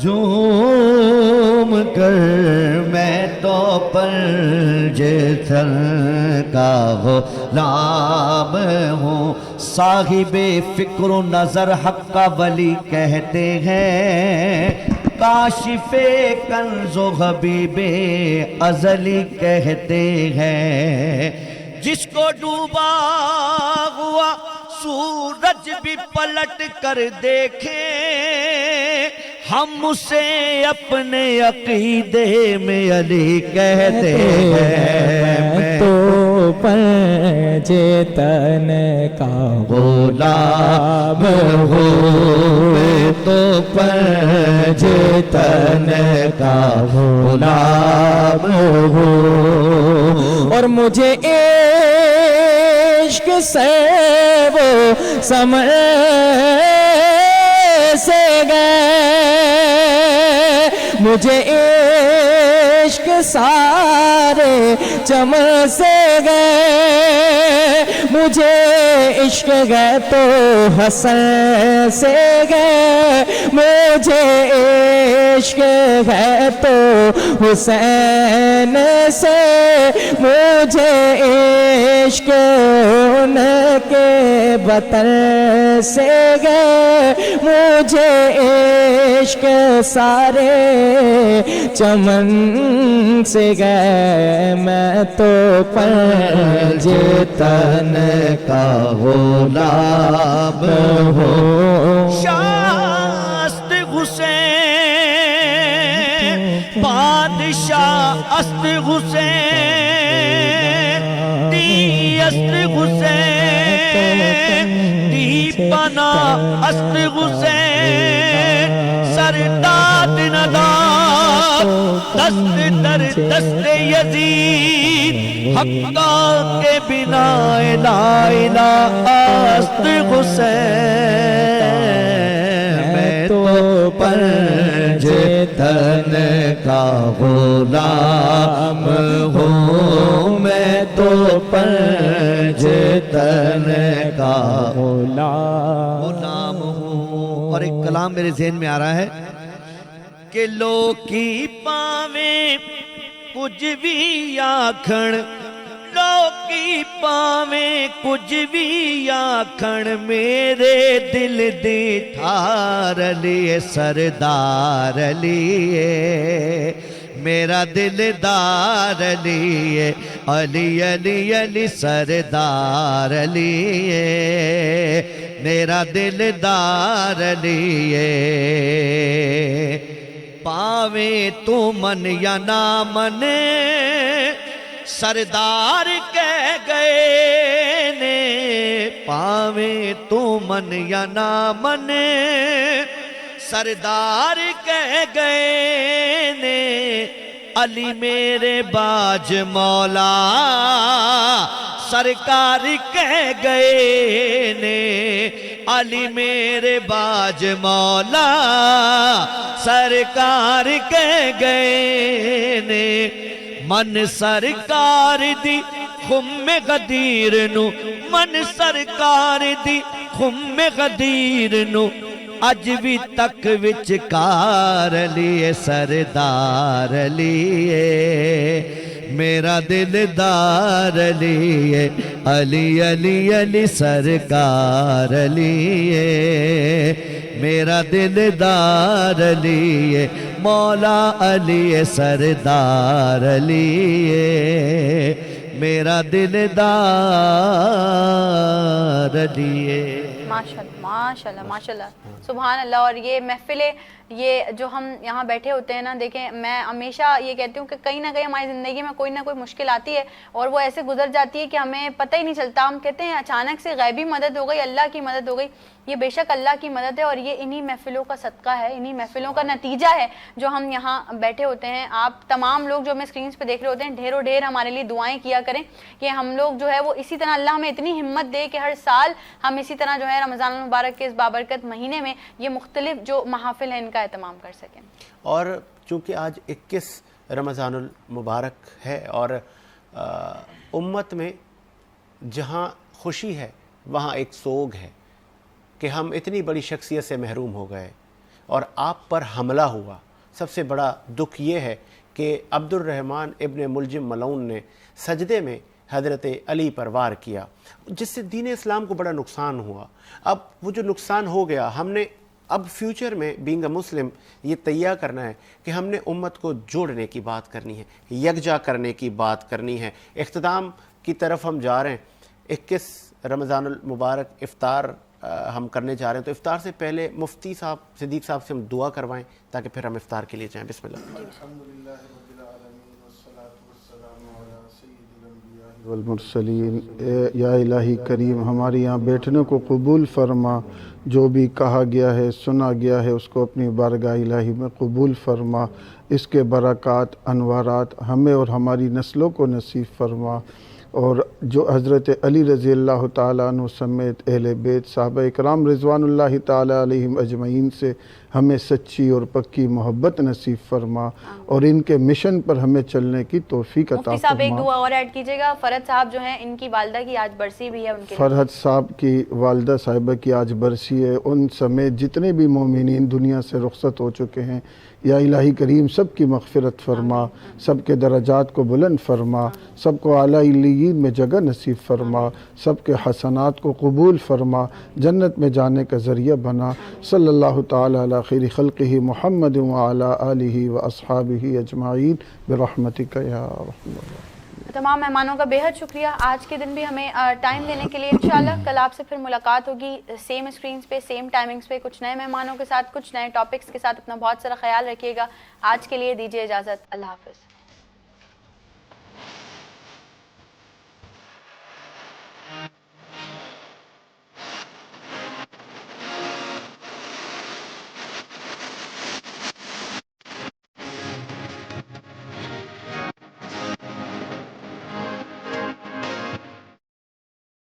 جھوم کر میں تو پنج تن کا غلام ہوں، صاحب فکر و نظر حق کا ولی کہتے ہیں، کاشف کنز و حبیب ازلی کہتے ہیں، جس کو ڈوبا ہوا سورج بھی پلٹ کر دیکھے، ہم اسے اپنے عقیدے میں علی کہتے ہیں، میں تو پنج تن کا غلام ہوں، میں تو پنج تن کا غلام ہوں، اور مجھے عشق سے وہ سمجھ سے گئے، مجھے عشق سارے چمن سے گئے، مجھے عشق گئے تو حسن سے گئے، مجھے عشق گئے تو حسین سے، مجھے عشق ان کے وطن سے گئے، مجھے عشق سارے چمن سے گئے، میں تو پنج تن کا غلام ہوں، شاست حسین بادشاہ است حسین دی است حسین دی پنا است حسین سرداد ندار دست در دست یزید حقا کے بنا لا الہ است حسین میں تو پنج تن کا غلام ہوں میں تو پنج تن کا غلام ہوں. اور ایک کلام میرے ذہن میں آ رہا ہے کہ لوکی پاویں کچھ بھی آکھن لوکی پاویں کچھ بھی آکھن میرے دل دی ٹھار لیے سردار لیے میرا دلدار لیے علی علی علی سردار لیے میرا دلدار لیے پاویں تو من یا نہ من سردار کہہ گئے نے پاویں تو من یا نہ من سردار کہہ گئے نے علی میرے باج مولا سرکار کہہ گئے نے علی میرے باج مولا سرکار کہہ گئے نے من سرکار دی خم غدیر نو من سرکار دی خم غدیر نو اج بھی تک وچکار لیے سردار لیے میرا دلدار لیے علی علی علی سرکار لیے میرا دلدار لیے مولا علی سردار لیے میرا دلدار لیے. ماشاءاللہ ماشاءاللہ ماشاءاللہ سبحان اللہ. اور یہ محفلیں یہ جو ہم یہاں بیٹھے ہوتے ہیں نا، دیکھیں میں ہمیشہ یہ کہتی ہوں کہ کہیں نہ کہیں ہماری زندگی میں کوئی نہ کوئی مشکل آتی ہے اور وہ ایسے گزر جاتی ہے کہ ہمیں پتہ ہی نہیں چلتا. ہم کہتے ہیں اچانک سے غیبی مدد ہو گئی، اللہ کی مدد ہو گئی. یہ بے شک اللہ کی مدد ہے اور یہ انہی محفلوں کا صدقہ ہے، انہی محفلوں کا نتیجہ ہے جو ہم یہاں بیٹھے ہوتے ہیں. آپ تمام لوگ جو ہمیں اسکرینز پہ دیکھ رہے ہوتے ہیں ڈھیر و ڈھیر ہمارے لیے دعائیں کیا کریں کہ ہم لوگ جو ہے وہ اسی طرح اللہ ہمیں اتنی ہمت دے کہ ہر سال ہم اسی طرح جو ہے رمضان المبارک کے اس بابرکت مہینے میں یہ مختلف جو محافل ہیں ان کا اہتمام کر سکیں. اور چونکہ آج 21 رمضان المبارک ہے اور امت میں جہاں خوشی ہے وہاں ایک سوگ ہے کہ ہم اتنی بڑی شخصیت سے محروم ہو گئے اور آپ پر حملہ ہوا. سب سے بڑا دکھ یہ ہے کہ عبد الرحمن ابن ملجم ملعون نے سجدے میں حضرت علی پر وار کیا، جس سے دین اسلام کو بڑا نقصان ہوا. اب وہ جو نقصان ہو گیا، ہم نے اب فیوچر میں بینگ اے مسلم یہ تیار کرنا ہے کہ ہم نے امت کو جوڑنے کی بات کرنی ہے، یکجا کرنے کی بات کرنی ہے. اختتام کی طرف ہم جا رہے ہیں. 21 رمضان المبارک افطار ہم کرنے جا رہے ہیں، تو افطار سے پہلے مفتی صاحب صدیق صاحب سے ہم دعا کروائیں تاکہ پھر ہم افطار کے لیے جائیں. بسم اللہ. والمرسلین. یا الہی کریم ہمارے یہاں بیٹھنے کو قبول فرما، جو بھی کہا گیا ہے سنا گیا ہے اس کو اپنی بارگاہ الہی میں قبول فرما. اس کے برکات انوارات ہمیں اور ہماری نسلوں کو نصیب فرما. اور جو حضرت علی رضی اللہ تعالیٰ عنہ سمیت اہل بیت صحابہ اکرام رضوان اللہ تعالیٰ علیہم اجمعین سے ہمیں سچی اور پکی محبت نصیب فرما اور ان کے مشن پر ہمیں چلنے کی توفیق عطا فرما. مفتی صاحب ایک دعا اور ایڈ کیجئے گا. فرحت صاحب جو ہیں ان کی والدہ کی آج برسی بھی ہے، ان کے فرحت صاحب کی والدہ صاحبہ کی آج برسی ہے. ان سمیت جتنے بھی مومنین دنیا سے رخصت ہو چکے ہیں، یا الہی کریم سب کی مغفرت فرما، سب کے درجات کو بلند فرما، سب کو اعلیٰ علیین میں جگہ نصیب فرما، سب کے حسنات کو قبول فرما، جنت میں جانے کا ذریعہ بنا. صلی اللہ تعالی علی خیر خلقہ محمد وعلی آلہ واصحابہ اجمعین برحمتک یا رحمن الرحیم. تمام مہمانوں کا بے حد شکریہ آج کے دن بھی ہمیں ٹائم دینے کے لیے. انشاءاللہ کل آپ سے پھر ملاقات ہوگی سیم اسکرینز پہ سیم ٹائمنگز پہ کچھ نئے مہمانوں کے ساتھ کچھ نئے ٹاپکس کے ساتھ. اپنا بہت سارا خیال رکھیے گا. آج کے لیے دیجیے اجازت. اللہ حافظ.